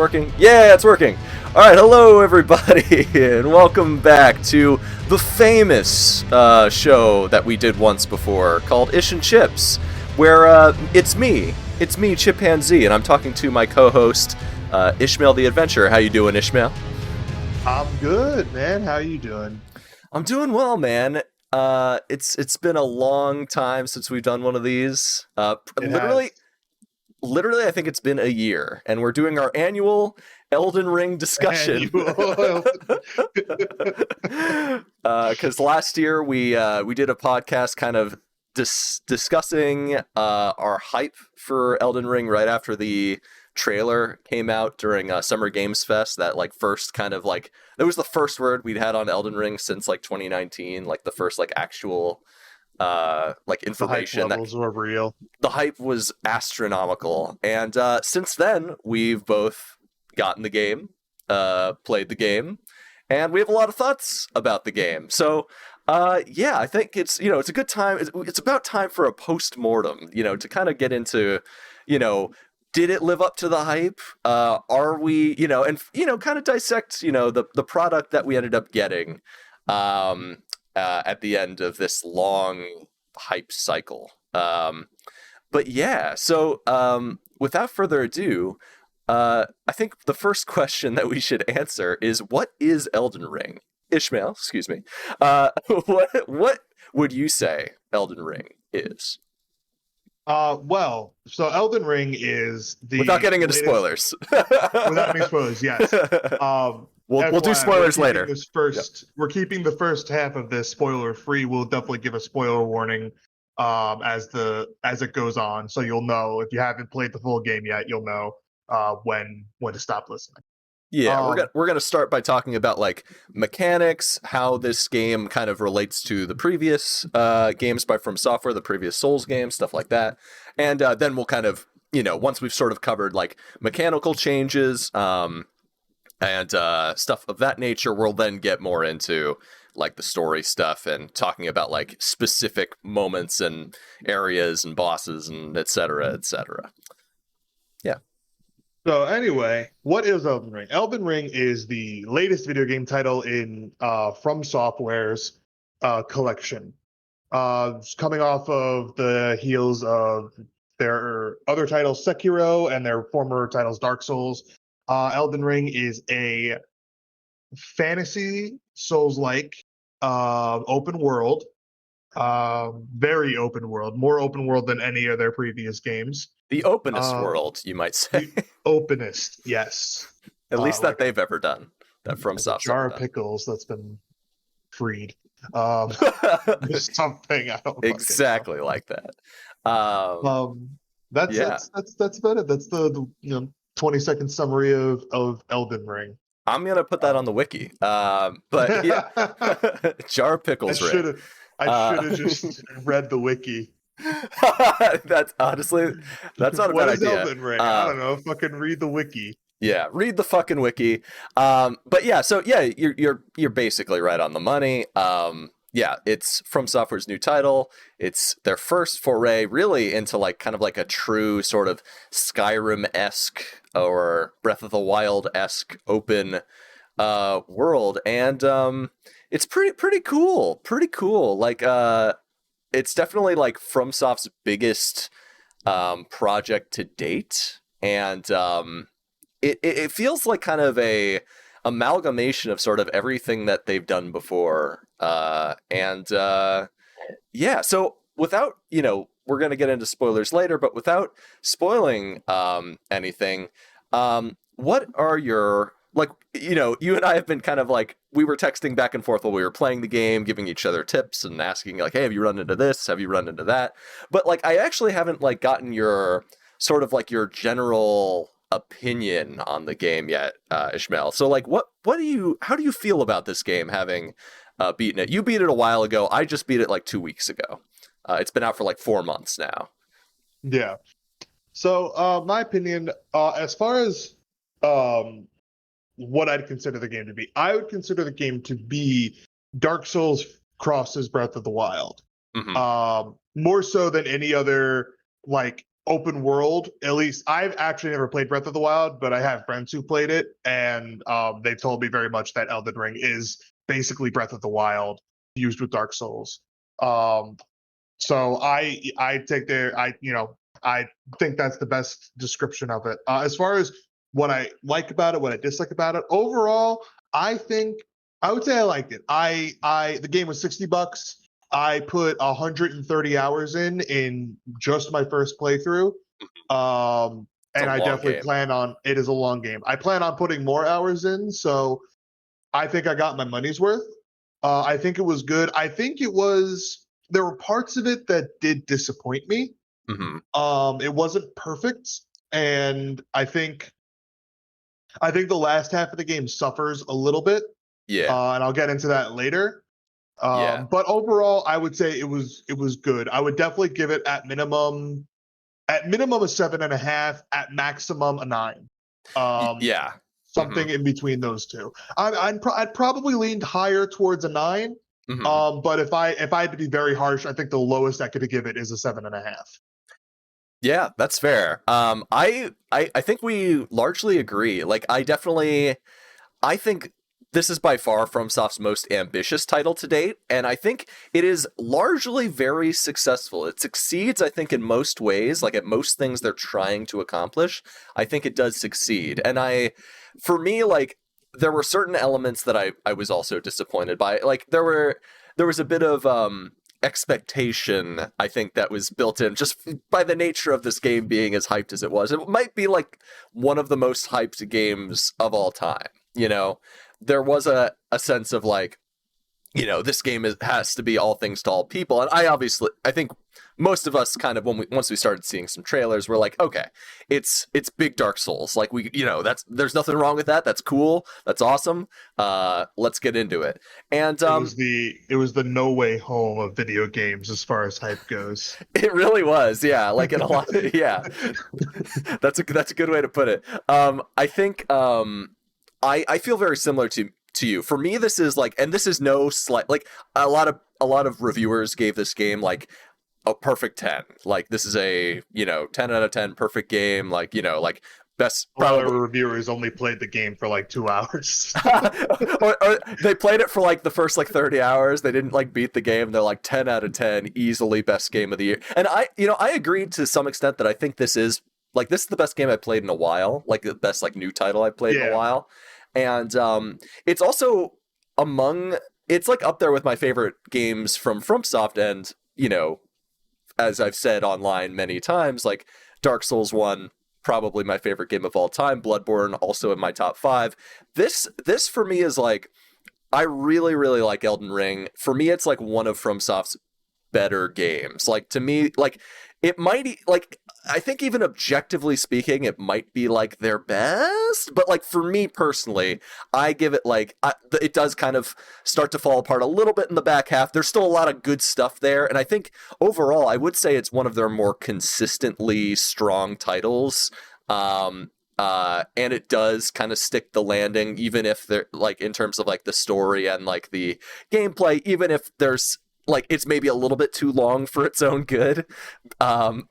working? Yeah, it's working. All right, hello everybody, and welcome back to the famous show that we did once before called Ish and CHIPZ, where it's me, ChipHand Z, and I'm talking to my co-host Ishmael the Adventurer. How you doing, Ishmael? I'm good, man. How you doing? I'm doing well, man. It's been a long time since we've done one of these. Literally, I think it's been a year, and we're doing our annual Elden Ring discussion. Because last year we did a podcast kind of discussing our hype for Elden Ring right after the trailer came out during Summer Games Fest. That first kind of that was the first word we'd had on Elden Ring since 2019, the first actual information. The hype levels were real. The hype was astronomical, and since then we've both gotten the game, played the game, and we have a lot of thoughts about the game. So yeah, I think it's it's a good time. It's about time for a post-mortem, to kind of get into, did it live up to the hype? Are we, and kind of dissect, the product that we ended up getting at the end of this long hype cycle. But yeah, so without further ado, I think the first question that we should answer is, what is Elden Ring? Ishmael, excuse me. What would you say Elden Ring is? Well, so Elden Ring is the without getting into spoilers. Without any spoilers, yes. We'll do spoilers later. We're keeping the first half of this spoiler free. We'll definitely give a spoiler warning as it goes on, so you'll know if you haven't played the full game yet. You'll know when to stop listening. Yeah, we're gonna start by talking about mechanics, how this game kind of relates to the previous games by From Software, the previous Souls games, stuff like that, and then we'll kind of once we've sort of covered mechanical changes and stuff of that nature, we'll then get more into the story stuff and talking about specific moments and areas and bosses and et cetera, et cetera. Yeah. So anyway, what is Elden Ring? Elden Ring is the latest video game title in From Software's collection. Coming off of the heels of their other titles, Sekiro, and their former titles, Dark Souls. Elden Ring is a fantasy Souls-like open world, very open world, more open world than any of their previous games. The openest world, you might say. The openest, yes. At least that they've ever done. That From Software. Jar of pickles that's been freed. Something I don't exactly like that. That's about it. That's the 20-second summary of Elden Ring. I'm gonna put that on the wiki. But yeah, jar of pickles. I should have just read the wiki. That's honestly, that's not a bad idea. Elden Ring? I don't know. Fucking read the wiki. Yeah, read the fucking wiki. But yeah, so yeah, you're basically right on the money. Yeah, it's From Software's new title. It's their first foray really into kind of a true sort of Skyrim-esque or Breath of the Wild-esque open world, and it's pretty cool. Pretty cool. It's definitely FromSoft's biggest project to date, and it feels like kind of a amalgamation of sort of everything that they've done before. Yeah, so without, we're going to get into spoilers later, but without spoiling anything, what are your, you and I have been kind of we were texting back and forth while we were playing the game, giving each other tips and asking hey, have you run into this? Have you run into that? But I actually haven't gotten your sort of your general opinion on the game yet, Ishmael. So how do you feel about this game, having beaten it? You beat it a while ago. I just beat it 2 weeks ago. It's been out for 4 months now. Yeah. So my opinion, as far as what I'd consider the game to be, I would consider the game to be Dark Souls crosses Breath of the Wild. Mm-hmm. More so than any other open world. At least I've actually never played Breath of the Wild, but I have friends who played it, and they've told me very much that Elden Ring is basically Breath of the Wild used with Dark Souls. Um, so I take their I think that's the best description of it. As far as what I like about it, what I dislike about it, overall, I think I would say I liked it. I the game was $60. I put 130 hours in just my first playthrough. It's a And I long definitely game. plan on it is a long game. I plan on putting more hours in, so I think I got my money's worth. I think it was good. I think it was there were parts of it that did disappoint me. Hmm. It wasn't perfect, and I think the last half of the game suffers a little bit, Yeah. and I'll get into that later. Yeah. But overall, I would say it was good. I would definitely give it at minimum a 7.5, at maximum a 9. Um, Yeah. Hmm. Something in between those two. I'd probably leaned higher towards a 9. Hmm. But if I had to be very harsh, I think the lowest I could give it is a 7.5. Yeah, that's fair. I think we largely agree. Like, I think this is by far FromSoft's most ambitious title to date, and I think it is largely very successful. It succeeds, I think, in most ways, like at most things they're trying to accomplish. I think it does succeed. And for me, like, there were certain elements that I was also disappointed by. Like, there was a bit of expectation, I think, that was built in just by the nature of this game being as hyped as it was. It might be like one of the most hyped games of all time. There was a sense of like, this game has to be all things to all people. And I think most of us kind of, once we started seeing some trailers, we're like, okay, it's big Dark Souls. Like, there's nothing wrong with that. That's cool. That's awesome. Let's get into it. And It was the no way home of video games as far as hype goes. it really was. Yeah. Like in a lot. Yeah. That's a good way to put it. I think, I feel very similar to you. For me, this is like, and this is no slight, like a lot of reviewers gave this game like a perfect 10. Like, this is a 10 out of 10 perfect game. Like, like best A lot of probably. reviewers only played the game for like 2 hours. or they played it for like the first like 30 hours. They didn't like beat the game. They're like 10 out of 10, easily best game of the year. And I agreed to some extent that I think this is the best game I played in a while, like the best like new title I played in a Yeah. while. And it's also it's like up there with my favorite games from FromSoft. And as I've said online many times, like Dark Souls 1, probably my favorite game of all time. Bloodborne, also in my top 5. This for me is like, I really, really like Elden Ring. For me, it's like one of FromSoft's better games. Like, to me, like, it might, like, I think even objectively speaking, it might be like their best. But like, for me personally, I give it like, it does kind of start to fall apart a little bit in the back half. There's still a lot of good stuff there. And I think overall, I would say it's one of their more consistently strong titles. And it does kind of stick the landing, even if they're like, in terms of like the story and like the gameplay, even if there's like, it's maybe a little bit too long for its own good.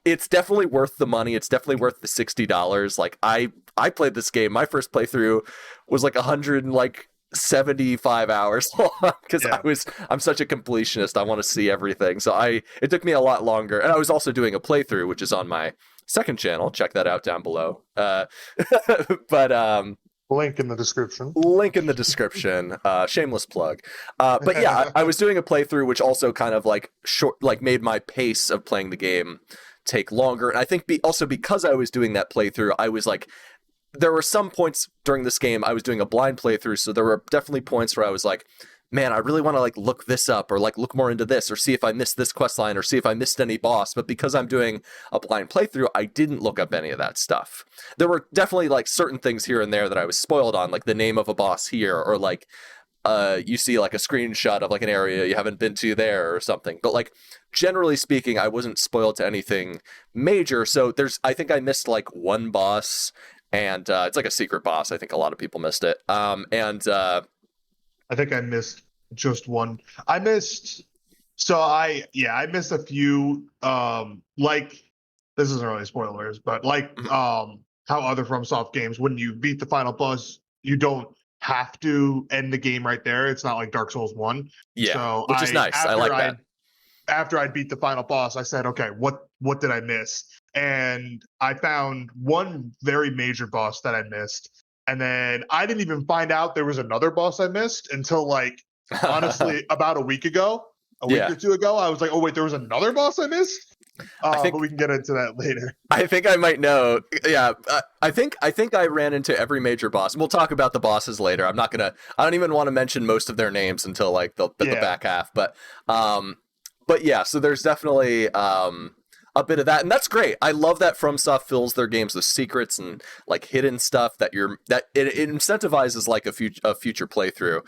It's definitely worth the money. It's definitely worth the $60. Like, I played this game. My first playthrough was like 175 hours long, because Yeah. I'm such a completionist. I want to see everything. So it took me a lot longer. And I was also doing a playthrough, which is on my second channel. Check that out down below. But Link in the description. link in the description. Shameless plug. But yeah, I was doing a playthrough, which also kind of like made my pace of playing the game take longer. And I think also because I was doing that playthrough, I was like, there were some points during this game I was doing a blind playthrough, so there were definitely points where I was like, man, I really want to like look this up, or like look more into this, or see if I missed this quest line, or see if I missed any boss. But because I'm doing a blind playthrough, I didn't look up any of that stuff. There were definitely like certain things here and there that I was spoiled on, like the name of a boss here, or like you see like a screenshot of like an area you haven't been to there or something. But like, generally speaking, I wasn't spoiled to anything major. So I think I missed like one boss, and it's like a secret boss. I think a lot of people missed it. I think I missed just one. I missed a few like this isn't really spoilers, but like how other FromSoft games, when you beat the final boss, you don't have to end the game right there. It's not like Dark Souls 1. Yeah, So which is nice. I like that. After I beat the final boss, I said, okay, what did I miss? And I found one very major boss that I missed. And then I didn't even find out there was another boss I missed until like honestly about a week ago, a week or two ago. I was like, oh wait, there was another boss I missed. But we can get into that later. I think I might know. Yeah, I think I ran into every major boss. We'll talk about the bosses later. I don't even want to mention most of their names until like the back half. But yeah, so there's definitely a bit of that, and that's great. I love that FromSoft fills their games with secrets and like hidden stuff that it incentivizes like a future playthrough.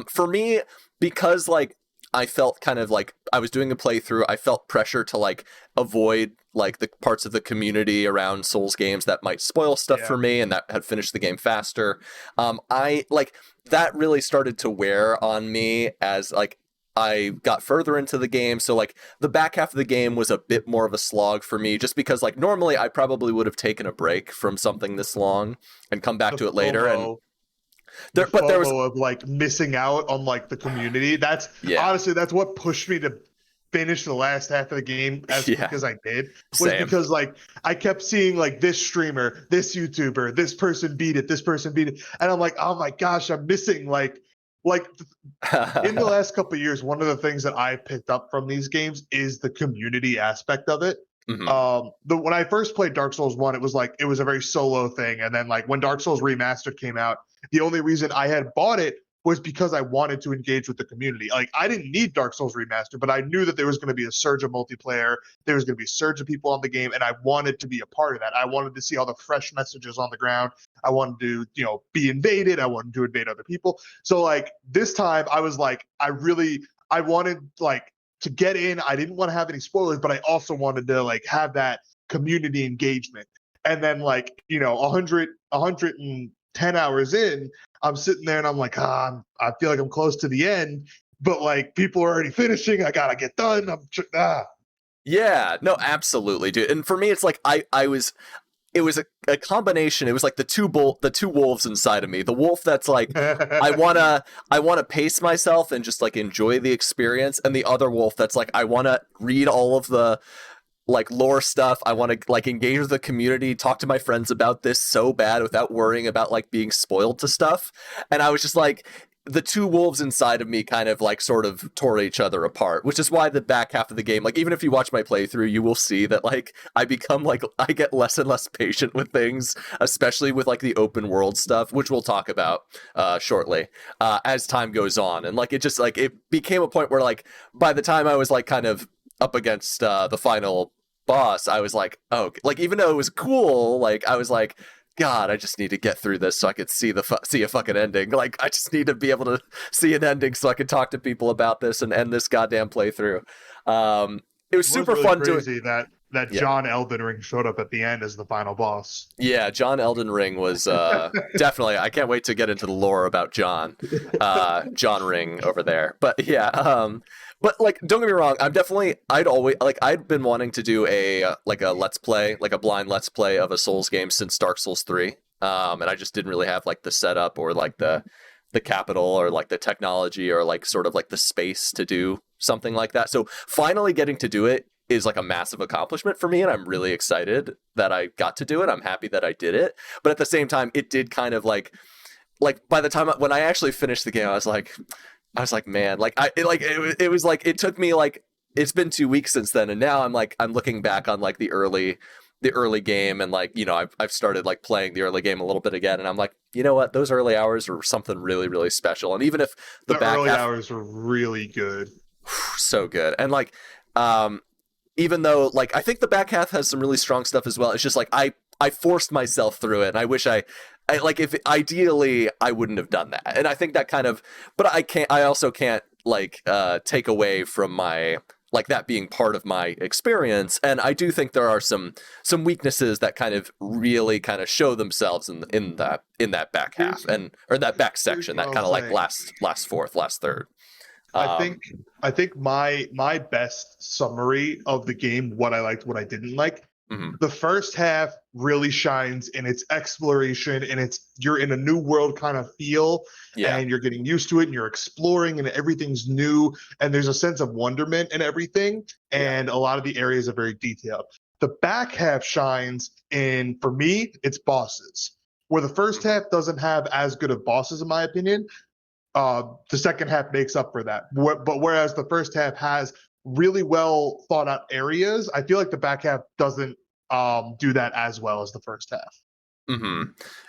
For me, because like I felt kind of like I was doing a playthrough, I felt pressure to like avoid like the parts of the community around Souls games that might spoil stuff for me and that had finished the game faster. I like that really started to wear on me as like I got further into the game. So like the back half of the game was a bit more of a slog for me, just because like normally I probably would have taken a break from something this long and come back to it later. And there was of like missing out on like the community. That's honestly, that's what pushed me to finish the last half of the game as quick as I did. Was because like I kept seeing like this streamer, this YouTuber, this person beat it, and I'm like, oh my gosh, I'm missing like in the last couple of years, one of the things that I picked up from these games is the community aspect of it. When I first played Dark Souls 1, it was a very solo thing, and then like when Dark Souls Remastered came out, the only reason I had bought it was because I wanted to engage with the community. Like I didn't need Dark Souls Remastered, but I knew that there was going to be a surge of multiplayer, there was going to be a surge of people on the game, and I wanted to be a part of that. I wanted to see all the fresh messages on the ground. I wanted to, be invaded. I wanted to invade other people. So like this time I was like, I wanted like to get in. I didn't want to have any spoilers, but I also wanted to like have that community engagement. And then like, 110 hours in, I'm sitting there and I'm like, I feel like I'm close to the end, but like people are already finishing. I gotta get done. Yeah, no, absolutely, dude. And for me, it's like it was a combination. It was like the two wolves inside of me. The wolf that's like, I wanna pace myself and just like enjoy the experience, and the other wolf that's like, I wanna read all of the like lore stuff. I want to like engage with the community, talk to my friends about this so bad without worrying about like being spoiled to stuff. And I was just like, the two wolves inside of me kind of like sort of tore each other apart, which is why the back half of the game, like even if you watch my playthrough, you will see that like I become like, I get less and less patient with things, especially with like the open world stuff, which we'll talk about shortly as time goes on. And like it just like it became a point where like by the time I was like kind of up against the final boss, I was like, oh, like even though it was cool, like I was like, God, I just need to get through this so I could see a fucking ending. Like I just need to be able to see an ending so I could talk to people about this and end this goddamn playthrough. It was super really fun crazy that John Elden Ring showed up at the end as the final boss. Yeah, John Elden Ring was definitely. I can't wait to get into the lore about John Ring over there. But yeah. But like, don't get me wrong. I'd been wanting to do a let's play, like a blind let's play of a Souls game since Dark Souls 3. And I just didn't really have like the setup or like the capital or like the technology or like sort of like the space to do something like that. So finally getting to do it is like a massive accomplishment for me, and I'm really excited that I got to do it. I'm happy that I did it. But at the same time, it did kind of like by the time when I actually finished the game, I was like, man, like it was like it took me like it's been 2 weeks since then, and now I'm looking back on like the early game, and like I've started like playing the early game a little bit again, and I'm like, you know what, those early hours were something really, really special. And even if the back early hours were really good, so good, and like even though like I think the back half has some really strong stuff as well, it's just like I forced myself through it, and I wish I like if ideally I wouldn't have done that. And I think that kind of, but I also can't like take away from my like that being part of my experience. And I do think there are some weaknesses that kind of really kind of show themselves in that back half or that back section, that kind of like last fourth, last third. I think my best summary of the game, what I liked, what I didn't like, Mhm. The first half really shines in its exploration, and you're in a new world kind of feel, Yeah. and you're getting used to it, and you're exploring, and everything's new, and there's a sense of wonderment and everything, and a lot of the areas are very detailed. The back half shines in, for me, it's bosses. Where the first half doesn't have as good of bosses, in my opinion, the second half makes up for that. But whereas the first half has really well thought out areas, I feel like the back half doesn't do that as well as the first half.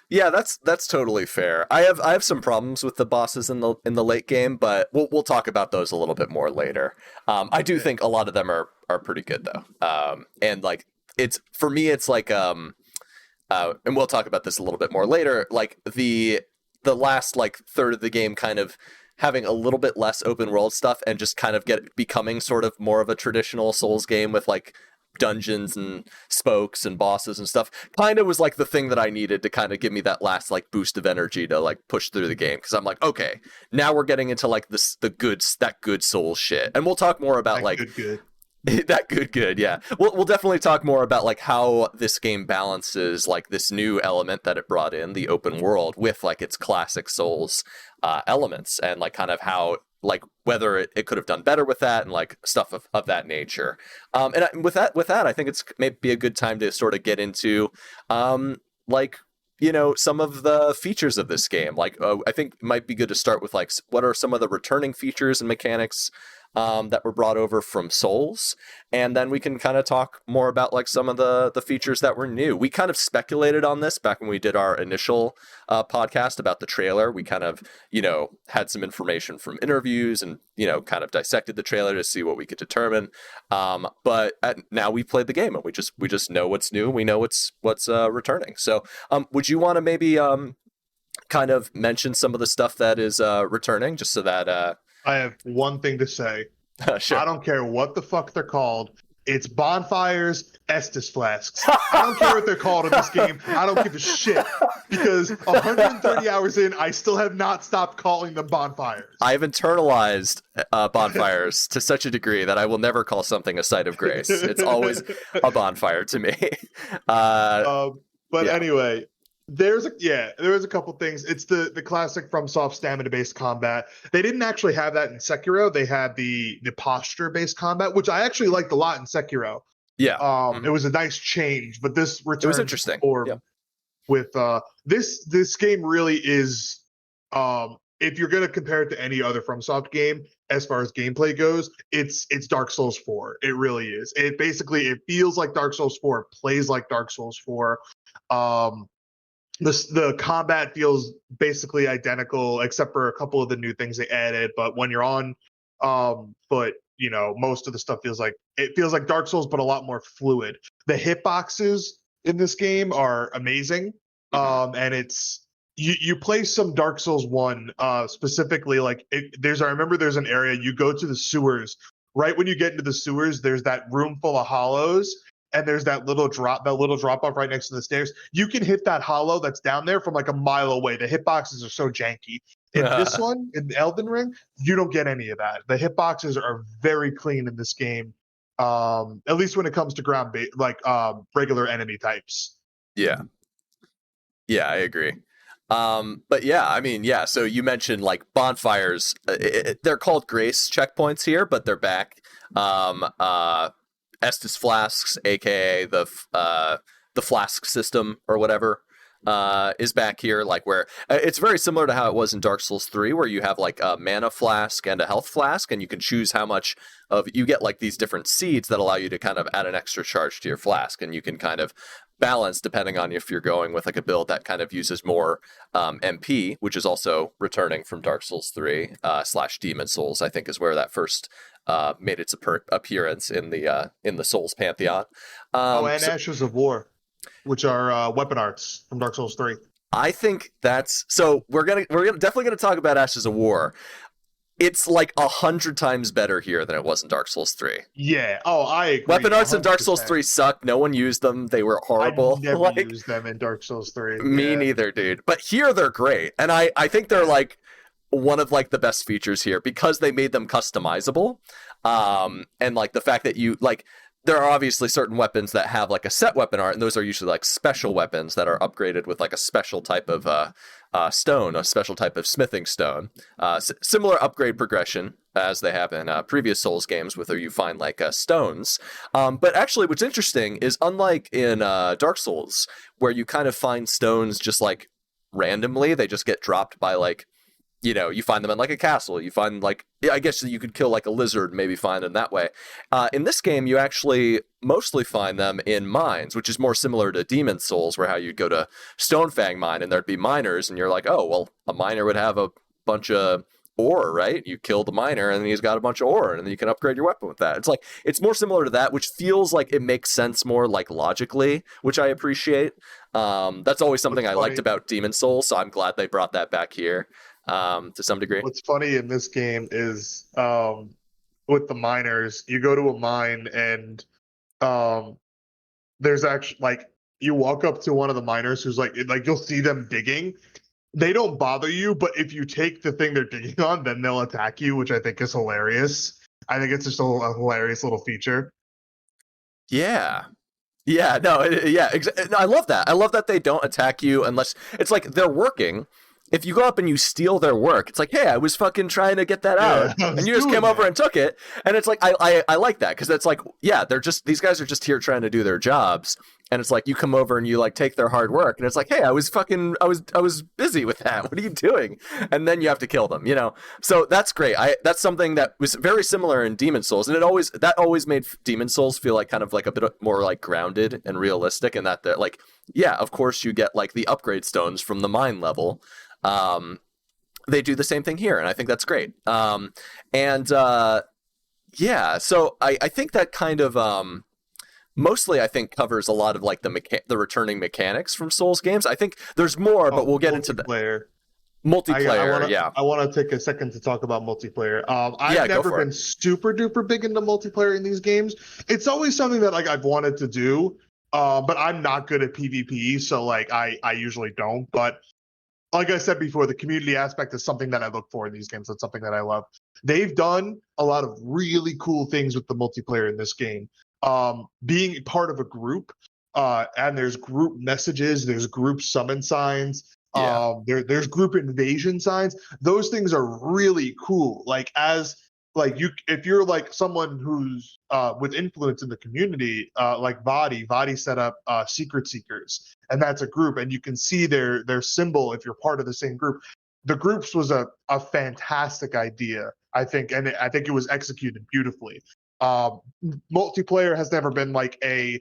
Yeah, that's totally fair. I have some problems with the bosses in the late game, but we'll talk about those a little bit more later. I do think a lot of them are pretty good though. And like it's for me, it's like and we'll talk about this a little bit more later. Like the last like third of the game kind of having a little bit less open world stuff and just kind of becoming sort of more of a traditional Souls game with like dungeons and spokes and bosses and stuff kind of was like the thing that I needed to kind of give me that last like boost of energy to like push through the game, because I'm like, okay, now we're getting into like that good Souls shit, and we'll talk more about That like good. that good, yeah. We'll definitely talk more about like how this game balances like this new element that it brought in, the open world, with like its classic Souls elements, and like kind of how like whether it could have done better with that and like stuff of that nature. With that, I think it's maybe a good time to sort of get into like some of the features of this game. Like I think it might be good to start with like what are some of the returning features and mechanics that were brought over from Souls, and then we can kind of talk more about like some of the features that were new. We kind of speculated on this back when we did our initial podcast about the trailer. We kind of had some information from interviews and kind of dissected the trailer to see what we could determine. But now we played the game and we just know what's new. We know what's returning. So would you want to maybe kind of mention some of the stuff that is returning, just so that I have one thing to say. sure. I don't care what the fuck they're called. It's bonfires, Estus flasks. I don't care what they're called in this game. I don't give a shit. Because 130 hours in, I still have not stopped calling them bonfires. I've internalized bonfires to such a degree that I will never call something a site of grace. It's always a bonfire to me. Anyway, there was a couple things. It's the classic FromSoft stamina-based combat. They didn't actually have that in Sekiro. They had the posture-based combat, which I actually liked a lot in Sekiro. Yeah. It was a nice change, but this return It was interesting. With this game really is, if you're gonna compare it to any other FromSoft game as far as gameplay goes, it's Dark Souls 4. It really is. It feels like Dark Souls 4. It plays like Dark Souls 4. The combat feels basically identical except for a couple of the new things they added. But when you're on foot, most of the stuff feels like Dark Souls, but a lot more fluid. The hitboxes in this game are amazing. And it's you play some Dark Souls 1 specifically. Like I remember there's an area you go to the sewers. Right when you get into the sewers, there's that room full of hollows. And there's that little drop off right next to the stairs. You can hit that hollow that's down there from like a mile away. The hitboxes are so janky. In this one, in Elden Ring, you don't get any of that. The hitboxes are very clean in this game, at least when it comes to regular enemy types. Yeah, I agree. But yeah, I mean, yeah. So you mentioned like bonfires. They're called grace checkpoints here, but they're back. Estus flasks, aka the flask system or whatever, is back here. Like where it's very similar to how it was in Dark Souls 3, where you have like a mana flask and a health flask, and you can choose how much of you get like these different seeds that allow you to kind of add an extra charge to your flask, and you can kind of balance depending on if you're going with like a build that kind of uses more MP, which is also returning from Dark Souls 3 / Demon Souls, I think is where that first made its appearance in the Souls pantheon. And Ashes of War, which are weapon arts from Dark Souls 3. I think that's so. We're definitely gonna talk about Ashes of War. It's like 100 times better here than it was in Dark Souls 3. Yeah. Oh, I agree. Weapon arts 100%. in Dark Souls 3 suck. No one used them. They were horrible. I never used them in Dark Souls 3. Me neither, dude. But here they're great. And I think they're like one of like the best features here because they made them customizable. And like the fact that you like there are obviously certain weapons that have like a set weapon art, and those are usually like special weapons that are upgraded with like a special type of stone, a special type of smithing stone. Similar upgrade progression as they have in previous Souls games, where you find like stones. But actually, what's interesting is, unlike in Dark Souls, where you kind of find stones just like randomly, they just get dropped by like, you find them in like a castle. You find like, I guess you could kill like a lizard, maybe find them that way. In this game, you actually mostly find them in mines, which is more similar to Demon Souls, where how you'd go to Stonefang Mine and there'd be miners, and you're like, oh, well, a miner would have a bunch of ore, right? You kill the miner, and then he's got a bunch of ore, and then you can upgrade your weapon with that. It's like, it's more similar to that, which feels like it makes sense more like logically, which I appreciate. That's always something I liked about Demon Souls, so I'm glad they brought that back here. To some degree. What's funny in this game is with the miners, you go to a mine and there's actually like, you walk up to one of the miners who's like you'll see them digging. They don't bother you, but if you take the thing they're digging on, then they'll attack you, which I think is hilarious. I think it's just a hilarious little feature. Yeah. Yeah, no, no, I love that. I love that they don't attack you unless it's like they're working. If you go up and you steal their work, it's like, hey, I was fucking trying to get that out, and you just came over and took it. And it's like, I like that, because it's like, yeah, these guys are just here trying to do their jobs, and it's like you come over and you like take their hard work, and it's like, hey, I was busy with that. What are you doing? And then you have to kill them, So that's great. That's something that was very similar in Demon Souls, and that always made Demon Souls feel like kind of like a bit more like grounded and realistic, and that like, yeah, of course you get like the upgrade stones from the mine level. They do the same thing here, and I think that's great. So I think that kind of mostly I think covers a lot of like the returning mechanics from Souls games. I think there's more, but we'll get into the multiplayer. I want to take a second to talk about multiplayer. I've never been super duper big into multiplayer in these games. It's always something that like I've wanted to do, but I'm not good at PvP, so like I usually don't. But like I said before, the community aspect is something that I look for in these games. That's something that I love. They've done a lot of really cool things with the multiplayer in this game. Being part of a group, and there's group messages, there's group summon signs, there's group invasion signs. Those things are really cool. If you're like someone who's with influence in the community, like Vadi set up Secret Seekers, and that's a group, and you can see their symbol if you're part of the same group. The groups was a fantastic idea, I think, and I think it was executed beautifully. Multiplayer has never been like I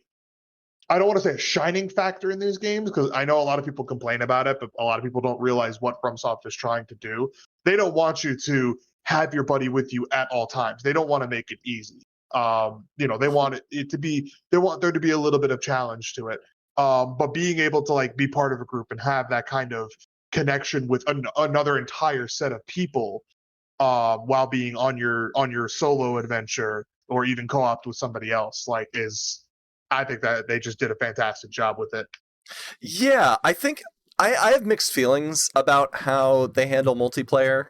don't want to say a shining factor in these games, because I know a lot of people complain about it, but a lot of people don't realize what FromSoft is trying to do. They don't want you to have your buddy with you at all times. They don't want to make it easy. They want they want there to be a little bit of challenge to it. But being able to like be part of a group and have that kind of connection with another entire set of people, while being on your solo adventure or even co-op with somebody else, I think that they just did a fantastic job with it. Yeah, I think I have mixed feelings about how they handle multiplayer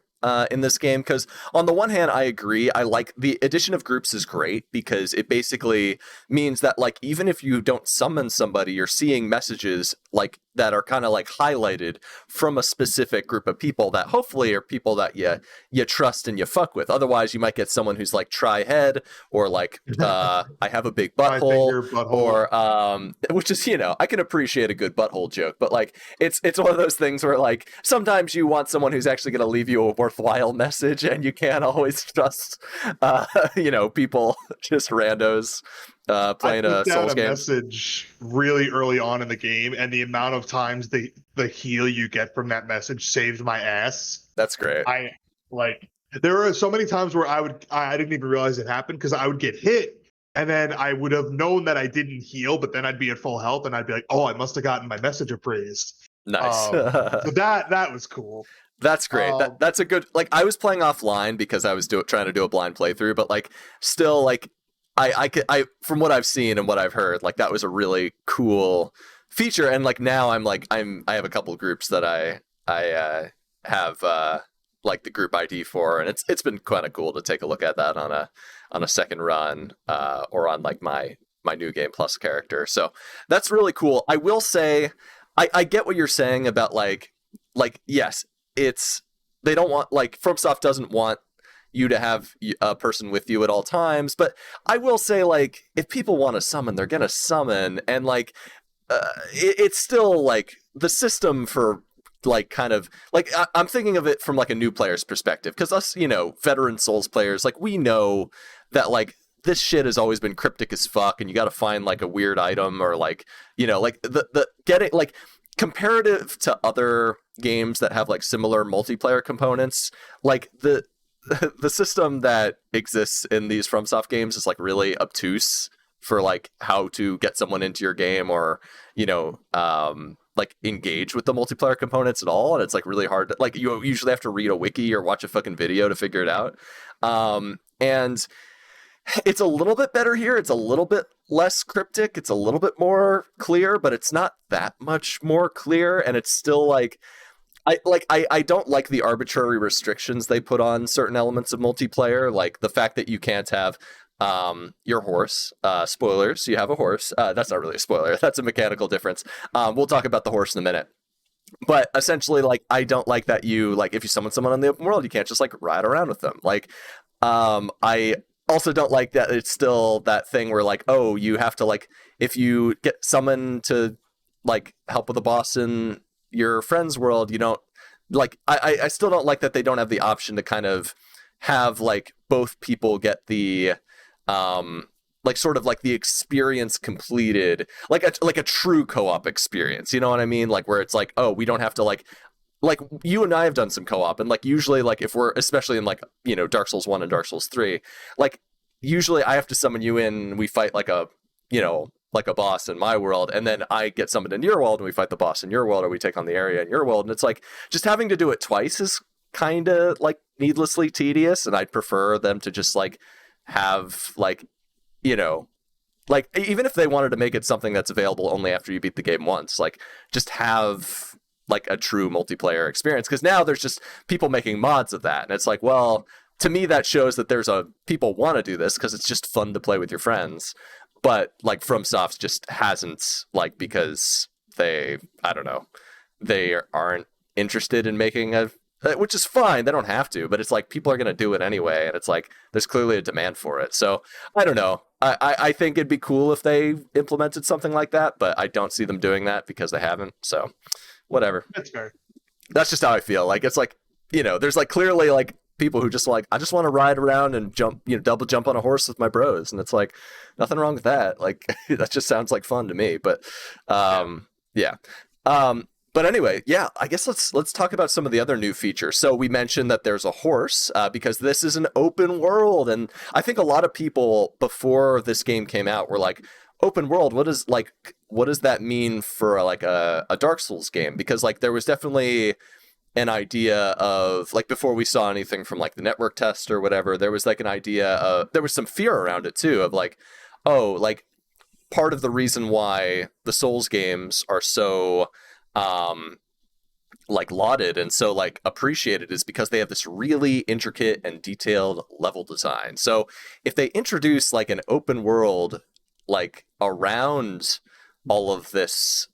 in this game, because on the one hand, I agree. I like the addition of groups is great, because it basically means that like even if you don't summon somebody, you're seeing messages like that are kind of like highlighted from a specific group of people that hopefully are people that you trust and you fuck with. Otherwise, you might get someone who's like try head, or like I have a big butthole, or which is, I can appreciate a good butthole joke, but like it's one of those things where like sometimes you want someone who's actually going to leave you a worthwhile message, and you can't always trust people, just randos playing a Souls game. Message really early on in the game, and the amount of times the heal you get from that message saved my ass. That's great. There are so many times where I didn't even realize it happened, because I would get hit, and then I would have known that I didn't heal, but then I'd be at full health, and I'd be like, oh, I must have gotten my message appraised. Nice. So that was cool. That's great. That's a good, like, I was playing offline because I was trying to do a blind playthrough, but like still, like I from what I've seen and what I've heard, like that was a really cool feature. And like now I have a couple of groups that I have like the group ID for, and it's been kind of cool to take a look at that on a second run, or on like my new game plus character. So that's really cool. I will say, I get what you're saying about like yes, it's they don't want, like, FromSoft doesn't want you to have a person with you at all times, but I will say, like, if people want to summon, they're gonna summon, and like it's still like the system for like kind of like I'm thinking of it from like a new player's perspective, because us, veteran Souls players, like, we know that like this shit has always been cryptic as fuck, and you got to find like a weird item, or like like the getting like comparative to other games that have like similar multiplayer components, like the system that exists in these FromSoft games is like really obtuse for like how to get someone into your game, or like engage with the multiplayer components at all, and it's like really hard to, like, you usually have to read a wiki or watch a fucking video to figure it out. And it's a little bit better here. It's a little bit less cryptic. It's a little bit more clear, but it's not that much more clear. And it's still like, I don't like the arbitrary restrictions they put on certain elements of multiplayer, like the fact that you can't have your horse. Spoilers, you have a horse. That's not really a spoiler. That's a mechanical difference. We'll talk about the horse in a minute. But essentially, like, I don't like that you, like, if you summon someone in the open world, you can't just like ride around with them. Like, I also don't like that it's still that thing where like, oh, you have to, like, if you get summoned to like help with a boss in your friend's world, you don't, like, I still don't like that they don't have the option to kind of have like both people get the like sort of like the experience completed, like a true co-op experience, you know what I mean? Like, where it's like, oh, we don't have to like you and I have done some co-op, and like usually, like, if we're especially in like Dark Souls 1 and Dark Souls 3, like usually I have to summon you in, we fight like a like a boss in my world, and then I get summoned in your world and we fight the boss in your world, or we take on the area in your world, and it's like just having to do it twice is kind of like needlessly tedious, and I'd prefer them to just like have like like, even if they wanted to make it something that's available only after you beat the game once, like, just have like a true multiplayer experience, because now there's just people making mods of that, and it's like, well, to me that shows that there's people want to do this because it's just fun to play with your friends. But like FromSoft just hasn't, like, because I don't know, they aren't interested in making which is fine, they don't have to, but it's like people are going to do it anyway, and it's like there's clearly a demand for it. So I don't know, I think it'd be cool if they implemented something like that, but I don't see them doing that because they haven't. So whatever. That's fair. That's just how I feel. Like, it's like, there's like clearly like people who just like, I just want to ride around and jump, double jump on a horse with my bros, and it's like nothing wrong with that. Like, that just sounds like fun to me. But yeah. But anyway, yeah, I guess let's talk about some of the other new features. So we mentioned that there's a horse, because this is an open world, and I think a lot of people before this game came out were like, open world, what does that mean for like a Dark Souls game? Because like there was definitely an idea of, like, before we saw anything from like the network test or whatever, there was like an idea of, there was some fear around it too, of like, oh, like part of the reason why the Souls games are so like lauded and so like appreciated is because they have this really intricate and detailed level design. So if they introduce like an open world like around all of this,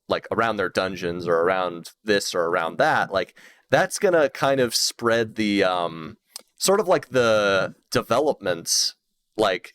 like around their dungeons or around this or around that, like that's gonna kind of spread the sort of like the development like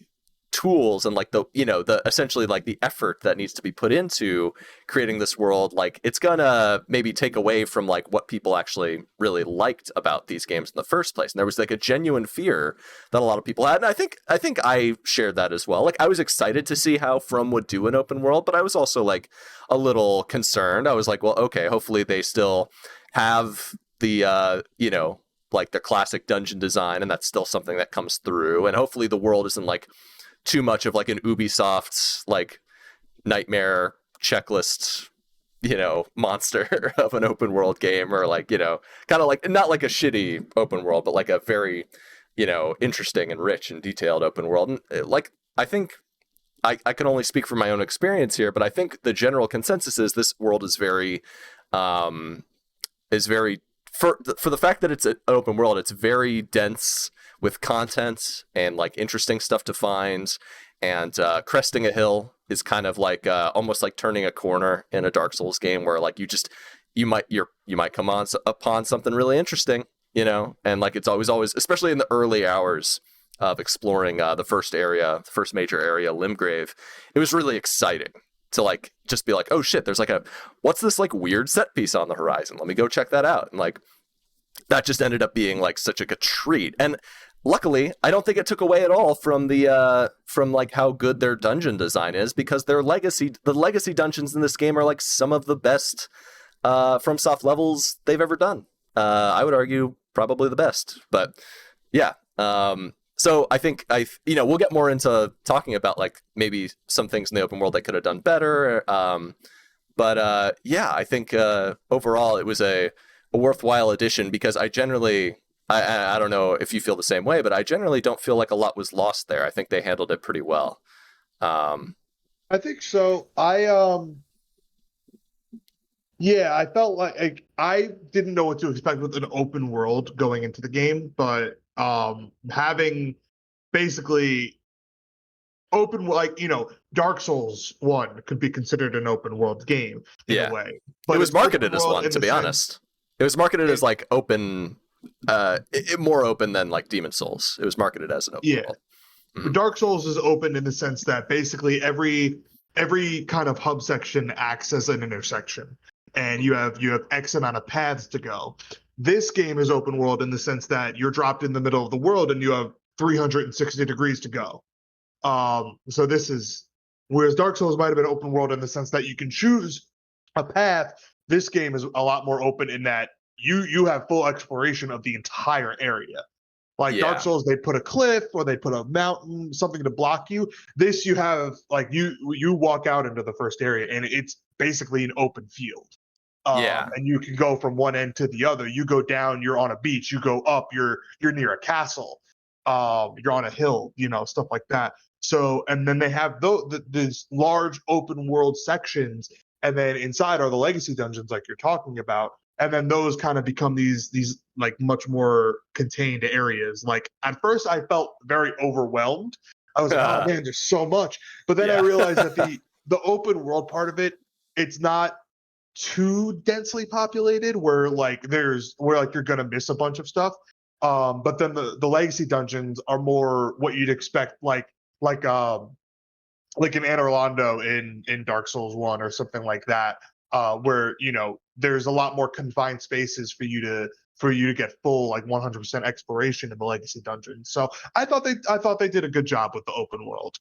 tools and like the the essentially like the effort that needs to be put into creating this world. Like, it's gonna maybe take away from like what people actually really liked about these games in the first place, and there was like a genuine fear that a lot of people had, and I think I shared that as well. Like, I was excited to see how From would do an open world, but I was also like a little concerned. I was like, well, okay, hopefully they still have the like the classic dungeon design, and that's still something that comes through, and hopefully the world isn't like too much of like an Ubisoft like nightmare checklist monster of an open world game, or like kind of like not like a shitty open world, but like a very interesting and rich and detailed open world. And like, I think I can only speak from my own experience here, but I think the general consensus is this world is very for the fact that it's an open world, it's very dense with content and like interesting stuff to find. And cresting a hill is kind of like almost like turning a corner in a Dark Souls game, where like you might come upon something really interesting, and like it's always, especially in the early hours of exploring the first major area, Limgrave, it was really exciting to like just be like, oh shit, there's like what's this like weird set piece on the horizon? Let me go check that out. And like that just ended up being like such a treat. And luckily, I don't think it took away at all from from like how good their dungeon design is, because the legacy dungeons in this game are like some of the best FromSoft levels they've ever done. I would argue probably the best. But yeah, so I think we'll get more into talking about like maybe some things in the open world they could have done better. But yeah, I think overall it was a worthwhile addition, because I generally, I don't know if you feel the same way, but I generally don't feel like a lot was lost there. I think they handled it pretty well. I think so. Yeah, I felt like I didn't know what to expect with an open world going into the game, but having basically open, like, Dark Souls 1 could be considered an open world game in a way. But it was marketed as one, to be honest. It was marketed as like open, more open than like Demon Souls. It was marketed as an open world. Mm-hmm. Dark Souls is open in the sense that basically every kind of hub section acts as an intersection, and you have X amount of paths to go. This game is open world in the sense that you're dropped in the middle of the world and you have 360 degrees to go. So this is, whereas Dark Souls might have been open world in the sense that you can choose a path, this game is a lot more open in that you have full exploration of the entire area. Like Dark Souls, they put a cliff or they put a mountain, something to block you. This, you have like you walk out into the first area and it's basically an open field. And you can go from one end to the other. You go down, you're on a beach. You go up, you're near a castle. You're on a hill, stuff like that. So, and then they have these large open world sections, and then inside are the legacy dungeons, like you're talking about. And then those kind of become these like much more contained areas. Like at first, I felt very overwhelmed. I was like, oh man, there's so much. But then I realized that the open world part of it, it's not too densely populated where you're gonna miss a bunch of stuff. But then the legacy dungeons are more what you'd expect, like an Anor Londo in Dark Souls 1 or something like that, where there's a lot more confined spaces for you to get full like 100% exploration in the legacy dungeons. So I thought they did a good job with the open world.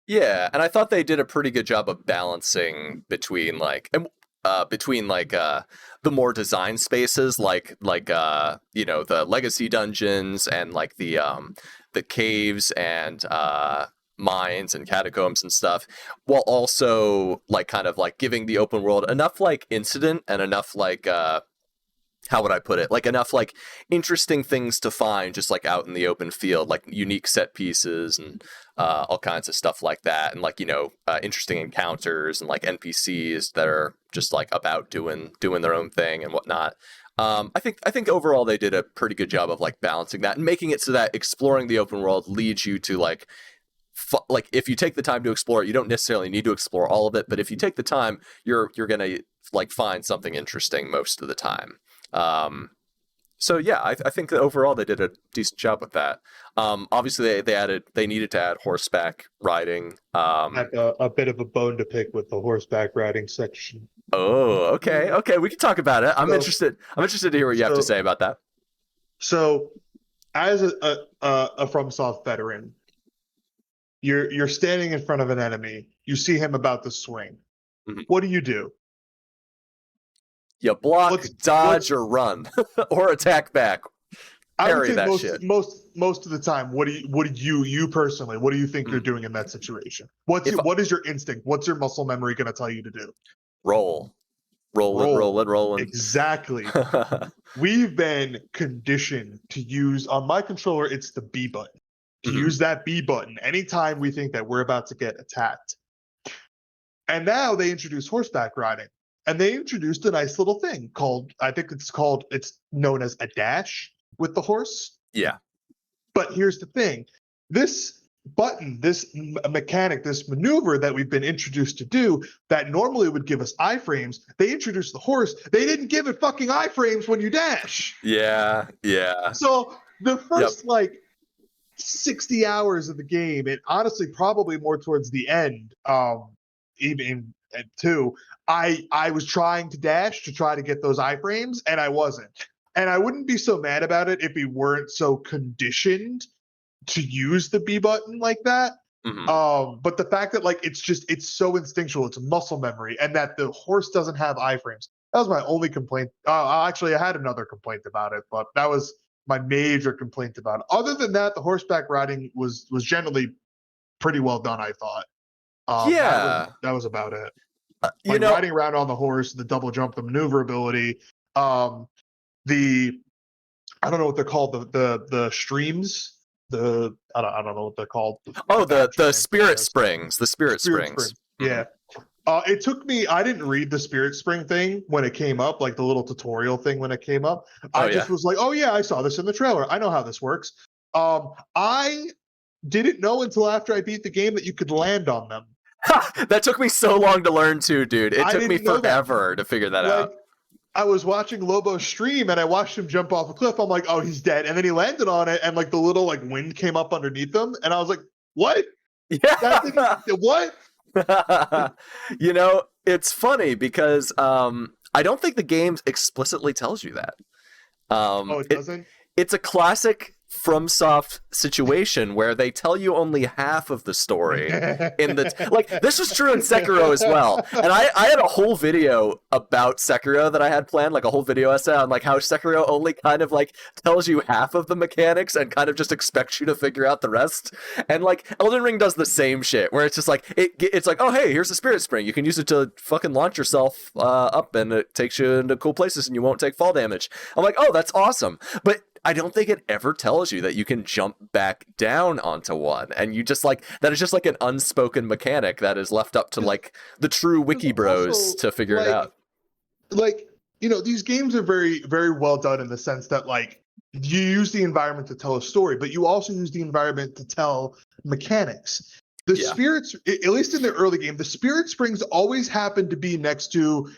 Yeah, and I thought they did a pretty good job of balancing between the more design spaces, like the legacy dungeons and like the caves and mines and catacombs and stuff, while also like kind of like giving the open world enough like incident and enough like how would I put it? Like enough like interesting things to find just like out in the open field, like unique set pieces and all kinds of stuff like that, and like interesting encounters and like NPCs that are just like about doing their own thing and whatnot. I think overall they did a pretty good job of like balancing that and making it so that exploring the open world leads you to like if you take the time to explore it, you don't necessarily need to explore all of it, but if you take the time, you're gonna like find something interesting most of the time. So yeah, I think that overall they did a decent job with that. Obviously they needed to add horseback riding. I have a bit of a bone to pick with the horseback riding section. Oh, okay, we can talk about it. I'm interested to hear what you have to say about that. So, as a FromSoft veteran, you're standing in front of an enemy. You see him about to swing. Mm-hmm. What do? You block, dodge, or run, or attack back. Parry that shit. Most of the time, what do you personally? What do you think you're doing in that situation? What is your instinct? What's your muscle memory going to tell you to do? Roll. Exactly. We've been conditioned to use, on my controller, it's the B button. To use that B button anytime we think that we're about to get attacked. And now they introduce horseback riding. and they introduced a nice little thing called, it's known as a dash with the horse. Yeah. But here's the thing. This button, this mechanic, this maneuver that we've been introduced to do that normally would give us iframes, they introduced the horse. They didn't give it fucking iframes when you dash. Yeah. So the first 60 hours of the game, and honestly probably more towards the end, even at 2, I was trying to dash to try to get those iframes, and I wasn't. And I wouldn't be so mad about it if we weren't so conditioned to use the B button like that. Mm-hmm. But the fact that it's so instinctual, it's muscle memory, and that the horse doesn't have iframes. That was my only complaint. Actually, I had another complaint about it, but that was my major complaint about it. Other than that, the horseback riding was generally pretty well done, I thought. That was about it. Riding around on the horse, the double jump, the maneuverability, I don't know what they're called, the streams, I don't know what they're called. The spirit springs, the spirit springs. Yeah. It took me, I didn't read the spirit spring thing when it came up, like the little tutorial thing when it came up. I just was like, oh yeah, I saw this in the trailer. I know how this works. I didn't know until after I beat the game that you could land on them. That took me so long to learn too, dude. It took me forever to figure that out. I was watching Lobo stream and I watched him jump off a cliff. I'm like, oh, he's dead. And then he landed on it and the little wind came up underneath him. And I was like, what? Yeah. What? It's funny because I don't think the game explicitly tells you that. It doesn't? It's a classic FromSoft situation where they tell you only half of the story in the this was true in Sekiro as well. And I had a whole video about Sekiro that I had planned, a whole video essay on how Sekiro only kind of tells you half of the mechanics and kind of just expects you to figure out the rest. And Elden Ring does the same shit where it's just it's oh hey, here's the spirit spring, you can use it to fucking launch yourself up and it takes you into cool places and you won't take fall damage. I'm like, oh, that's awesome. But I don't think it ever tells you that you can jump back down onto one, and you just that is just an unspoken mechanic that is left up to the true wiki bros to figure it out. These games are very, very well done in the sense that you use the environment to tell a story, but you also use the environment to tell mechanics. The spirits, at least in the early game, the spirit springs always happen to be next to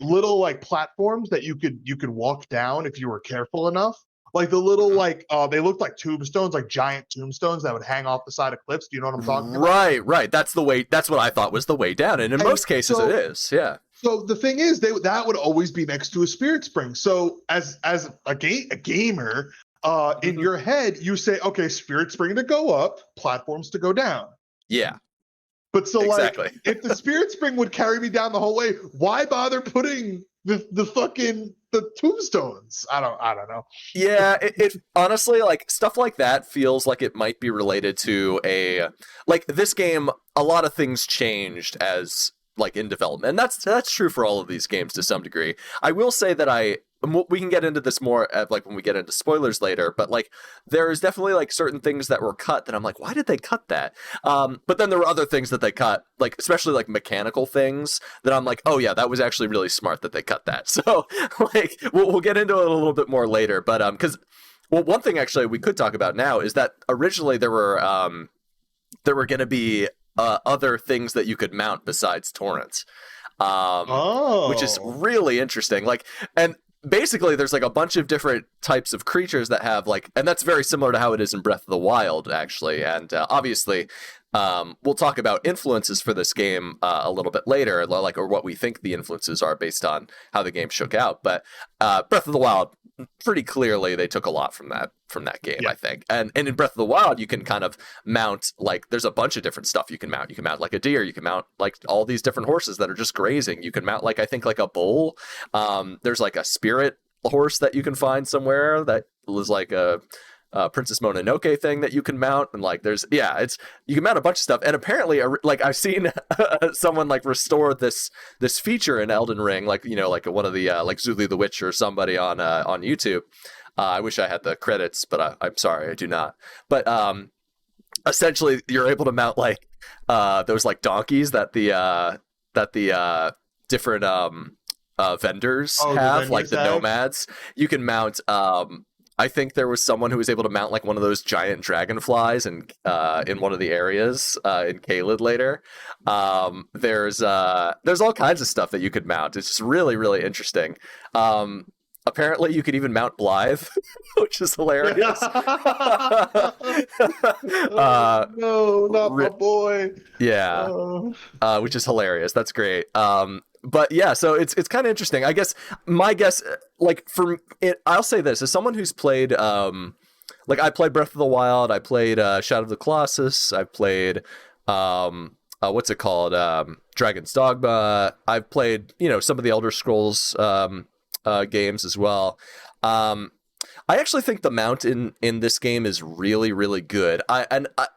little platforms that you could walk down if you were careful enough. The little they looked like tombstones, giant tombstones that would hang off the side of cliffs. Do you know what I'm talking about? Right. That's the way. That's what I thought was the way down, and in most cases it is. Yeah. So the thing is, that would always be next to a spirit spring. So as a gamer, in your head, you say, okay, spirit spring to go up, platforms to go down. Yeah. But so exactly. If the spirit spring would carry me down the whole way, why bother putting the tombstones? I don't know. Yeah, it honestly, stuff like that feels like it might be related to this game. A lot of things changed as in development, and that's true for all of these games to some degree. I will say that we can get into this more at, when we get into spoilers later, but there's definitely certain things that were cut that I'm why did they cut that? But then there were other things that they cut, especially mechanical things that I'm oh yeah, that was actually really smart that they cut that. So we'll get into it a little bit more later, but because one thing actually we could talk about now is that originally there were going to be other things that you could mount besides torrents, which is really interesting. And basically there's a bunch of different types of creatures that have and that's very similar to how it is in Breath of the Wild actually, and obviously we'll talk about influences for this game a little bit later, or what we think the influences are based on how the game shook out. But Breath of the Wild, pretty clearly they took a lot from that game, I think. And in Breath of the Wild, you can kind of mount there's a bunch of different stuff you can mount. You can mount a deer, you can mount all these different horses that are just grazing. You can mount I think a bull. There's a spirit horse that you can find somewhere that was a Princess Mononoke thing that you can mount, and you can mount a bunch of stuff. And apparently I've seen someone restore this feature in Elden Ring, one of the Zuli the Witch or somebody on YouTube. I wish I had the credits, but I'm sorry, I do not. But essentially you're able to mount those donkeys that the different vendors Oh, the have, like vendors the have? nomads. You can mount. I think there was someone who was able to mount like one of those giant dragonflies in one of the areas in Caelid later. There's all kinds of stuff that you could mount. It's just really really interesting. Apparently, you could even mount Blythe, which is hilarious. Oh, no, not my Ri- boy. yeah, Oh. which is hilarious. That's great. But yeah, so it's kind of interesting. I guess my guess, like for it, I'll say this as someone who's played, like I played Breath of the Wild, I played Shadow of the Colossus, I played, what's it called, Dragon's Dogma. I've played, some of the Elder Scrolls games as well. I actually think the mount in this game is really, really good.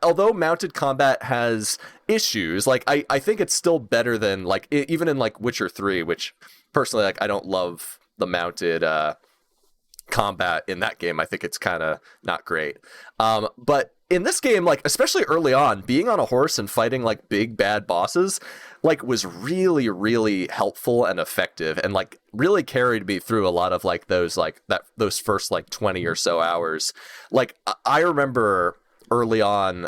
Although mounted combat has issues, like I think it's still better than like even in like Witcher 3, which personally like I don't love the mounted combat in that game. I think it's kind of not great. But in this game, like especially early on, being on a horse and fighting like big bad bosses, like was really really helpful and effective, and like really carried me through a lot of like those first like 20 or so hours. Like I remember early on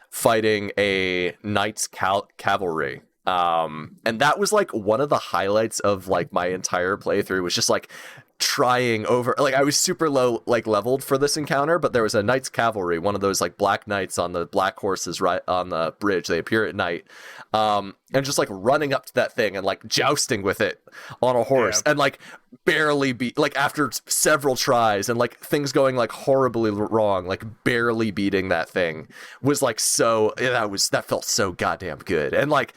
fighting a knight's cavalry. And that was like one of the highlights of like my entire playthrough, was just like trying over, like I was super low like leveled for this encounter, but there was a knight's cavalry, one of those like black knights on the black horses right on the bridge. They appear at night, and just like running up to that thing and like jousting with it on a horse, and like barely like after several tries and like things going like horribly wrong, like barely beating that thing was like that felt so goddamn good. And like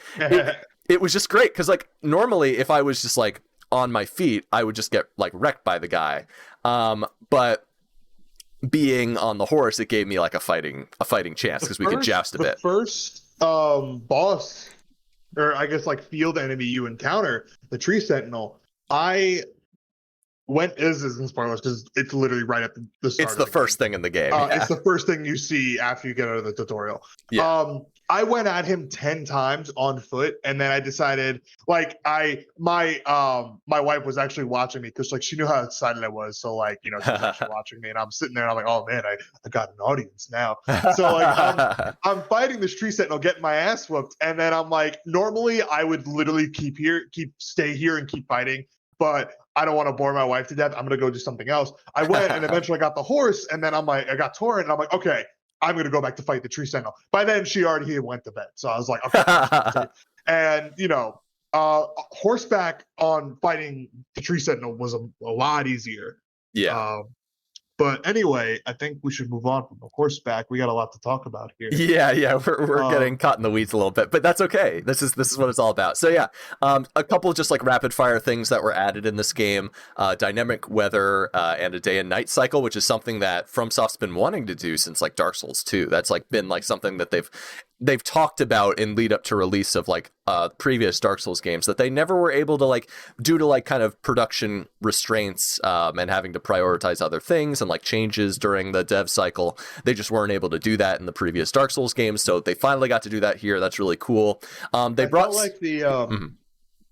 it was just great because like normally if I was just like on my feet, I would just get like wrecked by the guy. But being on the horse, it gave me like a fighting chance because we could joust a bit. The first boss, or I guess like field enemy you encounter, the tree sentinel, I went is in spoilers because it's literally right at the start. It's the first thing in the game. It's the first thing you see after you get out of the tutorial. Yeah. I went at him 10 times on foot, and then I decided, like, my wife was actually watching me because like she knew how excited I was. So like, she was actually watching me, and I'm sitting there and I'm like, oh man, I got an audience now. So like I'm fighting this tree sentinel, getting my ass whooped, and then I'm like, normally I would literally stay here and keep fighting, but I don't want to bore my wife to death. I'm gonna go do something else. I went and eventually I got the horse, and then I'm like, I got torrent, and I'm like, okay, I'm gonna go back to fight the tree sentinel. By then she already went to bed, so I was like, okay. And horseback on fighting the tree sentinel was a lot easier. Yeah. But anyway, I think we should move on from the horseback. We got a lot to talk about here. Yeah, we're getting caught in the weeds a little bit, but that's okay. This is what it's all about. So yeah, a couple of just like rapid fire things that were added in this game: dynamic weather and a day and night cycle, which is something that FromSoft's been wanting to do since like Dark Souls 2. That's like been like something that they've talked about in lead up to release of like previous Dark Souls games that they never were able to like due to like kind of production restraints and having to prioritize other things and like changes during the dev cycle. They just weren't able to do that in the previous Dark Souls games, so they finally got to do that here. That's really cool. They brought like the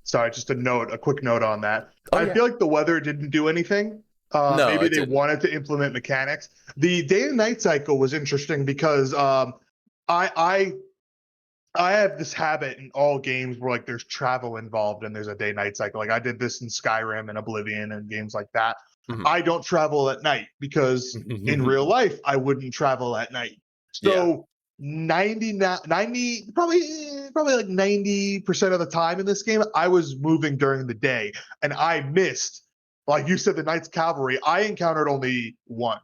sorry, just a quick note on that. I feel like the weather didn't do anything. No, maybe they wanted to implement mechanics. The day and night cycle was interesting because I have this habit in all games where like there's travel involved and there's a day-night cycle. Like I did this in Skyrim and Oblivion and games like that. Mm-hmm. I don't travel at night because in real life I wouldn't travel at night. So 90 probably like 90% of the time in this game I was moving during the day, and I missed, like you said, the Knight's Cavalry. I encountered only one.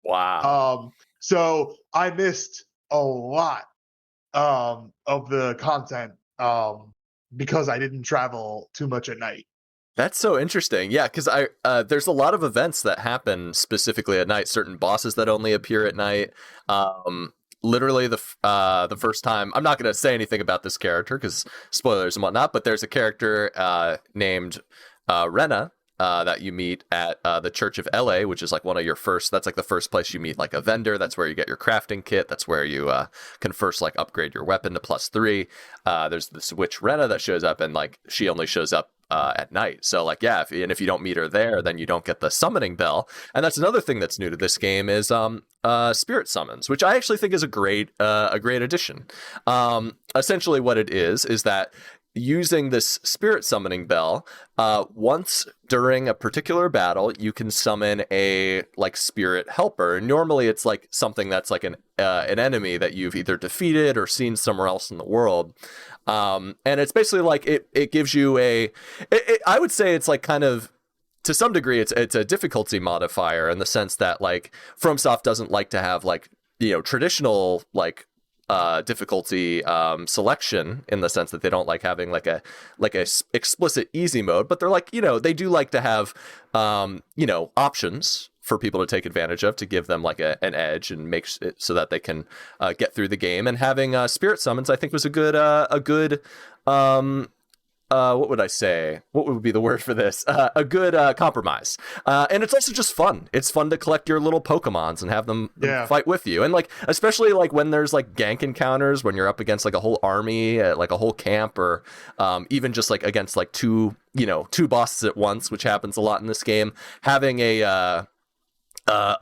Wow. So I missed a lot of the content because I didn't travel too much at night. That's so interesting. Yeah, because there's a lot of events that happen specifically at night. Certain bosses that only appear at night. Literally the first time, I'm not going to say anything about this character because spoilers and whatnot, but there's a character named Rena that you meet at the Church of LA, which is like one of your first. That's like the first place you meet like a vendor. That's where you get your crafting kit. That's where you can first like upgrade your weapon to +3. There's this witch Rena that shows up, and like she only shows up at night. So like, yeah, if you don't meet her there, then you don't get the summoning bell. And that's another thing that's new to this game is spirit summons, which I actually think is a great addition. Essentially what it is that using this spirit summoning bell, once during a particular battle, you can summon a like spirit helper. Normally it's like something that's like an enemy that you've either defeated or seen somewhere else in the world. And it's basically like it gives you I would say it's like kind of, to some degree, it's a difficulty modifier in the sense that like FromSoft doesn't like to have like, traditional like difficulty selection, in the sense that they don't like having like a explicit easy mode, but they're like, they do like to have options for people to take advantage of, to give them like an edge and make it so that they can get through the game. And having spirit summons, I think, was a good what would I say? What would be the word for this? A good compromise. And it's also just fun. It's fun to collect your little Pokemons and have them fight with you. And like, especially like when there's like gank encounters, when you're up against like a whole army, like a whole camp, or even just like against like two bosses at once, which happens a lot in this game. Having a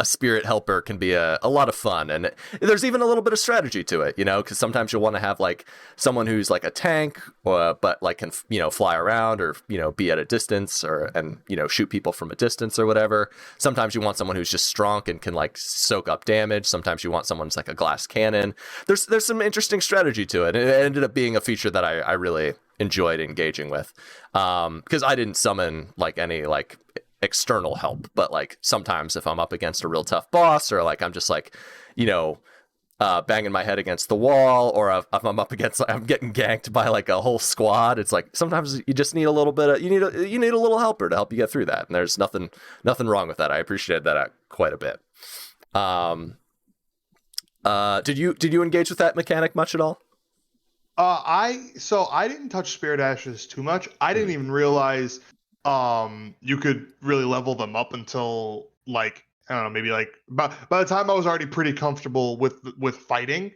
spirit helper can be a lot of fun, and there's even a little bit of strategy to it, because sometimes you'll want to have like someone who's like a tank, but like can fly around, or be at a distance, and shoot people from a distance or whatever. Sometimes you want someone who's just strong and can like soak up damage. Sometimes you want someone who's like a glass cannon. There's some interesting strategy to it. It ended up being a feature that I really enjoyed engaging with, because I didn't summon like any like external help, but like sometimes if I'm up against a real tough boss, or like I'm just like banging my head against the wall, or if I'm up against, I'm getting ganked by like a whole squad, it's like sometimes you just need a little bit of you need a little helper to help you get through that, and there's nothing wrong with that. I appreciated that quite a bit. Did you engage with that mechanic much at all? I didn't touch Spirit Ashes too much. I didn't even realize you could really level them up until like, I don't know, maybe like by the time I was already pretty comfortable with fighting.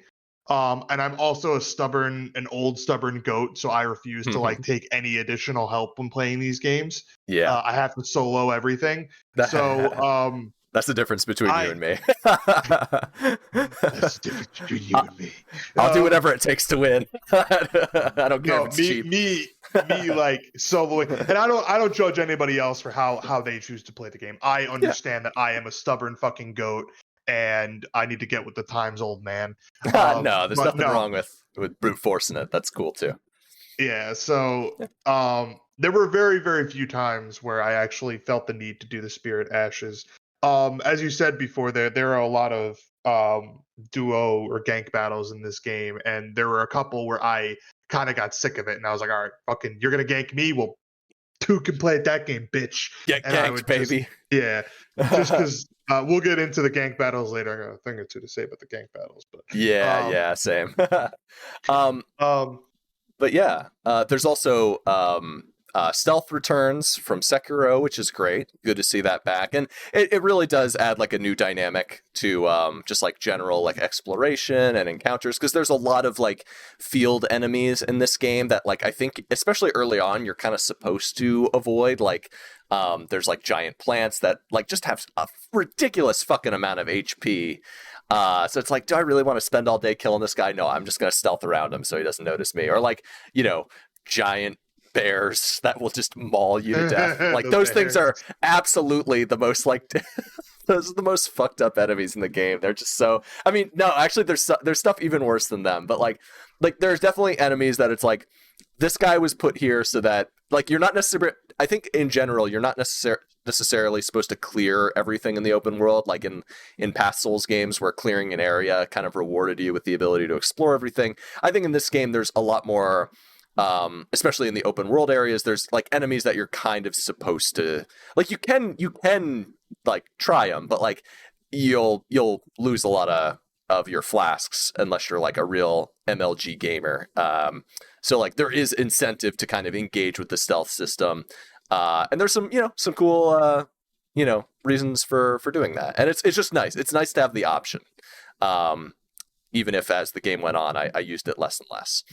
And I'm also an old stubborn goat, so I refuse to like take any additional help when playing these games. Yeah. I have to solo everything. So that's the difference between you and me. That's the difference between you and me. I'll do whatever it takes to win. I don't care if it's cheap. Me like soloing, and I don't judge anybody else for how they choose to play the game. I understand that I am a stubborn fucking goat, and I need to get with the times, old man. No, there's nothing wrong with brute forcing it. That's cool too. Yeah. So there were very, very few times where I actually felt the need to do the Spirit Ashes. As you said before, there are a lot of duo or gank battles in this game, and there were a couple where I kind of got sick of it, and I was like, all right, fucking, you're gonna gank me? Well, two can play at that game, bitch. Get ganked, baby. Just because we'll get into the gank battles later. I got a thing or two to say about the gank battles, but same. But yeah, there's also stealth returns from Sekiro, which is great. Good to see that back. And it really does add like a new dynamic to just like general like exploration and encounters, because there's a lot of like field enemies in this game that like I think especially early on you're kind of supposed to avoid. Like there's like giant plants that like just have a ridiculous fucking amount of HP. So it's like, do I really want to spend all day killing this guy? No, I'm just going to stealth around him so he doesn't notice me. Or like, giant bears that will just maul you to death. Like those things are absolutely the most like those are the most fucked up enemies in the game. They're just so, I mean, no, actually there's stuff even worse than them, but like there's definitely enemies that it's like, this guy was put here so that like you're not necessarily, I think in general you're not necessarily supposed to clear everything in the open world, like in past Souls games where clearing an area kind of rewarded you with the ability to explore everything. I think in this game there's a lot more, especially in the open world areas, there's like enemies that you're kind of supposed to like, you can like try them, but like you'll lose a lot of your flasks unless you're like a real MLG gamer. So like there is incentive to kind of engage with the stealth system. And there's some cool reasons for doing that, and it's just nice. It's nice to have the option, even if as the game went on, I used it less and less.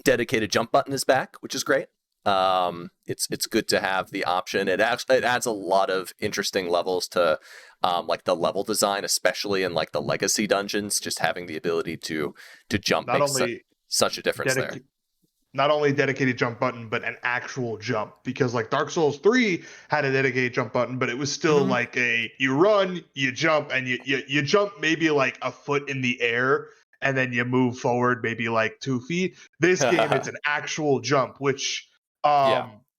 Dedicated jump button is back, which is great. It's good to have the option. It adds a lot of interesting levels to like the level design, especially in like the legacy dungeons. Just having the ability to jump makes such a difference there. Not only dedicated jump button, but an actual jump, because like Dark Souls 3 had a dedicated jump button, but it was still like you run, you jump, and you jump maybe like a foot in the air, and then you move forward maybe like 2 feet. This game, it's an actual jump, which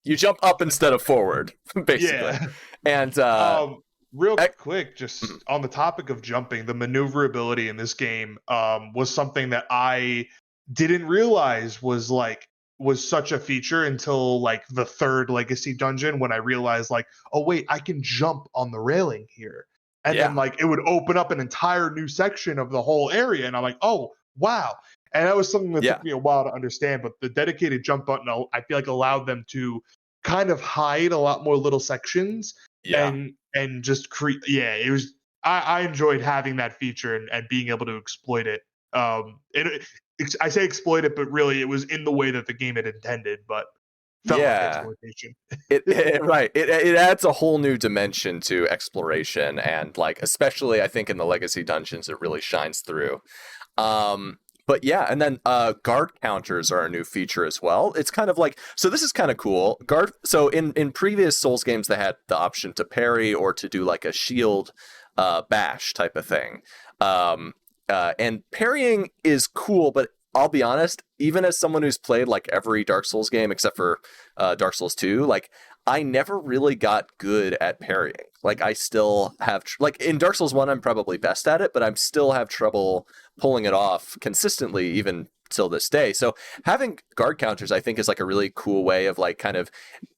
you jump up instead of forward, basically. Yeah. And real quick, just on the topic of jumping, the maneuverability in this game was something that I didn't realize was such a feature until like the 3rd legacy dungeon, when I realized like, oh wait, I can jump on the railing here. And then like it would open up an entire new section of the whole area, and I'm like, oh wow. And that was something that took me a while to understand, but the dedicated jump button, I feel like, allowed them to kind of hide a lot more little sections and just create. Yeah, it was. I enjoyed having that feature and being able to exploit it. I say exploit it, but really it was in the way that the game had intended, but felt like exploitation. It adds a whole new dimension to exploration, and like especially I think in the legacy dungeons it really shines through. But yeah, and then guard counters are a new feature as well. It's kind of like, so this is kind of cool. So in previous Souls games they had the option to parry or to do like a shield bash type of thing. And parrying is cool, but I'll be honest, even as someone who's played like every Dark Souls game except for Dark Souls 2, like I never really got good at parrying. Like I still have like in Dark Souls 1 I'm probably best at it, but I'm still have trouble pulling it off consistently even till this day. So having guard counters I think is like a really cool way of like kind of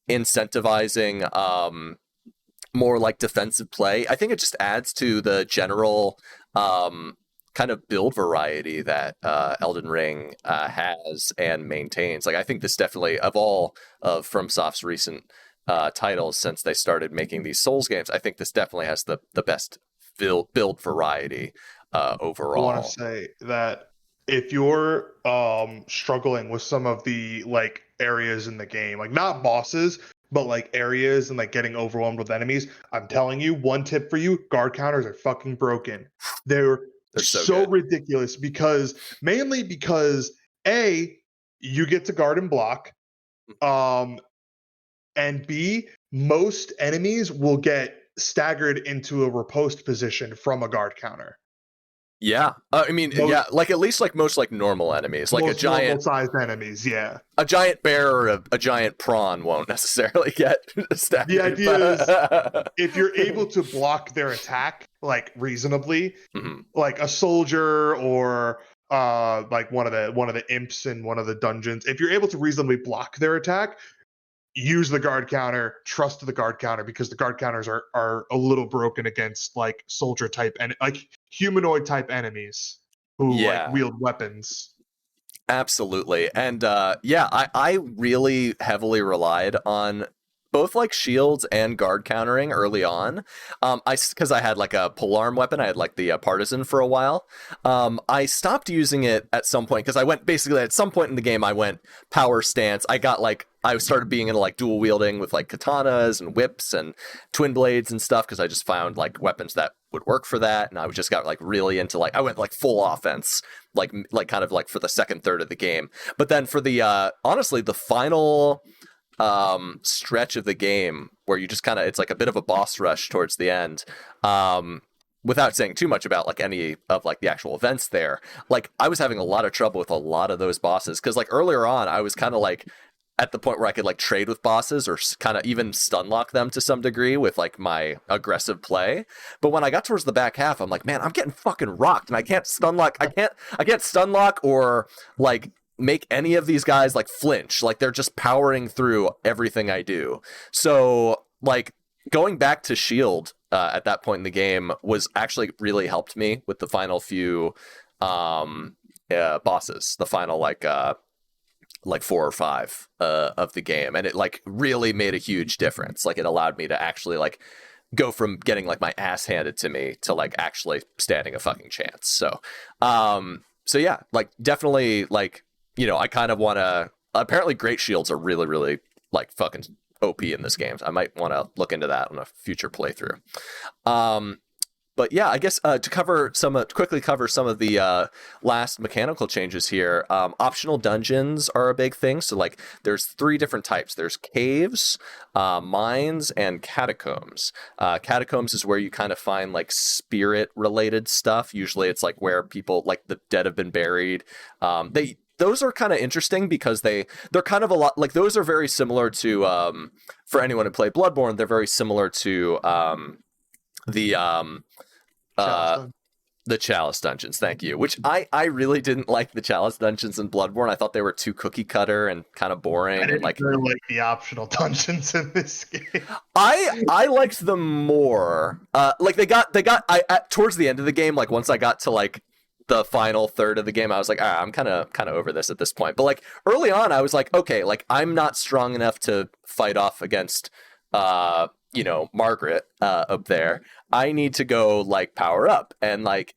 incentivizing more like defensive play. I think it just adds to the general kind of build variety that Elden Ring has and maintains. Like I think this definitely, of all of FromSoft's recent titles since they started making these Souls games, I think this definitely has the best build variety overall. I want to say that if you're struggling with some of the like areas in the game, like not bosses, but like areas and like getting overwhelmed with enemies, I'm telling you, one tip for you: guard counters are fucking broken. They're so ridiculous mainly because A, you get to guard and block, and B, most enemies will get staggered into a riposte position from a guard counter. Yeah, I mean, like at least like most like normal enemies, like a giant sized enemies, a giant bear or a giant prawn won't necessarily get staggered. The idea is if you're able to block their attack like reasonably, like a soldier or like one of the imps in one of the dungeons, if you're able to reasonably block their attack, use the guard counter, trust the guard counter, because the guard counters are a little broken against like soldier type and like humanoid type enemies who like wield weapons. Absolutely. And I really heavily relied on both like shields and guard countering early on. Because I had like a polearm weapon, I had like the partisan for a while. I stopped using it at some point because I went basically at some point in the game I went power stance. I started being into like dual wielding with like katanas and whips and twin blades and stuff because I just found like weapons that would work for that, and I just got like really into like I went like full offense like kind of like for the second third of the game. But then for the honestly the final stretch of the game where you just kind of, it's like a bit of a boss rush towards the end, without saying too much about like any of like the actual events there, like I was having a lot of trouble with a lot of those bosses because like earlier on I was kind of like at the point where I could like trade with bosses or kind of even stun lock them to some degree with like my aggressive play. But when I got towards the back half, I'm like, man, I'm getting fucking rocked and I can't stun lock. I can't stun lock or like make any of these guys like flinch. Like they're just powering through everything I do. So like going back to shield at that point in the game was actually really helped me with the final few bosses, the final like 4 or 5 of the game, and it like really made a huge difference. Like it allowed me to actually like go from getting like my ass handed to me to like actually standing a fucking chance. So yeah, like definitely like, you know, I kind of want to, apparently great shields are really, really like fucking OP in this game. I might want to look into that on a future playthrough. But yeah, I guess to quickly cover some of the last mechanical changes here. Optional dungeons are a big thing. So like, there's 3 different types. There's caves, mines, and catacombs. Catacombs is where you kind of find like spirit-related stuff. Usually, it's like where people like the dead have been buried. Those are kind of interesting because they're kind of a lot like, those are very similar to for anyone who played Bloodborne. They're very similar to the Chalice dungeons, thank you. Which I really didn't like the Chalice dungeons in Bloodborne. I thought they were too cookie cutter and kind of boring. I didn't and like really like the optional dungeons in this game. I liked them more. Like they got towards the end of the game. Like once I got to like the final third of the game, I was like, I'm kind of over this at this point. But like early on, I was like, okay, like I'm not strong enough to fight off against you know, Margaret up there. I need to go like power up, and like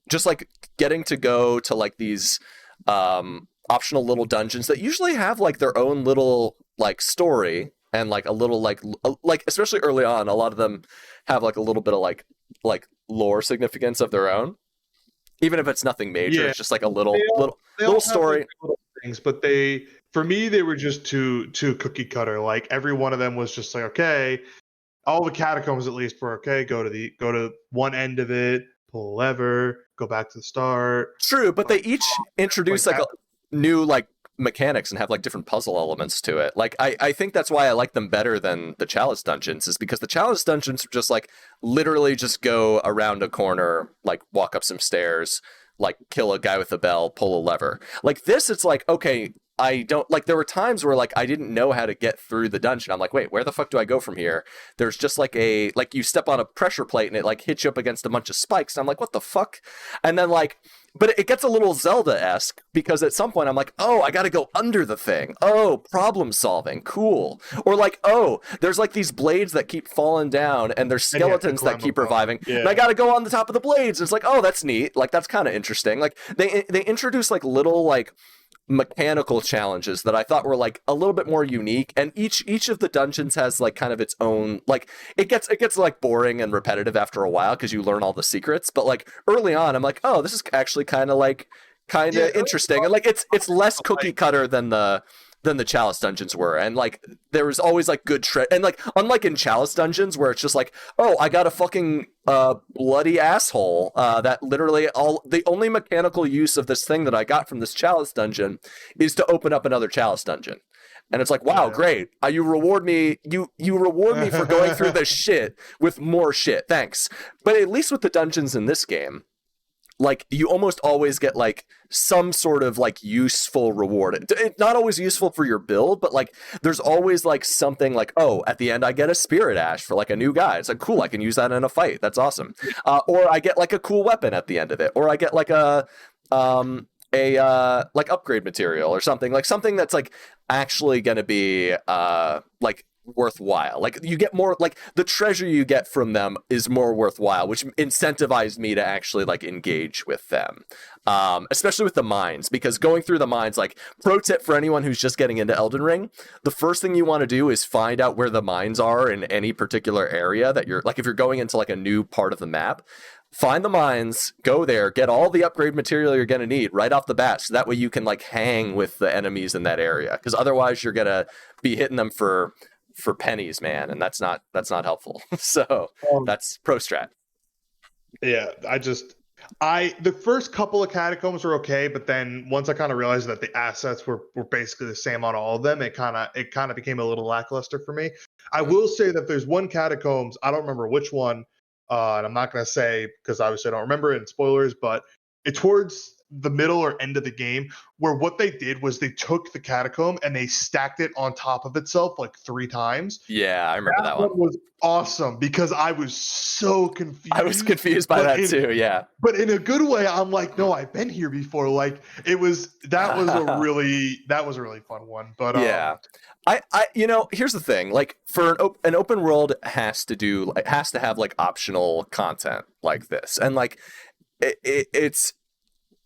just like getting to go to like these optional little dungeons that usually have like their own little like story, and like a little like especially early on, a lot of them have like a little bit of like lore significance of their own, even if it's nothing major. It's just like a little story. Like little things, but for me, they were just too cookie cutter. Like every one of them was just like, okay, all the catacombs at least were okay. Go to one end of it, pull a lever, go back to the start. True, but they each introduce like a new like mechanics and have like different puzzle elements to it. Like I think that's why I like them better than the Chalice dungeons, is because the Chalice dungeons are just like literally just go around a corner, like walk up some stairs, like kill a guy with a bell, pull a lever. Like this, it's like, okay, I don't like, there were times where like I didn't know how to get through the dungeon. I'm like, wait, where the fuck do I go from here? There's just like you step on a pressure plate and it like hits you up against a bunch of spikes. And I'm like, what the fuck? And then like, but it gets a little Zelda-esque because at some point I'm like, oh, I gotta go under the thing. Oh, problem solving, cool. Or like, oh, there's like these blades that keep falling down and there's skeletons that keep reviving. Yeah. And I gotta go on the top of the blades. It's like, oh, that's neat. Like that's kind of interesting. Like they introduce like little like mechanical challenges that I thought were like a little bit more unique, and each of the dungeons has like kind of its own, like it gets like boring and repetitive after a while because you learn all the secrets, but like early on I'm like, oh, this is actually kind of interesting, and like it's less cookie cutter than the Chalice dungeons were, and like there was always like good and like unlike in Chalice dungeons where it's just like, oh, I got a fucking bloody asshole that literally the only mechanical use of this thing that I got from this Chalice dungeon is to open up another Chalice dungeon. And it's like, wow, great. You reward me for going through this shit with more shit. Thanks. But at least with the dungeons in this game, like you almost always get like some sort of like useful reward. It's not always useful for your build, but like there's always like something like, oh, at the end I get a spirit ash for like a new guy. It's like, cool, I can use that in a fight. That's awesome. Or I get like a cool weapon at the end of it. Or I get like a like upgrade material or something that's like actually gonna be like worthwhile. Like you get more, like the treasure you get from them is more worthwhile, which incentivized me to actually like engage with them, especially with the mines, because going through the mines, like pro tip for anyone who's just getting into Elden Ring, the first thing you want to do is find out where the mines are in any particular area that you're like, if you're going into like a new part of the map, find the mines, go there, get all the upgrade material you're going to need right off the bat, so that way you can like hang with the enemies in that area, because otherwise you're going to be hitting them for pennies, man, and that's not helpful. So that's pro strat. Yeah, the first couple of catacombs were okay, but then once I kind of realized that the assets were basically the same on all of them, it kind of became a little lackluster for me. I will say that there's one catacombs, I don't remember which one, and I'm not going to say because obviously I don't remember it in spoilers, but towards the middle or end of the game, where what they did was they took the catacomb and they stacked it on top of itself like 3 times. Yeah, I remember that one. Was awesome because I was so confused. I was confused by that too. Yeah, but in a good way. I'm like, no, I've been here before. Like that was a really fun one. But yeah, I here's the thing. Like for an open world has to have like optional content like this, and like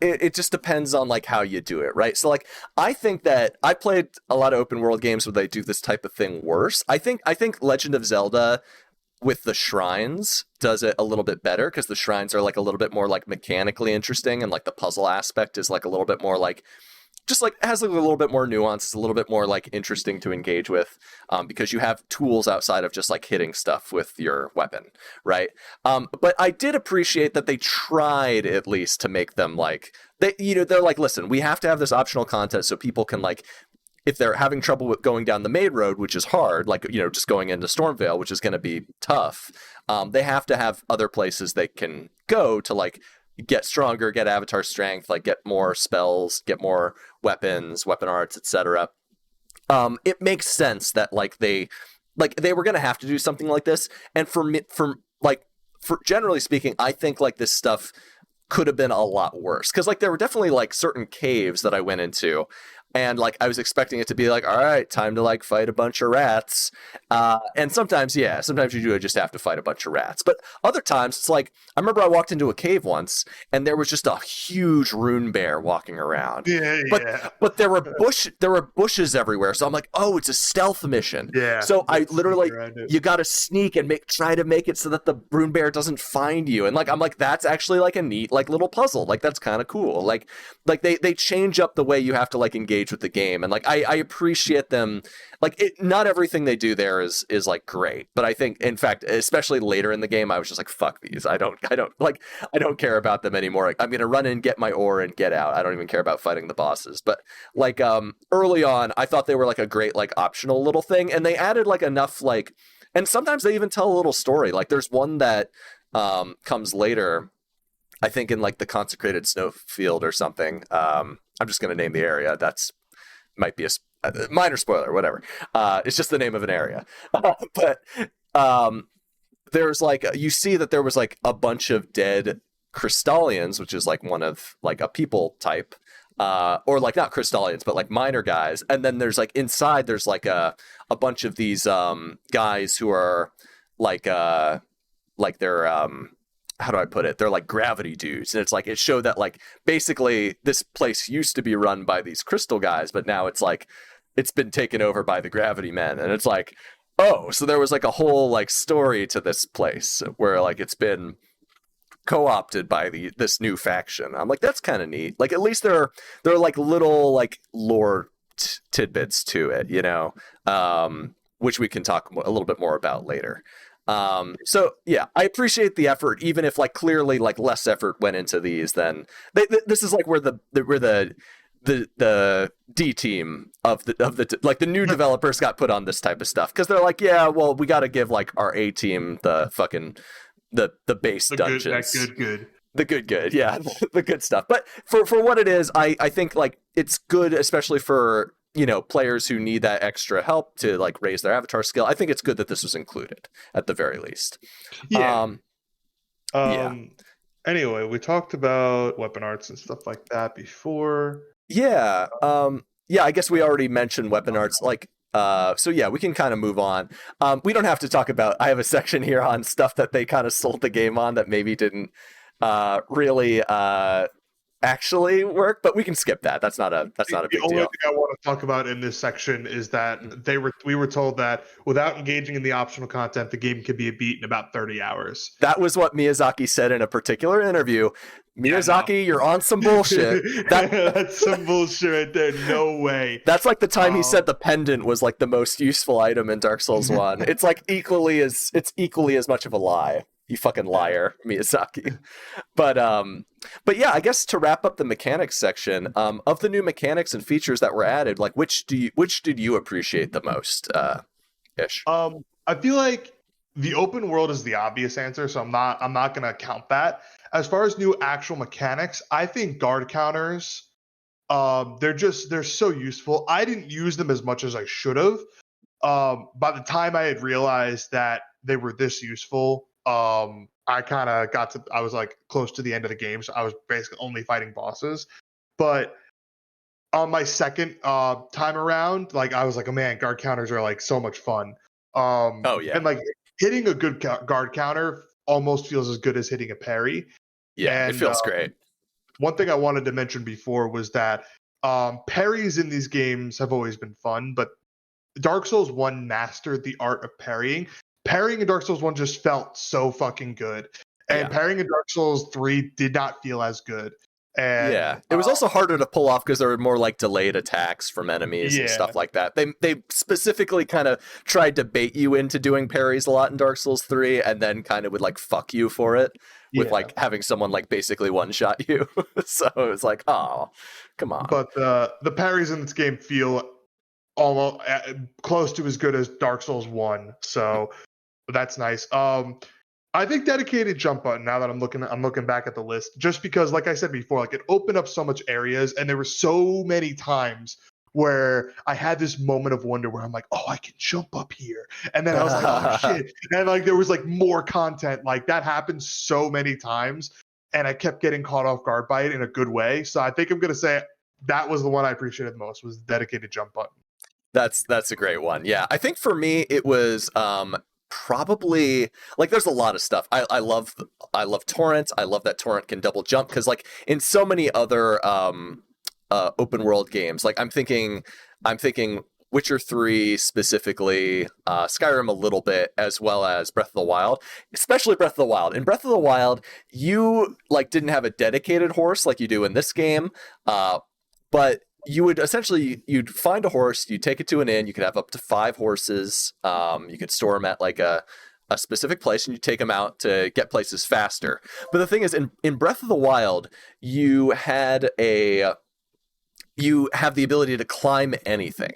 it just depends on like how you do it, right? So like I think that I played a lot of open world games where they do this type of thing worse. I think Legend of Zelda with the shrines does it a little bit better because the shrines are like a little bit more like mechanically interesting, and like the puzzle aspect is like a little bit more like just like has like a little bit more nuance. It's a little bit more like interesting to engage with because you have tools outside of just like hitting stuff with your weapon, right? But I did appreciate that they tried at least to make them like they're like, listen, we have to have this optional content so people can like, if they're having trouble with going down the main road, which is hard, like just going into Stormvale, which is going to be tough, they have to have other places they can go to like get stronger, get avatar strength, like get more spells, get more weapons, weapon arts, etc. It makes sense that like they were gonna have to do something like this. And for generally speaking, I think like this stuff could have been a lot worse because like there were definitely like certain caves that I went into. And like I was expecting it to be like, all right, time to like fight a bunch of rats. And sometimes you do just have to fight a bunch of rats. But other times it's like, I remember I walked into a cave once and there was just a huge rune bear walking around. But there were bushes everywhere. So I'm like, oh, it's a stealth mission. Yeah. So I literally, you got to sneak and try to make it so that the rune bear doesn't find you. And like, I'm like, that's actually like a neat like little puzzle. Like that's kind of cool. Like they change up the way you have to like engage with the game, and like I appreciate them. Like not everything they do there is like great, but I think in fact, especially later in the game, I was just like, fuck these. I don't care about them anymore. I'm gonna run in, get my ore, and get out. I don't even care about fighting the bosses. But like early on, I thought they were like a great like optional little thing, and they added like enough like, and sometimes they even tell a little story. Like there's one that comes later, I think in like the consecrated snowfield or something. I'm just going to name the area. That's might be a minor spoiler, whatever. It's just the name of an area. But there's like, you see that there was like a bunch of dead Crystallians, which is like one of like a people type, or like not Crystallians, but like minor guys. And then there's like inside, there's like a bunch of these guys who are like they're how do I put it? They're like gravity dudes. And it's like, it showed that like basically this place used to be run by these crystal guys, but now it's like, it's been taken over by the gravity men. And it's like, oh, so there was like a whole like story to this place where like it's been co-opted by this new faction. I'm like, that's kind of neat. Like at least there are like little like lore tidbits to it, which we can talk a little bit more about later. So yeah, I appreciate the effort, even if like clearly like less effort went into these than this is like where the D team of the like the new developers got put on this type of stuff because they're like, yeah, well, we got to give like our A team the fucking the base dungeons, the good, yeah, the good stuff. But for what it is, I think like it's good, especially for players who need that extra help to like raise their avatar skill. I think it's good that this was included at the very least. Yeah. Anyway, we talked about weapon arts and stuff like that before. Yeah. I guess we already mentioned weapon arts. Like, so yeah, we can kind of move on. We don't have to talk about. I have a section here on stuff that they kind of sold the game on that maybe didn't really actually work, but we can skip that. That's not a big deal. The only thing I want to talk about in this section is that we were told that without engaging in the optional content, the game could be beat in about 30 hours. That was what Miyazaki said in a particular interview. Miyazaki, you're on some bullshit. That's some bullshit right there. No way. That's like the time he said the pendant was like the most useful item in Dark Souls 1. It's like equally as much of a lie. You fucking liar, Miyazaki. But yeah, I guess to wrap up the mechanics section, of the new mechanics and features that were added, like which did you appreciate the most, Ish? I feel like the open world is the obvious answer, so I'm not gonna count that. as far as new actual mechanics, I think guard counters, they're so useful. I didn't use them as much as I should have. By the time I had realized that they were this useful, I kind of I was like close to the end of the game, so I was basically only fighting bosses. But on my second time around, like I was like, oh man, guard counters are like so much fun. Oh yeah. And like hitting a good guard counter almost feels as good as hitting a parry. Yeah, it And feels great. one thing I wanted to mention before was that parries in these games have always been fun, but Dark Souls 1 mastered the art of parrying. Parrying in Dark Souls 1 just felt so fucking good. And parrying in Dark Souls 3 did not feel as good. And yeah, it was also harder to pull off because there were more like delayed attacks from enemies and stuff like that. They specifically kind of tried to bait you into doing parries a lot in Dark Souls 3 and then kind of would like fuck you for it with like having someone like basically one-shot you. So it was like, oh, come on. But the parries in this game feel almost close to as good as Dark Souls 1. So that's nice. I think dedicated jump button, now that I'm looking back at the list, just because like I said before, like it opened up so much areas and there were so many times where I had this moment of wonder where I'm like, oh, I can jump up here. And then I was like, oh shit. And like there was like more content. Like that happened so many times and I kept getting caught off guard by it in a good way. So I think I'm gonna say that was the one I appreciated the most, was the dedicated jump button. That's a great one. Yeah, I think for me it was probably like there's a lot of stuff. I love torrent. I love that torrent can double jump because like in so many other open world games, like I'm thinking Witcher 3 specifically, Skyrim a little bit, as well as Breath of the Wild, especially Breath of the Wild. In Breath of the Wild, you like didn't have a dedicated horse like you do in this game, but you would essentially, you'd find a horse, you take it to an inn, you could have up to 5 horses, you could store them at like a specific place and you take them out to get places faster. But the thing is, in Breath of the Wild, you have the ability to climb anything.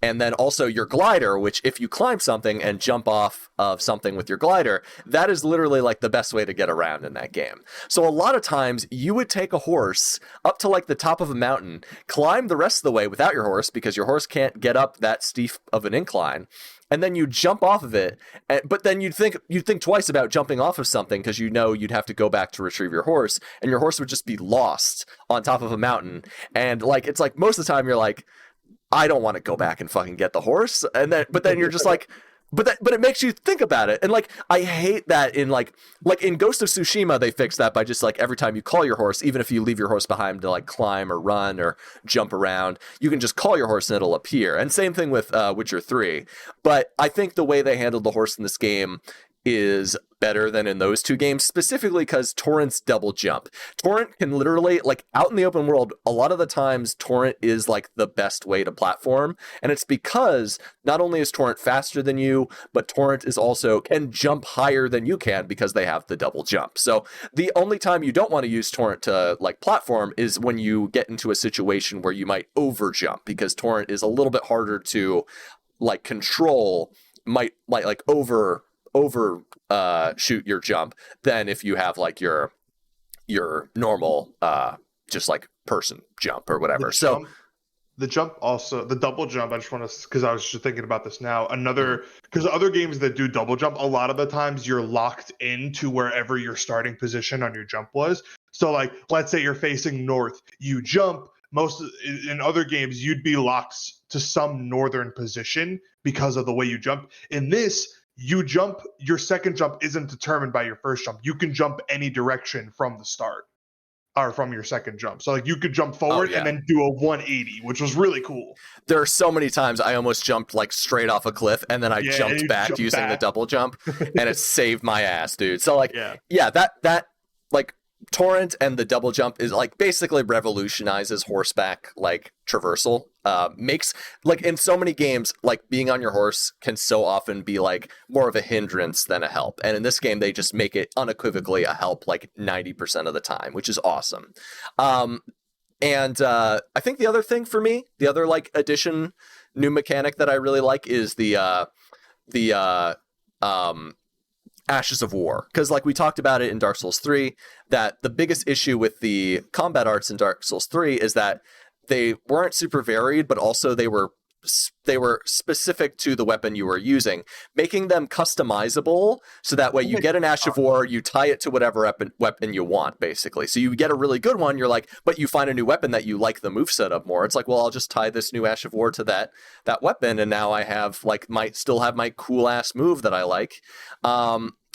And then also your glider, which if you climb something and jump off of something with your glider, that is literally like the best way to get around in that game. So a lot of times you would take a horse up to like the top of a mountain, climb the rest of the way without your horse because your horse can't get up that steep of an incline. And then you jump off of it, but then you'd think twice about jumping off of something because you know you'd have to go back to retrieve your horse, and your horse would just be lost on top of a mountain. And like it's like most of the time you're like, I don't want to go back and fucking get the horse. And then, but then you're just like, but it makes you think about it. And like, I hate that in like in Ghost of Tsushima, they fixed that by just like every time you call your horse, even if you leave your horse behind to like climb or run or jump around, you can just call your horse and it'll appear. And same thing with Witcher 3. But I think the way they handled the horse in this game is better than in those two games, specifically because Torrent's double jump. Torrent can literally, like out in the open world, a lot of the times Torrent is like the best way to platform. And it's because not only is Torrent faster than you, but Torrent is also can jump higher than you can because they have the double jump. So the only time you don't want to use Torrent to like platform is when you get into a situation where you might over jump, because Torrent is a little bit harder to like control, might like over shoot your jump than if you have like your normal just like person jump or whatever. The jump also, the double jump, I just want to, because I was just thinking about this now, because other games that do double jump, a lot of the times you're locked into wherever your starting position on your jump was. So like, let's say you're facing north, you jump, in other games, you'd be locked to some northern position because of the way you jump. In this, you jump, your second jump isn't determined by your first jump. You can jump any direction from the start or from your second jump. So like you could jump forward and then do a 180, which was really cool. There are so many times I almost jumped like straight off a cliff and then I jumped back using the double jump and it saved my ass, dude. So like, that like Torrent and the double jump is like basically revolutionizes horseback like traversal. Makes like in so many games, like being on your horse can so often be like more of a hindrance than a help. And in this game, they just make it unequivocally a help like 90% of the time, which is awesome. And I think the other thing for me, the other like new mechanic that I really like is the Ashes of War, because like we talked about it in Dark Souls 3, that the biggest issue with the combat arts in Dark Souls 3 is that they weren't super varied, but also they were specific to the weapon you were using, making them customizable so that way you get an Ash of War, you tie it to whatever weapon you want, basically. So you get a really good one, you're like, but you find a new weapon that you like the moveset of more. It's like, well, I'll just tie this new Ash of War to that weapon, and now I have like still have my cool ass move that I like.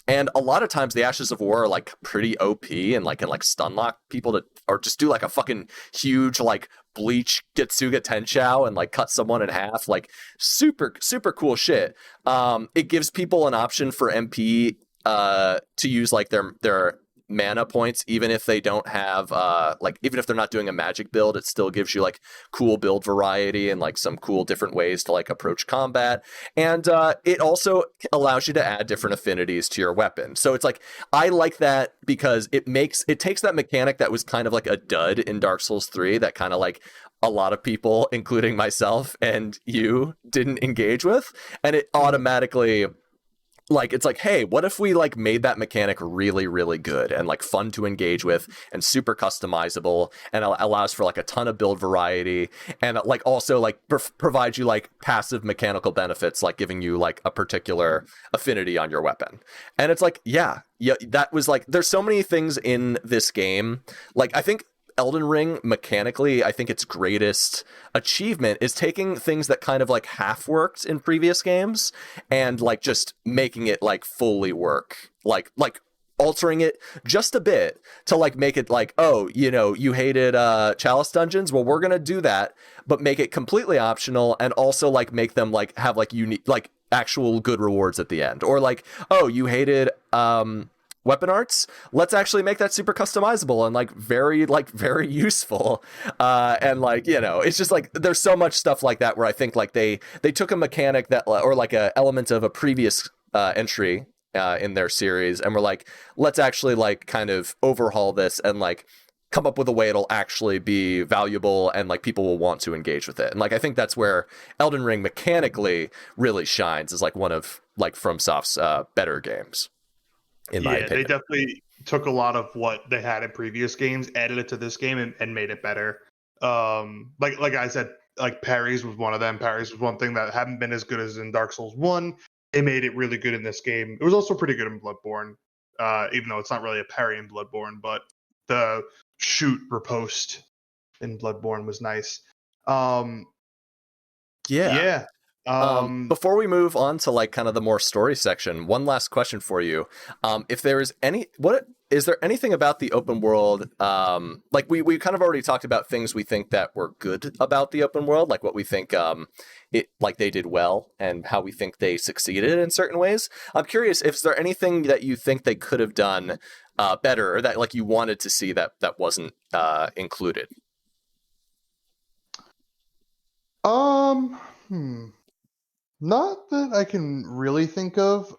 And a lot of times the Ashes of War are like pretty OP and like can like stun lock people to, or just do like a fucking huge like bleach Getsuga Tenchou and like cut someone in half. Like super, super cool shit. It gives people an option for MP to use like their mana points, even if they don't have even if they're not doing a magic build, it still gives you like cool build variety and like some cool different ways to like approach combat. And it also allows you to add different affinities to your weapon. So it's like, I like that because it takes that mechanic that was kind of like a dud in Dark Souls 3 that kind of like a lot of people, including myself and you, didn't engage with, and it automatically, like, it's like, hey, what if we like made that mechanic really, really good and like fun to engage with and super customizable, and allows for like a ton of build variety, and like also like provides you like passive mechanical benefits, like giving you like a particular affinity on your weapon. And it's like, yeah, that was like, there's so many things in this game. Like, I think Elden Ring, mechanically, I think its greatest achievement is taking things that kind of like half worked in previous games and like just making it like fully work, like altering it just a bit to like make it like, oh, you know, you hated Chalice dungeons, well, we're gonna do that, but make it completely optional, and also like make them like have like unique, like actual good rewards at the end. Or like, oh, you hated weapon arts, let's actually make that super customizable and like very useful. And like, you know, it's just like there's so much stuff like that where I think like they took a mechanic that, or like a element of a previous entry in their series, and we're like, let's actually like kind of overhaul this and like come up with a way it'll actually be valuable and like people will want to engage with it. And like, I think that's where Elden Ring mechanically really shines, is like one of like FromSoft's better games, in my opinion. They definitely took a lot of what they had in previous games, added it to this game, and made it better. Like I said, like parries was one of them. Parries was one thing that hadn't been as good as in Dark Souls 1. They made it really good in this game. It was also pretty good in Bloodborne, even though it's not really a parry in Bloodborne, but the shoot riposte in Bloodborne was nice. Yeah. Before we move on to like kind of the more story section, one last question for you. If there is is there anything about the open world, like we kind of already talked about things we think that were good about the open world, like what we think like they did well and how we think they succeeded in certain ways. I'm curious if there anything that you think they could have done better, or that like you wanted to see that wasn't included. Not that I can really think of.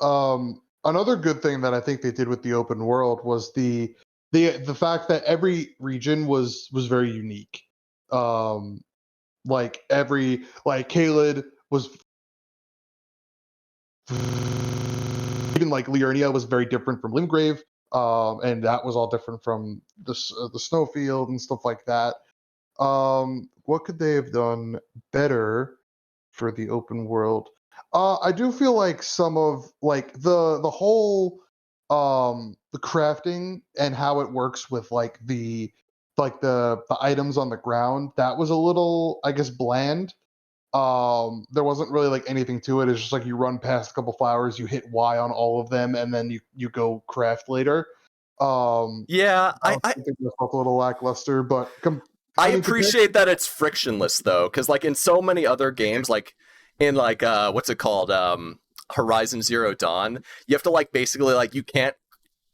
Another good thing that I think they did with the open world was the fact that every region was very unique. Like Caelid was, even like Liurnia was very different from Limgrave, and that was all different from the snowfield and stuff like that. What could they have done better for the open world? I do feel like some of like the whole the crafting and how it works with like the items on the ground, that was a little, I guess, bland. There wasn't really like anything to it. It's just like you run past a couple flowers, you hit Y on all of them, and then you go craft later. I think that felt a little lackluster, but I appreciate that it's frictionless though, because like in so many other games, like in like what's it called, Horizon Zero Dawn, you have to like basically like you can't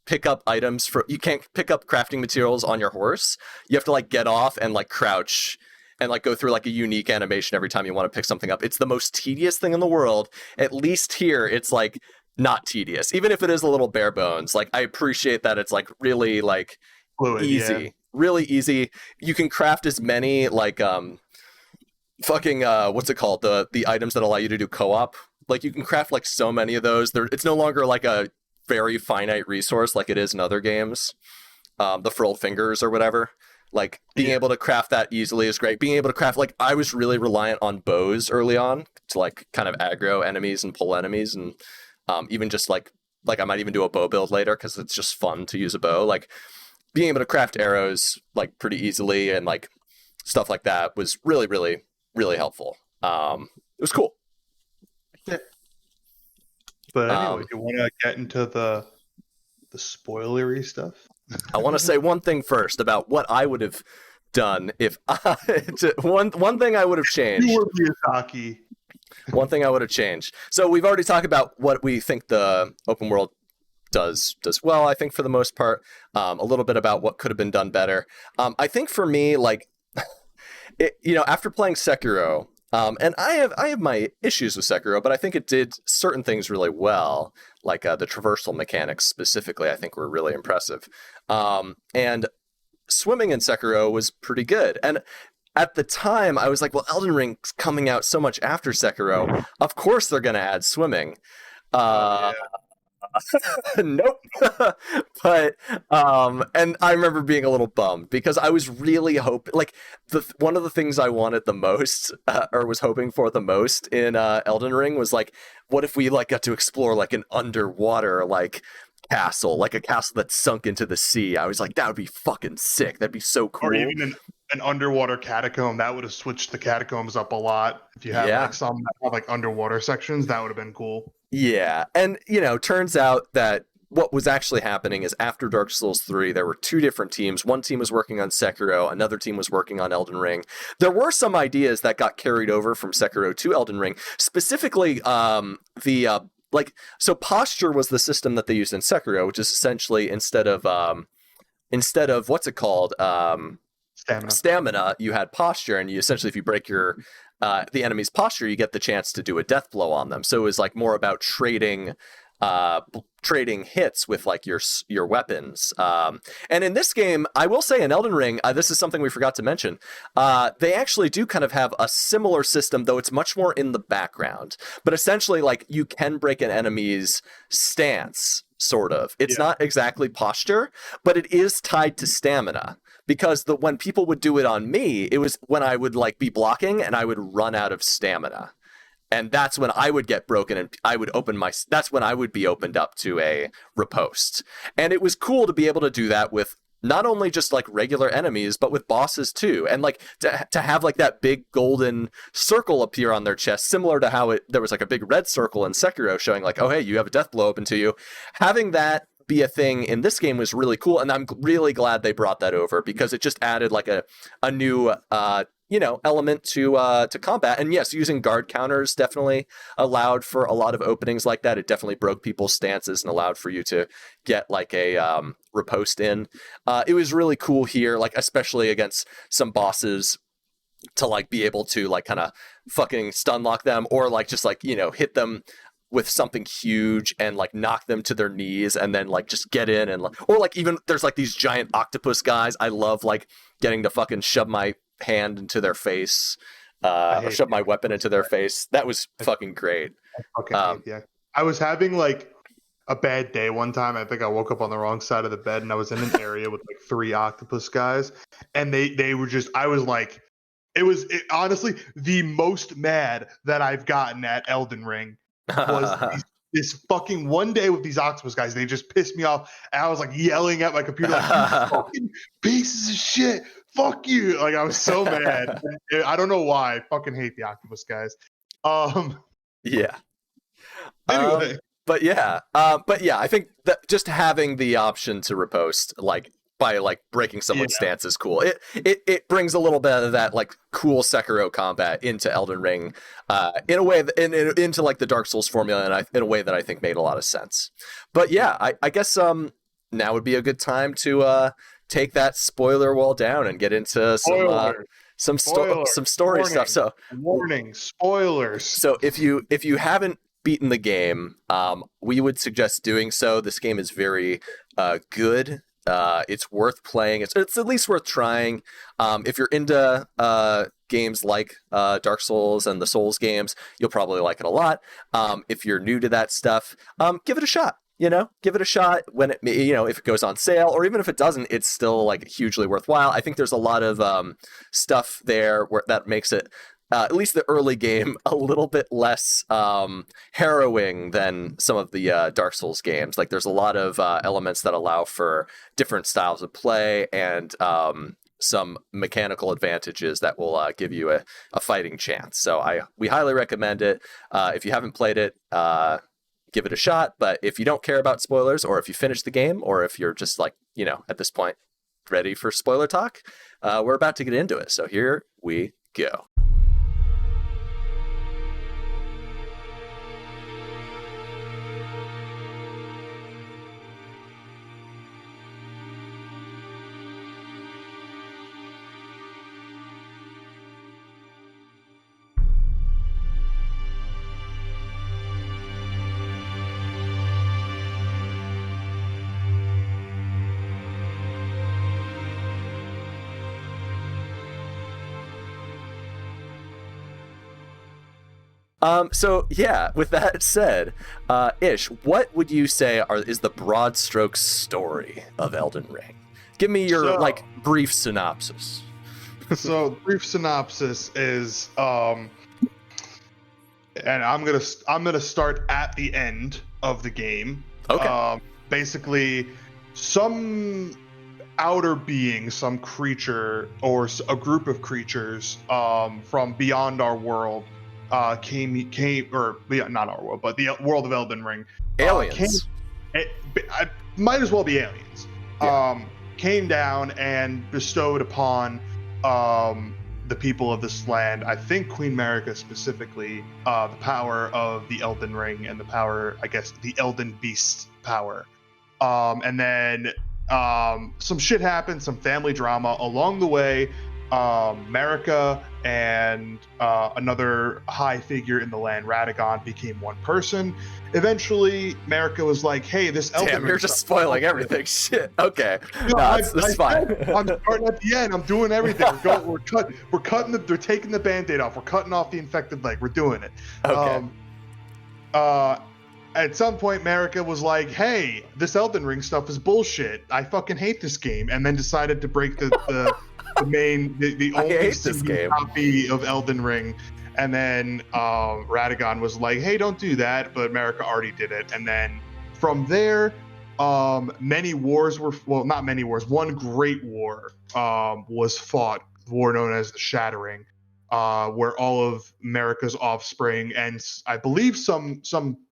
pick up crafting materials on your horse. You have to like get off and like crouch and like go through like a unique animation every time you want to pick something up. It's the most tedious thing in the world. At least here it's like not tedious, even if it is a little bare bones. Like I appreciate that it's like really like fluid, easy. Yeah. Really easy. You can craft as many like what's it called, the items that allow you to do co-op. Like you can craft like so many of those. It's no longer like a very finite resource like it is in other games. The frilled fingers or whatever. Like being able to craft that easily is great. Being able to craft, like, I was really reliant on bows early on to like kind of aggro enemies and pull enemies, and even just like I might even do a bow build later because it's just fun to use a bow. Like being able to craft arrows like pretty easily and like stuff like that was really, really, really helpful. It was cool. Yeah. But anyway, do you want to get into the spoilery stuff? I want to say one thing first about what I would have done if one thing I would have changed. You were Miyazaki. One thing I would have changed. So we've already talked about what we think the open world does well, I think, for the most part. A little bit about what could have been done better. I think for me, like, after playing Sekiro, and I have my issues with Sekiro, but I think it did certain things really well, like the traversal mechanics specifically, I think were really impressive. And swimming in Sekiro was pretty good. And at the time, I was like, well, Elden Ring's coming out so much after Sekiro. Of course they're going to add swimming. Nope. But and I remember being a little bummed because I was really hoping, like, one of the things I wanted the most, or was hoping for the most in Elden Ring was like, what if we like got to explore like an underwater like castle, like a castle that's sunk into the sea. I was like, that would be fucking sick. That'd be so cool. Or even an underwater catacomb. That would have switched the catacombs up a lot. If you had like some that have like underwater sections, that would have been cool. Yeah. And turns out that what was actually happening is after Dark Souls 3, there were two different teams. One team was working on Sekiro, another team was working on Elden Ring. There were some ideas that got carried over from Sekiro to Elden Ring, specifically so posture was the system that they used in Sekiro, which is essentially instead of what's it called? Stamina, you had posture, and you essentially, if you break your the enemy's posture, you get the chance to do a death blow on them. So it was like more about trading hits with like your weapons. And in this game, I will say in Elden Ring, this is something we forgot to mention. They actually do kind of have a similar system, though it's much more in the background. But essentially, like, you can break an enemy's stance, sort of. It's not exactly posture, but it is tied to stamina. Because when people would do it on me, it was when I would like be blocking and I would run out of stamina. And that's when I would get broken and I would that's when I would be opened up to a riposte. And it was cool to be able to do that with not only just like regular enemies, but with bosses too. And like to have like that big golden circle appear on their chest, similar to how there was like a big red circle in Sekiro showing like, oh, hey, you have a death blow open to you. Having that be a thing in this game was really cool. And I'm really glad they brought that over because it just added like a new, element to combat. And yes, using guard counters definitely allowed for a lot of openings like that. It definitely broke people's stances and allowed for you to get like a riposte in. It was really cool here, like especially against some bosses, to like be able to like kind of fucking stun lock them or like just like, hit them with something huge and like knock them to their knees and then like just get in and or like even there's like these giant octopus guys. I love like getting to fucking shove my hand into their face, or shove my weapon into their face. That was fucking great. I was having like a bad day one time. I think I woke up on the wrong side of the bed and I was in an area with like 3 octopus guys, and they were just, I was like, it was honestly the most mad that I've gotten at Elden Ring was this fucking one day with these octopus guys. They just pissed me off, and I was like yelling at my computer like, you fucking pieces of shit, fuck you. Like I was so mad. I don't know why. I fucking hate the octopus guys. Yeah. Anyway. But yeah, I think that just having the option to riposte, like by like breaking someone's stance, is cool. It brings a little bit of that like cool Sekiro combat into Elden Ring, in a way into like the Dark Souls formula, and in a way that I think made a lot of sense. But yeah, I guess now would be a good time to take that spoiler wall down and get into some story stuff. So spoilers. So if you haven't beaten the game, we would suggest doing so. This game is very good. It's worth playing. It's at least worth trying. If you're into games like Dark Souls and the Souls games, you'll probably like it a lot. If you're new to that stuff, give it a shot. give it a shot when it, if it goes on sale, or even if it doesn't, it's still like hugely worthwhile. I think there's a lot of stuff there that makes it, at least the early game, a little bit less harrowing than some of the Dark Souls games. Like there's a lot of elements that allow for different styles of play and some mechanical advantages that will give you a fighting chance. So we highly recommend it. If you haven't played it, give it a shot. But if you don't care about spoilers, or if you finish the game, or if you're just like, at this point ready for spoiler talk, we're about to get into it. So here we go. So yeah, with that said, Ish, what would you say is the broad strokes story of Elden Ring? Give me your brief synopsis. So brief synopsis is, and I'm gonna start at the end of the game. Okay. Basically, some outer being, some creature or a group of creatures from beyond our world came or not our world, but the world of Elden Ring. Aliens. It might as well be aliens. Yeah. Came down and bestowed upon the people of this land, I think Queen Marika specifically, the power of the Elden Ring and the power, I guess, the Elden Beast power. And then some shit happened, some family drama along the way. Marika and another high figure in the land, Radagon, became one person. Eventually, Marika was like, "Hey, this Elden Damn, Ring you're just spoiling everything." Shit. Okay. No, that's fine. I'm starting at the end. I'm doing everything. We're cutting they're taking the Band-Aid off. We're cutting off the infected leg. We're doing it. Okay. At some point, Marika was like, "Hey, this Elden Ring stuff is bullshit. I fucking hate this game," and then decided to break the only single copy of Elden Ring. And then Radagon was like, "Hey, don't do that," but Marika already did it. And then from there, many wars were, well, not many wars, one great war was fought, the war known as the Shattering, where all of Marika's offspring, and I believe some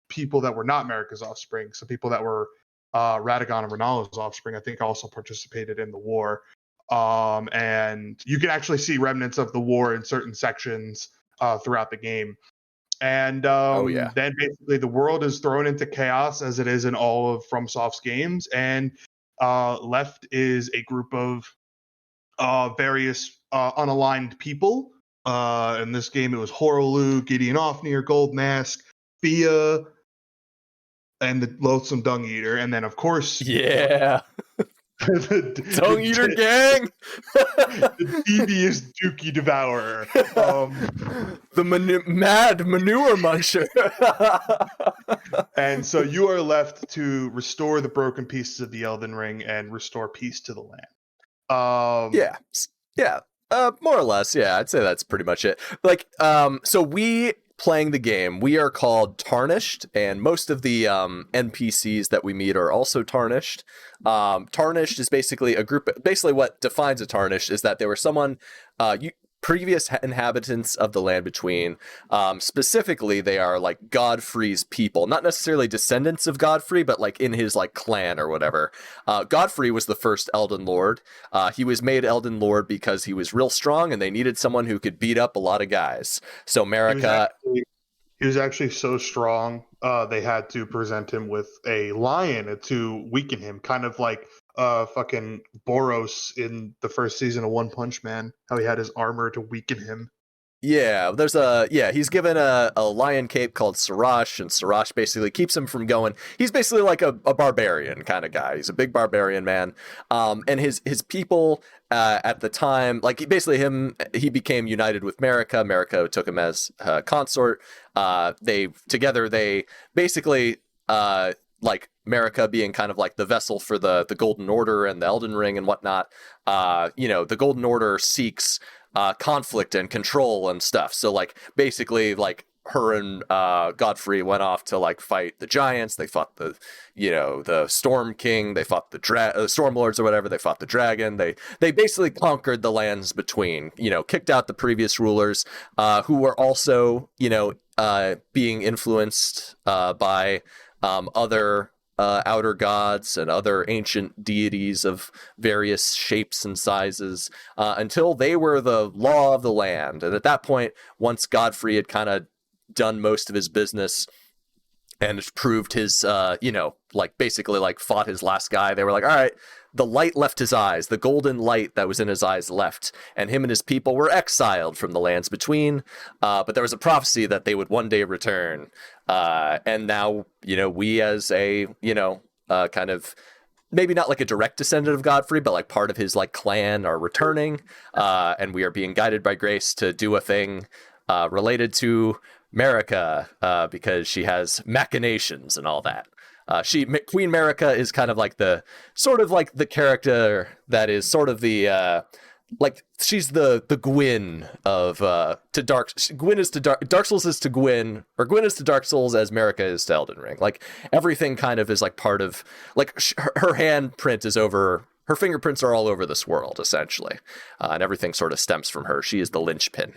people that were not Marika's offspring, some people that were Radagon and Renala's offspring, I think also participated in the war. And you can actually see remnants of the war in certain sections throughout the game. And then basically the world is thrown into chaos, as it is in all of FromSoft's games, and left is a group of various unaligned people. In this game, it was Horolu, Gideon Ofnir, Gold Mask, Fia, and the Loathsome Dung Eater. And then, of course... Yeah! Dung Eater gang! The devious Dookie Devourer. The mad manure muncher. And so you are left to restore the broken pieces of the Elden Ring and restore peace to the land. Yeah. More or less, yeah. I'd say that's pretty much it. Like, so we playing the game, we are called Tarnished, and most of the NPCs that we meet are also Tarnished. Tarnished is basically a group. Basically, what defines a Tarnished is that they were someone, previous inhabitants of the Land Between. Specifically, they are like Godfrey's people, not necessarily descendants of Godfrey, but like in his like clan or whatever. Godfrey was the first Elden Lord. He was made Elden Lord because he was real strong, and they needed someone who could beat up a lot of guys. So Marika. He was actually so strong, they had to present him with a lion to weaken him, kind of like fucking Boros in the first season of One Punch Man, how he had his armor to weaken him. Yeah, he's given a lion cape called Sirash, and Sirash basically keeps him from going. He's basically like a barbarian kind of guy. He's a big barbarian man. And his people at the time, like he became united with Marika. Marika took him as consort. They basically like America being kind of like the vessel for the Golden Order and the Elden Ring and whatnot. The Golden Order seeks conflict and control and stuff. So like basically like her and Godfrey went off to like fight the giants. They fought the Storm King. They fought the Storm Lords or whatever. They fought the dragon. They basically conquered the lands between. Kicked out the previous rulers, who were also being influenced by other outer gods and other ancient deities of various shapes and sizes, until they were the law of the land. And at that point, once Godfrey had kind of done most of his business and proved his, basically like fought his last guy, they were like, all right, the light left his eyes, the golden light that was in his eyes left, and him and his people were exiled from the lands between. But there was a prophecy that they would one day return. And now, we as a, kind of maybe not like a direct descendant of Godfrey, but like part of his like clan are returning. And we are being guided by grace to do a thing related to America, because she has machinations and all that. Queen America is kind of like the character that is sort of the she's the Gwyn of to Dark. Gwyn is to Dark Souls is to Gwyn, or Gwyn is to Dark Souls as America is to Elden Ring. Like everything kind of is like part of like her handprint is over. Her fingerprints are all over this world, essentially, and everything sort of stems from her. She is the linchpin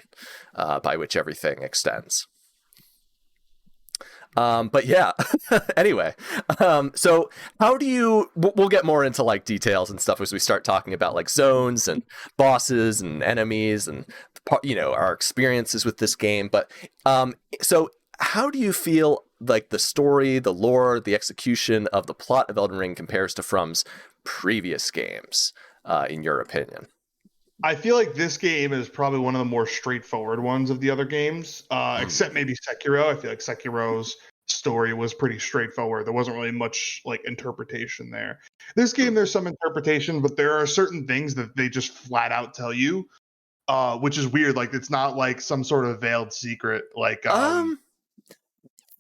by which everything extends. But yeah, anyway, so how do we'll get more into like details and stuff as we start talking about like zones and bosses and enemies and, our experiences with this game. But, so how do you feel like the story, the lore, the execution of the plot of Elden Ring compares to From's previous games, in your opinion? I feel like this game is probably one of the more straightforward ones of the other games, except maybe Sekiro. I feel like Sekiro's story was pretty straightforward. There wasn't really much like interpretation there. This game, there's some interpretation, but there are certain things that they just flat out tell you, which is weird. Like it's not like some sort of veiled secret. Like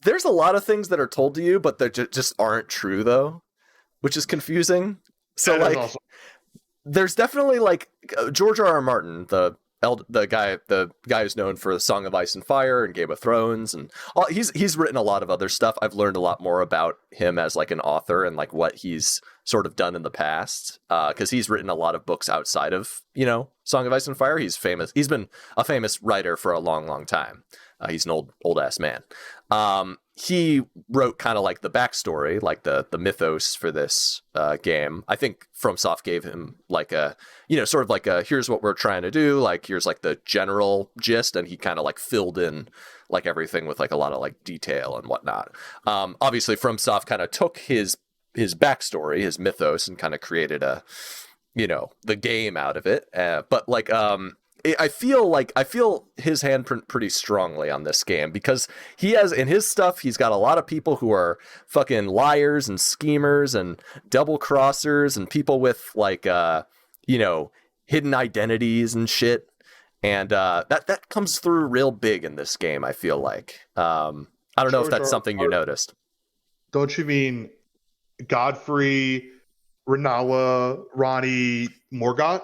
there's a lot of things that are told to you, but they just aren't true though, which is confusing. So like. There's definitely like George R.R. Martin, the guy who's known for Song of Ice and Fire and Game of Thrones, and he's written a lot of other stuff. I've learned a lot more about him as like an author and like what he's sort of done in the past, because he's written a lot of books outside of Song of Ice and Fire. He's famous. He's been a famous writer for a long time. He's an old ass man. He wrote kind of like the backstory, like the mythos for this game. I think FromSoft gave him like a, sort of like a, here's what we're trying to do. Like, here's like the general gist. And he kind of like filled in like everything with like a lot of like detail and whatnot. Obviously FromSoft kind of took his backstory, his mythos, and kind of created the game out of it. But like, I feel his handprint pretty strongly on this game, because he has in his stuff, he's got a lot of people who are fucking liars and schemers and double crossers and people with like, hidden identities and shit. And that comes through real big in this game, I feel like. I don't know if that's something you noticed. Don't you mean Godfrey, Renala, Ronnie, Morgott?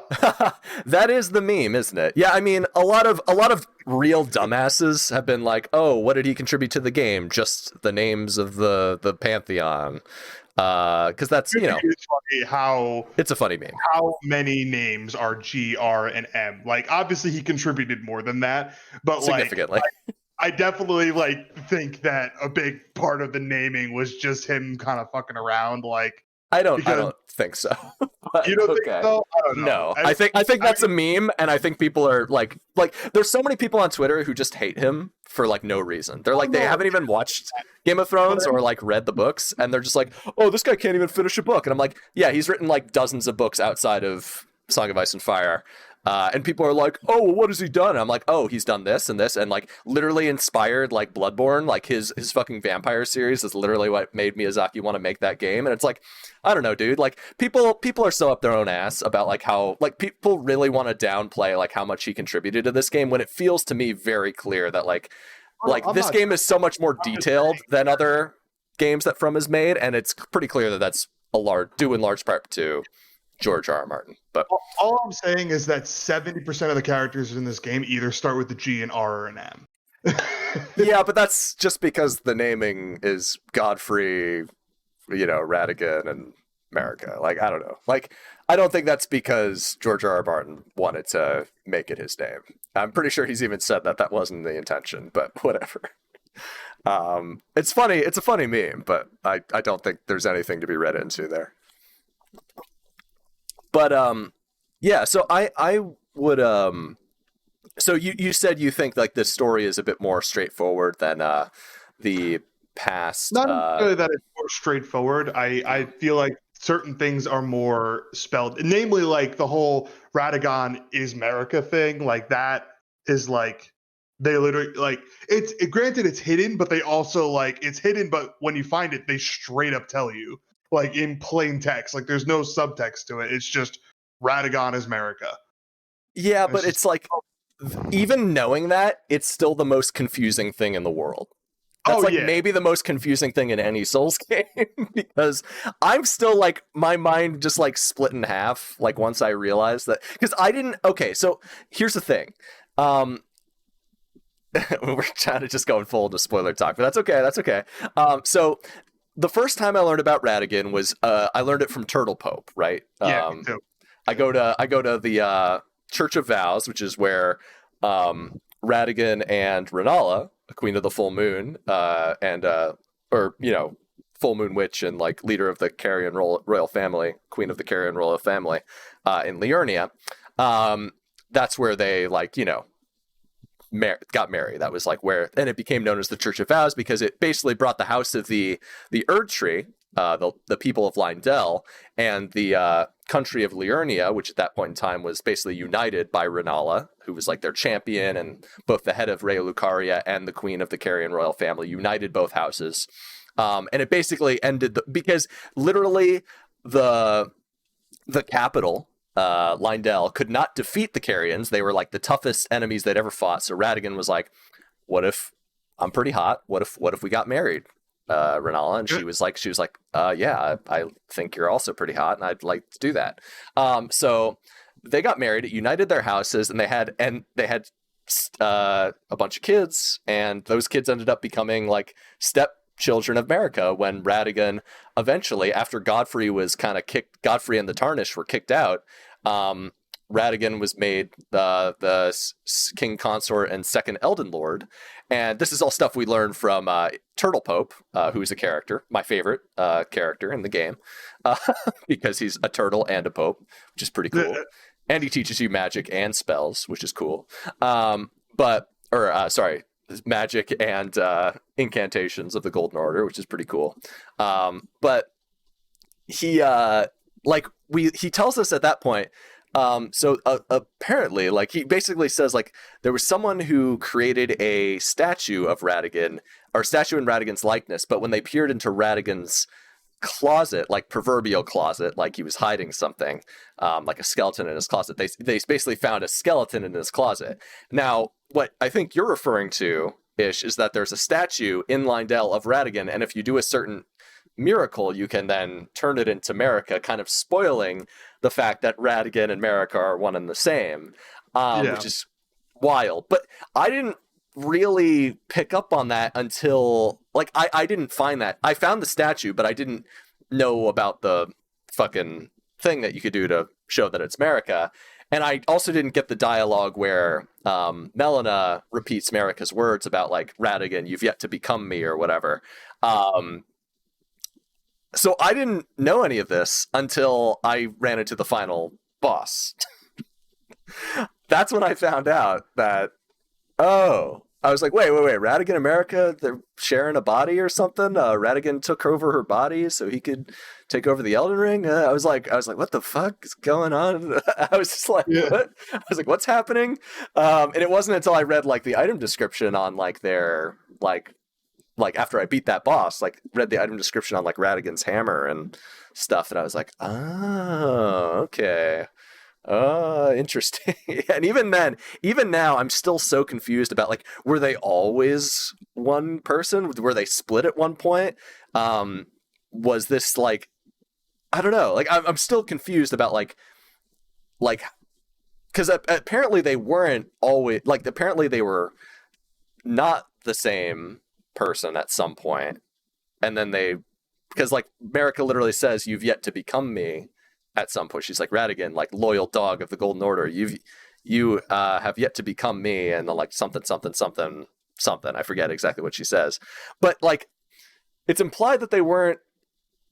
That is the meme, isn't it? Yeah, I mean, a lot of real dumbasses have been like, "Oh, what did he contribute to the game? Just the names of the pantheon." Because that's it's funny it's a funny meme. How many names are G, R, and M? Like, obviously, he contributed more than that, but significantly. I definitely think that a big part of the naming was just him kind of fucking around, like. I don't think so. You don't think so? I don't know. No, I think that's a meme, and I think people are like there's so many people on Twitter who just hate him for like no reason. They're like, they haven't even watched Game of Thrones or like read the books, and they're just like, oh, this guy can't even finish a book. And I'm like, yeah, he's written like dozens of books outside of Song of Ice and Fire. And people are like, oh, well, what has he done? And I'm like, oh, he's done this and this, and like literally inspired like Bloodborne, like his fucking vampire series is literally what made Miyazaki want to make that game. And it's like, I don't know, dude. Like people are so up their own ass about like how like people really want to downplay like how much he contributed to this game, when it feels to me very clear that like this game is so much more detailed than other games that From has made, and it's pretty clear that that's due in large part to George R. R. Martin. But all I'm saying is that 70% of the characters in this game either start with the G, an R, or an M. yeah, but that's just because the naming is Godfrey, Radigan and America. Like, I don't know. Like, I don't think that's because George R. R. Martin wanted to make it his name. I'm pretty sure he's even said that wasn't the intention, but whatever. It's funny. It's a funny meme, but I don't think there's anything to be read into there. But yeah. So I would So you said you think like this story is a bit more straightforward than the past. Not necessarily that it's more straightforward. I feel like certain things are more spelled, namely like the whole Radagon is America thing. Like that is like they literally like it's granted it's hidden, but they also like it's hidden, but when you find it, they straight up tell you like in plain text. Like there's no subtext to it. It's just Radagon is America. Yeah, but it's like even knowing that, it's still the most confusing thing in the world. That's maybe the most confusing thing in any Souls game because I'm still like my mind just like split in half like once I realized that because I didn't so here's the thing. We're kind of just going full into spoiler talk, but that's okay. So the first time I learned about Radigan was I learned it from Turtle Pope, right? Yeah, me too. I go to the Church of Vows, which is where Radigan and Renala, the Queen of the Full Moon, Full Moon Witch and like leader of the Carrion royal family, Queen of the Carrion royal family, in Liurnia. That's where they got married. That was like where, and it became known as the Church of Vows because it basically brought the house of the Erd Tree, the people of Lindell, and the country of Liurnia, which at that point in time was basically united by Renala, who was like their champion, and both the head of Rhea Lucaria and the queen of the Carrion royal family united both houses. And it basically ended because literally the capital, Lindell, could not defeat the Carrions. They were like the toughest enemies they'd ever fought. So Radigan was like, what if I'm pretty hot? What if we got married? Renala, and she was like, yeah, I think you're also pretty hot, and I'd like to do that. So they got married, it united their houses, and they had a bunch of kids, and those kids ended up becoming like stepchildren of America when Radigan eventually, after Godfrey and the Tarnished were kicked out, Radigan was made the king consort and second Elden Lord. And this is all stuff we learned from Turtle Pope, who's a character, my favorite character in the game, because he's a turtle and a pope, which is pretty cool. And he teaches you magic and spells, which is cool. Magic and incantations of the Golden Order, which is pretty cool. But he he tells us at that point. Apparently, like he basically says, like there was someone who created a statue of Radigan, or statue in Radigan's likeness, but when they peered into Radigan's closet, like proverbial closet, like he was hiding something, like a skeleton in his closet, they basically found a skeleton in his closet. Now, what I think you're referring to, Ish, is that there's a statue in Lindell of Radigan, and if you do a certain miracle, you can then turn it into America, kind of spoiling the fact that Radigan and America are one and the same, which is wild. But I didn't really pick up on that until, like, I didn't find that. I found the statue, but I didn't know about the fucking thing that you could do to show that it's America. And I also didn't get the dialogue where Melina repeats America's words about, like, Radigan, you've yet to become me, or whatever. So I didn't know any of this until I ran into the final boss. That's when I found out that, I was like, wait, Radigan America, they're sharing a body or something? Radigan took over her body so he could take over the Elden Ring? I was like, what the fuck is going on? I was just like, what? I was like, what's happening? And it wasn't until I read, like, the item description on, like, their, like after I beat that boss, like read the item description on like Radigan's hammer and stuff, and I was like, oh, okay. Interesting. And even now, I'm still so confused about like, were they always one person? Were they split at one point? Was this like, I don't know. Like, I'm still confused about like, because apparently they weren't always like. Apparently they were not the same person at some point, and then because like Marika literally says, "You've yet to become me." At some point, she's like, Radigan, like loyal dog of the Golden Order, you have yet to become me, and like something. I forget exactly what she says, but like it's implied that they weren't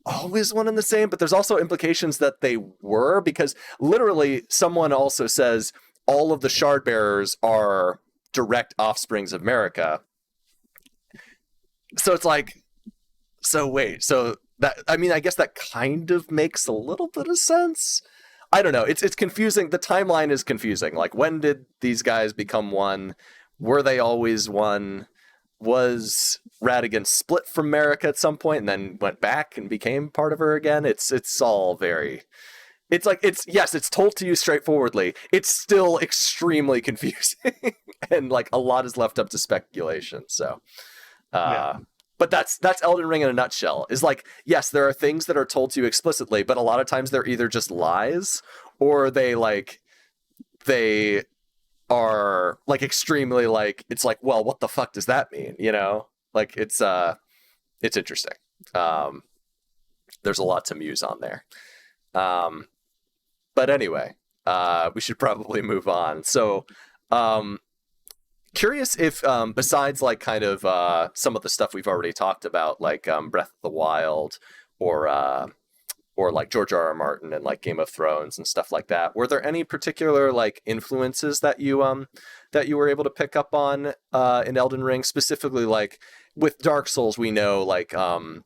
always one and the same. But there's also implications that they were, because literally someone also says all of the shard bearers are direct offsprings of Marika. So it's like, so wait, so. That, I mean, I guess that kind of makes a little bit of sense. I don't know. It's confusing. The timeline is confusing. Like, when did these guys become one? Were they always one? Was Radigan split from Marika at some point and then went back and became part of her again? It's all very. It's like it's told to you straightforwardly. It's still extremely confusing, and like a lot is left up to speculation. So. Yeah. But that's Elden Ring in a nutshell. Is like, yes, there are things that are told to you explicitly, but a lot of times they're either just lies or they are like extremely like, it's like, well, what the fuck does that mean? You know, like it's interesting. There's a lot to muse on there. But anyway, we should probably move on. So, curious if, besides like kind of some of the stuff we've already talked about, like Breath of the Wild or like George R.R. Martin and like Game of Thrones and stuff like that, were there any particular like influences that you were able to pick up on in Elden Ring, specifically like with Dark Souls? We know like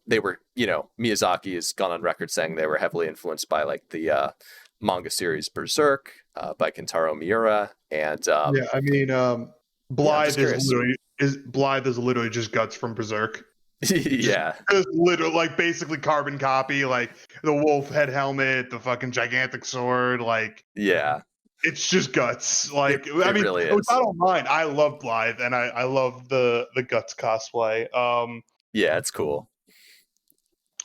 they were, Miyazaki has gone on record saying they were heavily influenced by like the manga series Berserk by Kentaro Miura, and I mean. Blythe is literally just guts from Berserk. Yeah, just literally like basically carbon copy, like the wolf head helmet, the fucking gigantic sword, like yeah, it's just guts. Like I mean, really is. Which I don't mind. I love Blythe, and I love the guts cosplay. Yeah, it's cool.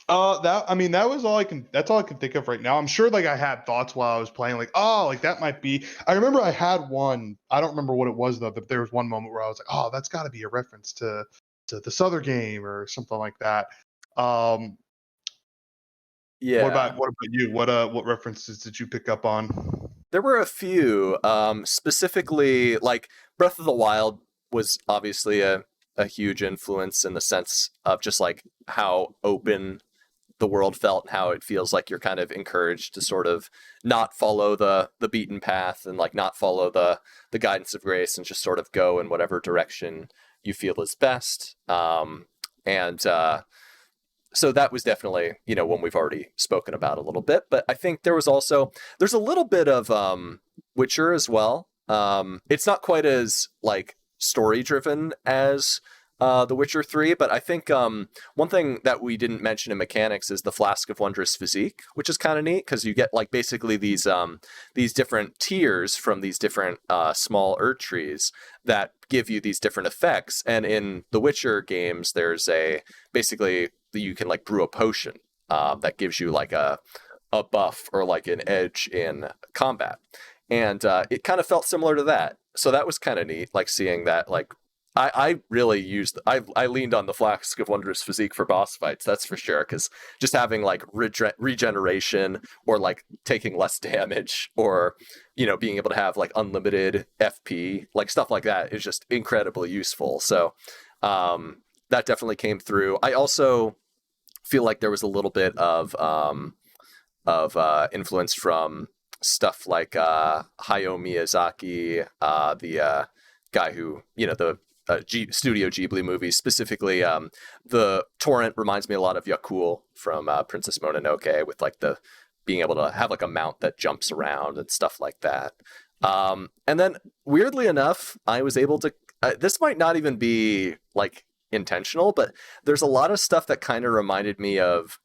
That was all I can. That's all I can think of right now. I'm sure, like, I had thoughts while I was playing, like, oh, like that might be. I remember I had one. I don't remember what it was though. But there was one moment where I was like, oh, that's got to be a reference to this other game or something like that. Yeah. What about you? What references did you pick up on? There were a few. Specifically, like Breath of the Wild was obviously a huge influence in the sense of just like how open the world felt and how it feels like you're kind of encouraged to sort of not follow the beaten path and like not follow the guidance of grace and just sort of go in whatever direction you feel is best. So that was definitely, one we've already spoken about a little bit, but I think there's a little bit of Witcher as well. It's not quite as like story driven as The Witcher 3, but I think one thing that we didn't mention in mechanics is the Flask of Wondrous Physique, which is kind of neat because you get like basically these different tiers from these different small Erd trees that give you these different effects. And in the Witcher games, there's basically you can like brew a potion that gives you like a buff or like an edge in combat. And it kind of felt similar to that. So that was kind of neat, like seeing that. Like I really used, I leaned on the Flask of Wondrous Physique for boss fights, that's for sure, because just having like regeneration or like taking less damage or, being able to have like unlimited FP, like stuff like that is just incredibly useful. So that definitely came through. I also feel like there was a little bit of influence from stuff like Hayao Miyazaki, the guy who, the Studio Ghibli movies, specifically the Torrent reminds me a lot of Yakul from Princess Mononoke, with like the being able to have like a mount that jumps around and stuff like that. And then weirdly enough, I was able to, this might not even be like intentional, but there's a lot of stuff that kind of reminded me of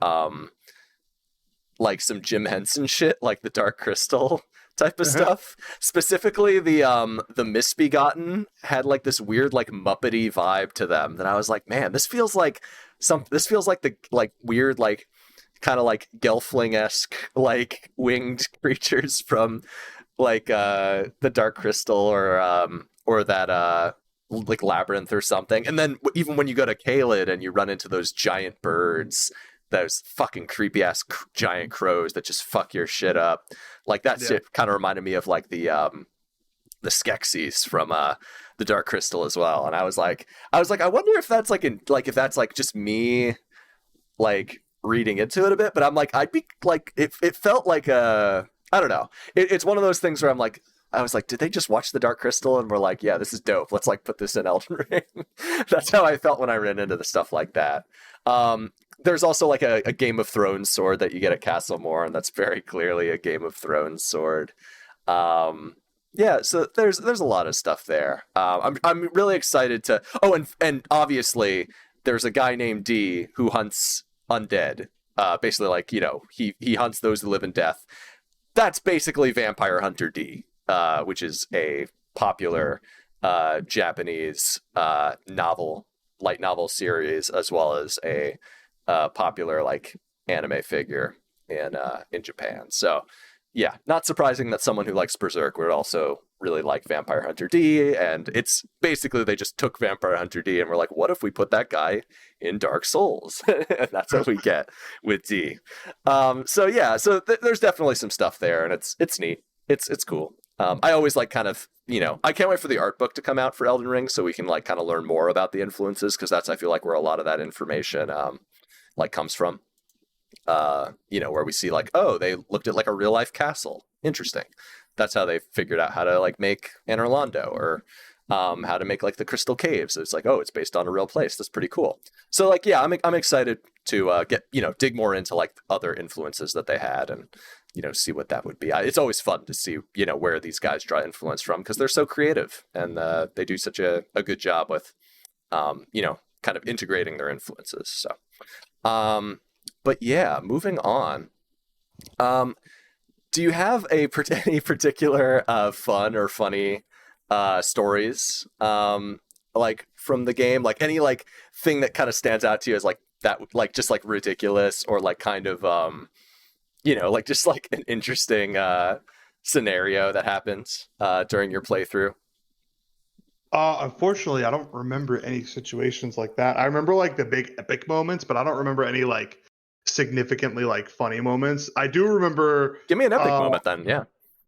like some Jim Henson shit, like the Dark Crystal type of stuff. Specifically, the Misbegotten had like this weird like Muppety vibe to them that I was like, man, this feels like the like weird like kind of like Gelfling-esque like winged creatures from like the Dark Crystal or that like Labyrinth or something. And then even when you go to Caelid and you run into those giant birds, those fucking creepy ass giant crows that just fuck your shit up. Like that shit kind of reminded me of like the Skeksis from the Dark Crystal as well. And I was like, I wonder if that's like if that's like just me like reading into it a bit. But I'm like, I'd be like, it felt like I don't know. It's one of those things where I'm like, I was like, did they just watch the Dark Crystal and we're like, yeah, this is dope. Let's like put this in Elden Ring. That's how I felt when I ran into the stuff like that. There's also like a Game of Thrones sword that you get at Castlemore, and that's very clearly a Game of Thrones sword. Yeah, so there's a lot of stuff there. I'm really excited to. Oh, and obviously there's a guy named D who hunts undead. Basically, like, you know, he hunts those who live in death. That's basically Vampire Hunter D, which is a popular Japanese light novel series, as well as a popular like anime figure in Japan. So yeah, not surprising that someone who likes Berserk would also really like Vampire Hunter D. And it's basically they just took Vampire Hunter D and were like, what if we put that guy in Dark Souls? And that's what we get with D. So yeah, so there's definitely some stuff there, and it's neat. It's cool. I always like kind of, you know, I can't wait for the art book to come out for Elden Ring so we can like kind of learn more about the influences, because that's, I feel like, where a lot of that information like comes from. You know, where we see like, oh, they looked at like a real life castle. Interesting. That's how they figured out how to like make Anor Londo, or how to make like the Crystal Caves. It's like, oh, it's based on a real place. That's pretty cool. So like, yeah, I'm excited to get, you know, dig more into like other influences that they had, and, you know, see what that would be. It's always fun to see, you know, where these guys draw influence from, because they're so creative, and they do such a good job with, you know, kind of integrating their influences. So, but yeah, moving on. Do you have any particular fun or funny stories like from the game? Like any like thing that kind of stands out to you as like that, like just like ridiculous, or like kind of you know, like just like an interesting scenario that happens during your playthrough? Unfortunately, I don't remember any situations like that. I remember like the big epic moments, but I don't remember any like significantly like funny moments. I do remember. Give me an epic moment then. Yeah.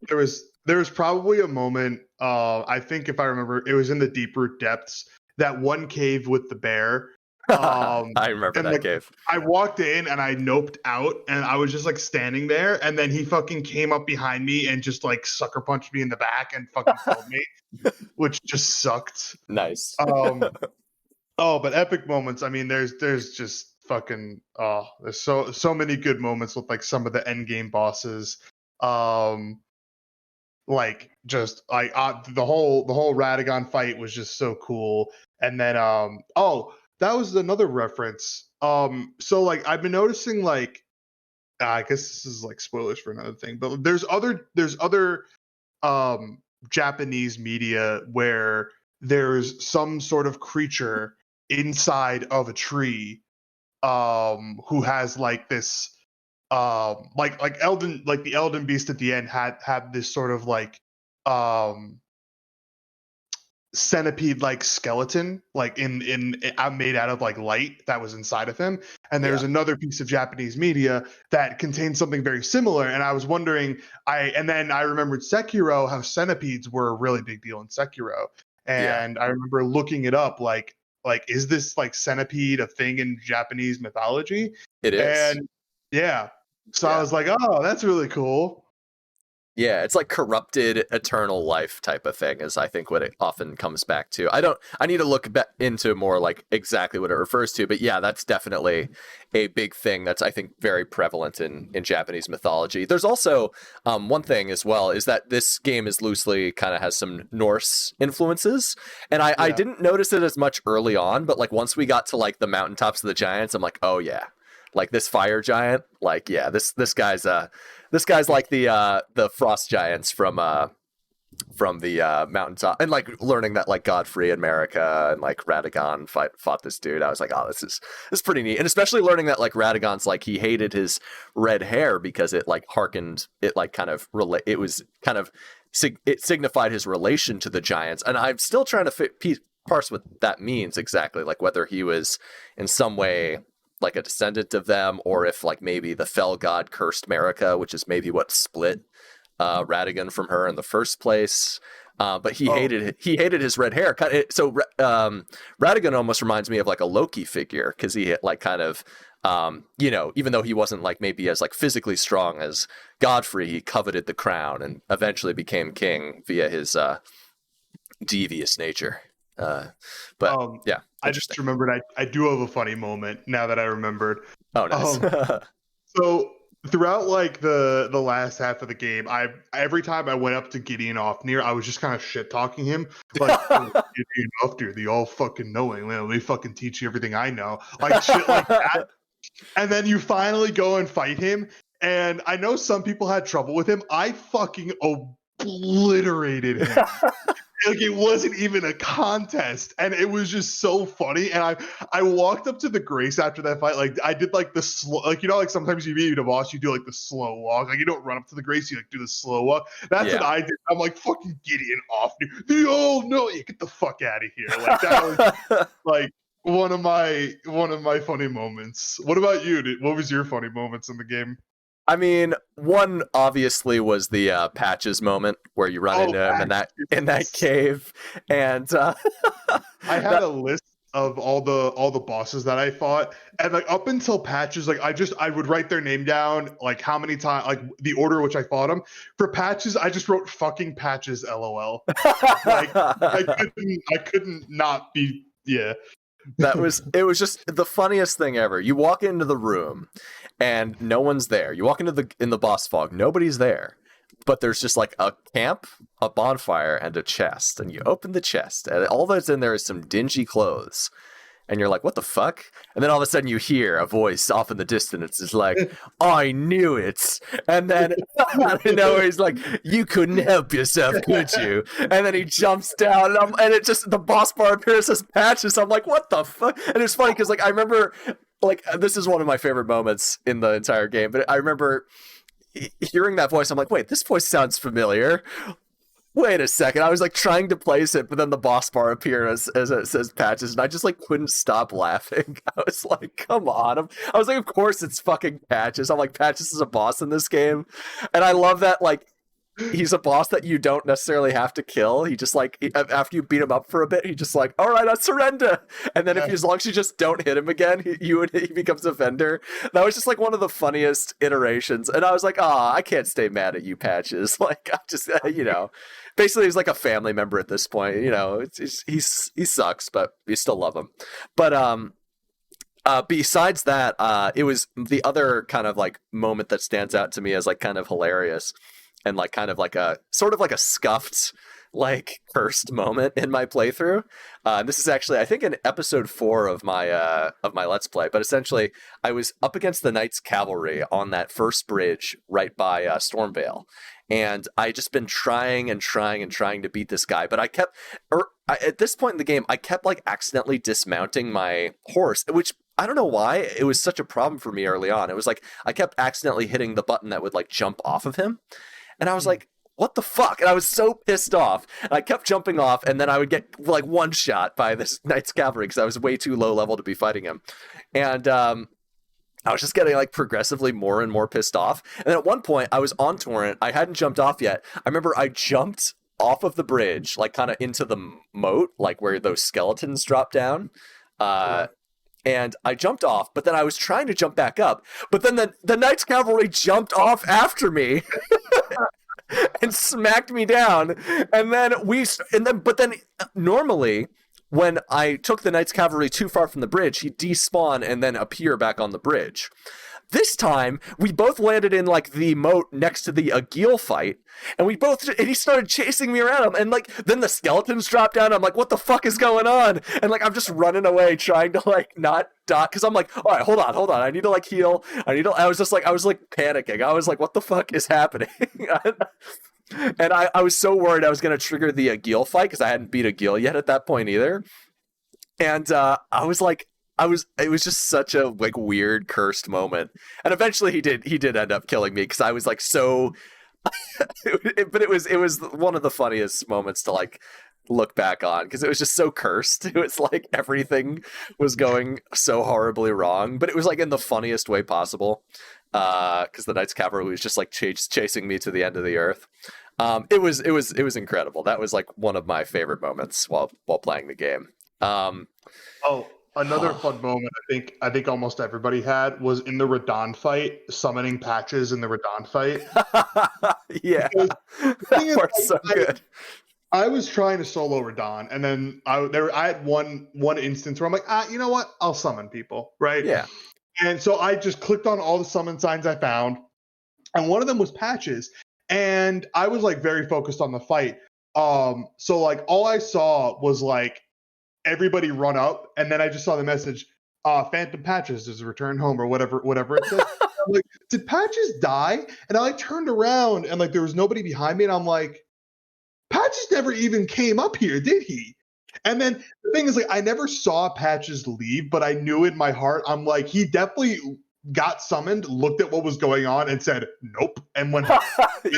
There was probably a moment. I think if I remember, it was in the Deep Root Depths. That one cave with the bear. I remember that like, cave. I walked in and I noped out, and I was just like standing there, and then he fucking came up behind me and just like sucker punched me in the back and fucking killed me, which just sucked. Nice. Oh, but epic moments. I mean, there's just fucking there's so many good moments with like some of the end game bosses. Like just like the whole Radagon fight was just so cool. And then that was another reference. So like I've been noticing like I guess this is like spoilers for another thing, but there's other Japanese media where there's some sort of creature inside of a tree who has like this like the Elden Beast at the end had this sort of like centipede like skeleton like in made out of like light that was inside of him. And there's another piece of Japanese media that contains something very similar, and I was wondering, and then I remembered Sekiro, how centipedes were a really big deal in Sekiro, and I remember looking it up, like is this like centipede a thing in Japanese mythology? It is. And so I was like, oh, that's really cool. Yeah, it's like corrupted eternal life type of thing is, I think, what it often comes back to. I need to look into more like exactly what it refers to, but yeah, that's definitely a big thing that's, I think, very prevalent in Japanese mythology. There's also one thing as well, is that this game is loosely kind of has some Norse influences, and I didn't notice it as much early on, but like once we got to like the mountaintops of the giants, I'm like, oh yeah, like this fire giant. Like, yeah, this guy's like the frost giants from the mountaintop, and like learning that like Godfrey and Marika and like Radagon fought this dude. I was like, oh, this is pretty neat, and especially learning that like Radagon's like he hated his red hair because it like it signified his relation to the giants, and I'm still trying to parse what that means exactly, like whether he was in some way like a descendant of them, or if like maybe the fell god cursed Marika, which is maybe what split Radagon from her in the first place. But he hated his red hair. So Radagon almost reminds me of like a Loki figure, because he like kind of even though he wasn't like maybe as like physically strong as Godfrey, he coveted the crown and eventually became king via his devious nature. Yeah, I just remembered I do have a funny moment now that I remembered. Oh, nice. So throughout like the last half of the game, every time I went up to Gideon Ofnir, I was just kind of shit talking him, like Gideon Ofnir, the all fucking knowing, let me fucking teach you everything I know, like shit like that. And then you finally go and fight him, and I know some people had trouble with him. I fucking obliterated him. Like it wasn't even a contest, and it was just so funny. And I walked up to the Grace after that fight, like I did like the slow, like like sometimes you beat a boss, you do like the slow walk, like you don't run up to the Grace, you like do the slow walk. That's what I did. I'm like, fucking Gideon off, they all know you, get the fuck out of here. Like that was like one of my funny moments. What about you? What was your funny moments in the game? I mean, one obviously was the Patches moment where you run into him in that cave, and I had a list of all the bosses that I fought, and like up until Patches, like I would write their name down, like how many times, like the order in which I fought them. For Patches, I just wrote fucking Patches, LOL. Like I couldn't not be, yeah. It was just the funniest thing ever. You walk into the room and no one's there. You walk into the boss fog, nobody's there. But there's just like a camp, a bonfire, and a chest. And you open the chest, and all that's in there is some dingy clothes. And you're like, what the fuck? And then all of a sudden you hear a voice off in the distance. It's like, I knew it. And then he's like, you couldn't help yourself, could you? And then he jumps down, and it just, the boss bar appears as Patches. I'm like, what the fuck? And it's funny because like I remember, like this is one of my favorite moments in the entire game. But I remember hearing that voice. I'm like, wait, this voice sounds familiar. Wait a second. I was like trying to place it, but then the boss bar appeared as it says Patches, and I just like couldn't stop laughing. I was like, come on. I was like, of course it's fucking Patches. I'm like, Patches is a boss in this game. And I love that, like, he's a boss that you don't necessarily have to kill. He just like, after you beat him up for a bit, he just like, all right, I surrender. And then as long as you just don't hit him again, he becomes a vendor. That was just like one of the funniest iterations. And I was like, I can't stay mad at you, Patches. Like, I just, basically he's like a family member at this point. He sucks, but you still love him. But besides that, it was the other kind of like moment that stands out to me as like kind of hilarious and like kind of like a sort of like a scuffed, like cursed moment in my playthrough. This is actually, I think, in episode 4 of my Let's Play. But essentially, I was up against the Knights Cavalry on that first bridge right by Stormvale. And I just been trying to beat this guy, but at this point in the game, I kept like accidentally dismounting my horse, which I don't know why it was such a problem for me early on. It was like I kept accidentally hitting the button that would like jump off of him, and I was like, what the fuck? And I was so pissed off. And I kept jumping off, and then I would get like one shot by this Knights Cavalry because I was way too low level to be fighting him, and I was just getting like progressively more and more pissed off. And then at one point I was on Torrent. I hadn't jumped off yet. I remember I jumped off of the bridge, like kind of into the moat, like where those skeletons drop down. And I jumped off, but then I was trying to jump back up. But then the Knights Cavalry jumped off after me and smacked me down. But then normally, when I took the Knights Cavalry too far from the bridge, he'd despawn and then appear back on the bridge. This time, we both landed in, like, the moat next to the Agil fight, and he started chasing me around, and, like, then the skeletons dropped down, I'm like, what the fuck is going on? And, like, I'm just running away, trying to, like, not die, because I'm like, all right, hold on, I need to, like, heal, I was panicking, I was like, what the fuck is happening? And I was so worried I was going to trigger the Agil fight, because I hadn't beat Agil yet at that point either, and I was like, it was just such a, like, weird cursed moment, and eventually he did end up killing me, because I was like so but it was one of the funniest moments to, like, look back on, because it was just so cursed. It was like everything was going so horribly wrong, but it was, like, in the funniest way possible, because the Knights Cavalry was just, like, chasing me to the end of the earth. It was incredible. That was, like, one of my favorite moments while playing the game. Another fun moment I think almost everybody had was in the Radon fight, summoning Patches in the Radon fight. Yeah, that part's so good. I was trying to solo Radon, and then I had one instance where I'm like, you know what? I'll summon people, right? Yeah. And so I just clicked on all the summon signs I found, and one of them was Patches, and I was, like, very focused on the fight. So, like, all I saw was, like, everybody run up, and then I just saw the message, Phantom Patches is returned home, or whatever it said. I'm like, did Patches die? And I, like, turned around, and, like, there was nobody behind me, and I'm like, Patches never even came up here, did he? And then the thing is, like, I never saw Patches leave, but I knew in my heart, I'm like, he definitely got summoned, looked at what was going on, and said, nope, and went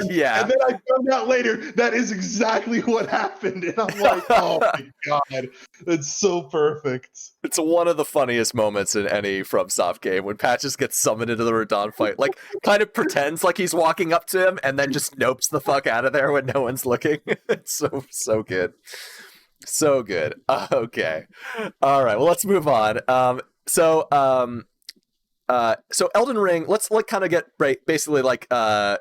Yeah. And then I found out later that is exactly what happened. And I'm like, oh my God, it's so perfect. It's one of the funniest moments in any FromSoft game when Patches gets summoned into the Radon fight. Like, kind of pretends like he's walking up to him and then just nopes the fuck out of there when no one's looking. It's so good. So good. Okay. All right. Well, let's move on. So Elden Ring, let's, like, kind of get basically, like,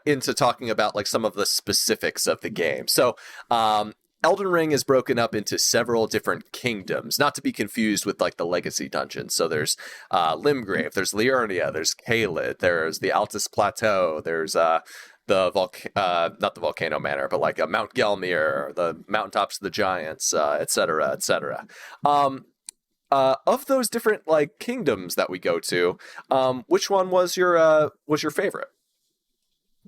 into talking about, like, some of the specifics of the game. So Elden Ring is broken up into several different kingdoms, not to be confused with, like, the legacy dungeons. So there's Limgrave, there's Liurnia, there's Caelid, there's the Altus Plateau, there's not the Volcano Manor, but, like, Mount Gelmir, the Mountaintops of the Giants, etc., etc. Of those different, like, kingdoms that we go to, which one was your favorite?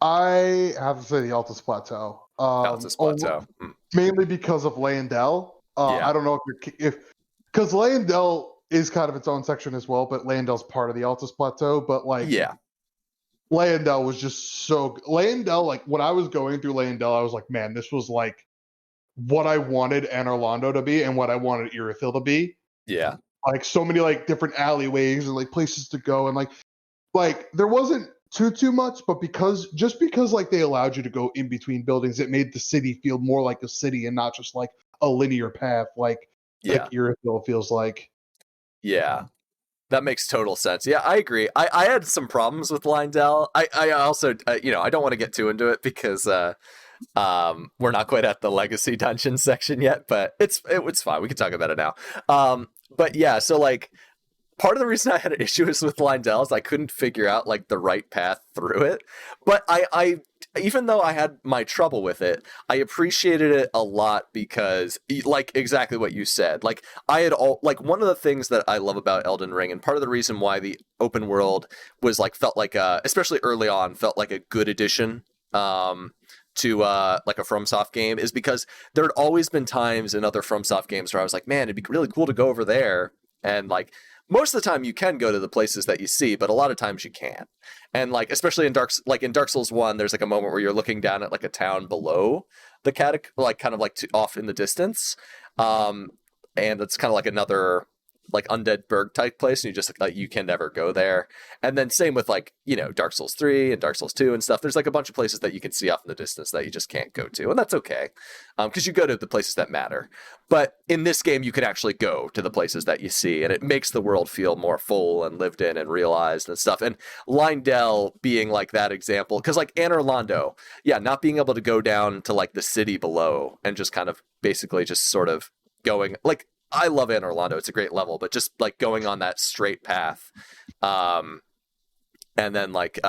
I have to say the Altus Plateau. Altus Plateau, mainly because of Leyndell. Yeah. I don't know if because Leyndell is kind of its own section as well, but Leyndell's part of the Altus Plateau. But, like, yeah, Leyndell was just so Leyndell. Like, when I was going through Leyndell, I was like, man, this was, like, what I wanted Anor Londo to be and what I wanted Irithyll to be. yeah, Like, so many, like, different alleyways and, like, places to go, and like there wasn't too much, but because like they allowed you to go in between buildings, it made the city feel more like a city and not just like a linear path like Irithyll feels like. Yeah, that makes total sense. Yeah, I agree. I had some problems with Leyndell. I also I don't want to get too into it because we're not quite at the legacy dungeon section yet, but it's fine. We can talk about it now. But yeah, so, like, part of the reason I had issues with Leyndell is I couldn't figure out, like, the right path through it. But I even though I had my trouble with it, I appreciated it a lot because, like, exactly what you said. Like, one of the things that I love about Elden Ring, and part of the reason why the open world was, like, felt like especially early on, felt like a good addition to like a FromSoft game, is because there had always been times in other FromSoft games where I was like, man, it'd be really cool to go over there, and, like, most of the time you can go to the places that you see, but a lot of times you can't. And, like, especially in Dark Souls 1, there's, like, a moment where you're looking down at, like, a town below the like, kind of, like, off in the distance, and it's kind of like another, like, undead burg type place, and you just, like, you can never go there. And then same with, like, Dark Souls 3 and Dark Souls 2 and stuff. There's, like, a bunch of places that you can see off in the distance that you just can't go to, and that's okay, because you go to the places that matter. But in this game, you can actually go to the places that you see, and it makes the world feel more full and lived in and realized and stuff. And Leyndell being, like, that example, because, like, Anor Londo, yeah, not being able to go down to, like, the city below and just kind of basically just sort of going, like, I love Anor Londo, it's a great level, but just, like, going on that straight path and then like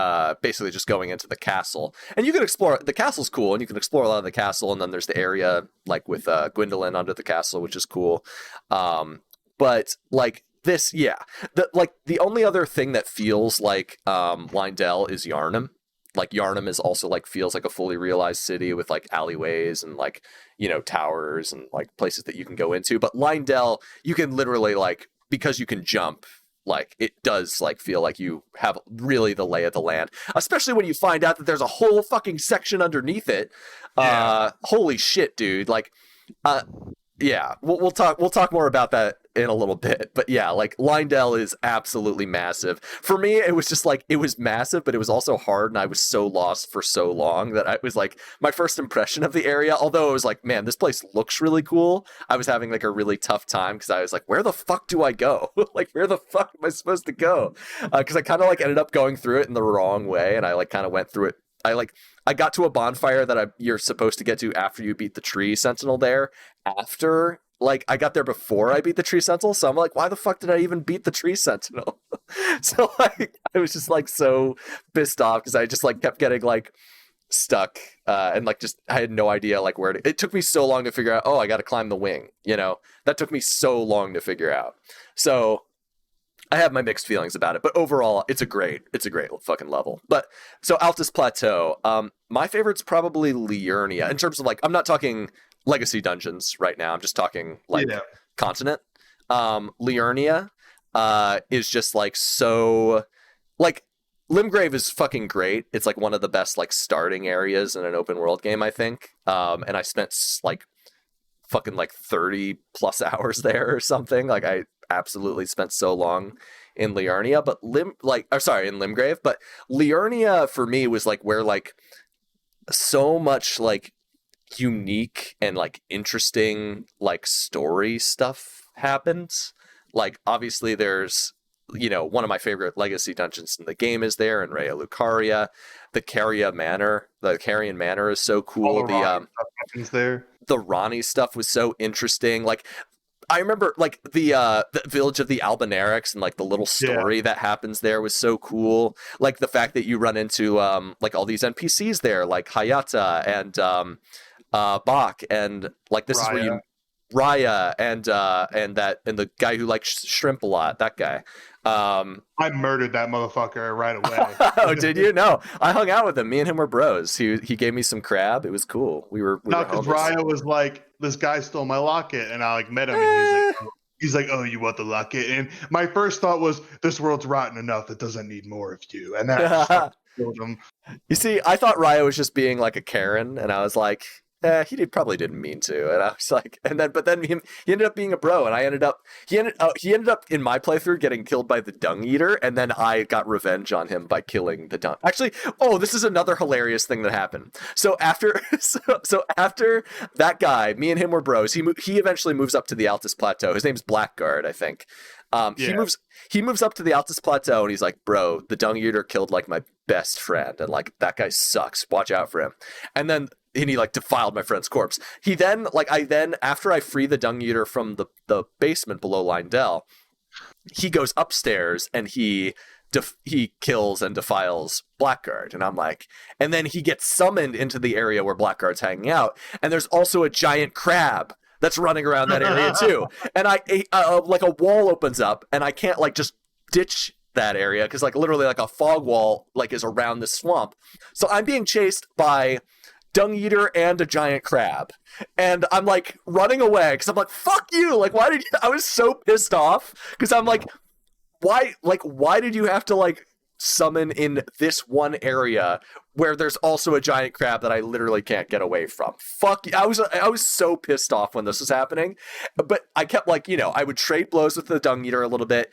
basically just going into the castle. And you can explore the castle's cool, and you can explore a lot of the castle. And then there's the area like with Gwendolyn under the castle, which is cool. But like this, yeah, the only other thing that feels like Lindell is Yarnum. Like Yarnum is also like feels like a fully realized city with like alleyways and like, you know, towers and like places that you can go into. But Lindell, you can literally like, because you can jump, like it does like feel like you have really the lay of the land, especially when you find out that there's a whole fucking section underneath it. Holy shit, dude. Like, yeah, we'll talk more about that in a little bit. But yeah, like Lindell is absolutely massive. For me, it was just like, it was massive, but it was also hard, and I was so lost for so long that I was like, my first impression of the area, although it was like, man, this place looks really cool, I was having like a really tough time because I was like, where the fuck do I go? Like, where the fuck am I supposed to go? Because I kind of like ended up going through it in the wrong way, and I like kind of went through it. I got to a bonfire that you're supposed to get to after you beat the tree sentinel there. After, like, I got there before I beat the tree sentinel, so I'm like, why the fuck did I even beat the tree sentinel? So like, I was just like so pissed off because I just like kept getting like stuck and like just I had no idea like where to. It took me so long to figure out. Oh, I got to climb the wing. You know, that took me so long to figure out. So I have my mixed feelings about it, but overall, it's a great fucking level. But so Altus Plateau, my favorite's probably Liurnia in terms of like, I'm not talking legacy dungeons right now. I'm just talking like continent. Liurnia is just like so, like Limgrave is fucking great. It's like one of the best like starting areas in an open world game, I think. And I spent like fucking like 30 plus hours there or something. Like I absolutely spent so long in Liurnia, but in Limgrave, but Liurnia for me was like where like so much like unique and like interesting like story stuff happens. Like obviously there's, you know, one of my favorite legacy dungeons in the game is there in Raya Lucaria. The Carrion Manor is so cool. The Ronnie stuff was so interesting. Like I remember like the village of the Albanerics and like the little story that happens there was so cool. Like the fact that you run into like all these NPCs there, like Hayata and Bach, and like this Raya. Is where you Raya and the guy who likes shrimp a lot, that guy. I murdered that motherfucker right away. Oh, did you? No, I hung out with him. Me and him were bros. He gave me some crab. It was cool. We were because Raya was like, this guy stole my locket, and I like met him, and he's like, oh, you want the locket? And my first thought was, this world's rotten enough; it doesn't need more of you. And that killed him. You see, I thought Raya was just being like a Karen, and I was like, he probably didn't mean to. And I was like, but then he ended up being a bro, and he ended up in my playthrough getting killed by the Dung Eater, and then I got revenge on him by killing the Dung. Actually, this is another hilarious thing that happened. So after that guy, me and him were bros. He eventually moves up to the Altus Plateau. His name's Blackguard, I think. He moves up to the Altus Plateau, and he's like, bro, the Dung Eater killed like my best friend, and like that guy sucks. Watch out for him. And he like defiled my friend's corpse. After I free the Dung Eater from the basement below Lindell, he goes upstairs and he kills and defiles Blackguard. And I'm like, and then he gets summoned into the area where Blackguard's hanging out. And there's also a giant crab that's running around that area too. And like a wall opens up, and I can't like just ditch that area because like literally like a fog wall like is around this swamp. So I'm being chased by Dung Eater and a giant crab, and I'm like running away because I'm like, fuck you, like why did you? I was so pissed off because I'm like, why did you have to like summon in this one area where there's also a giant crab that I literally can't get away from? Fuck you. I was so pissed off when this was happening, but I kept like, you know, I would trade blows with the Dung Eater a little bit,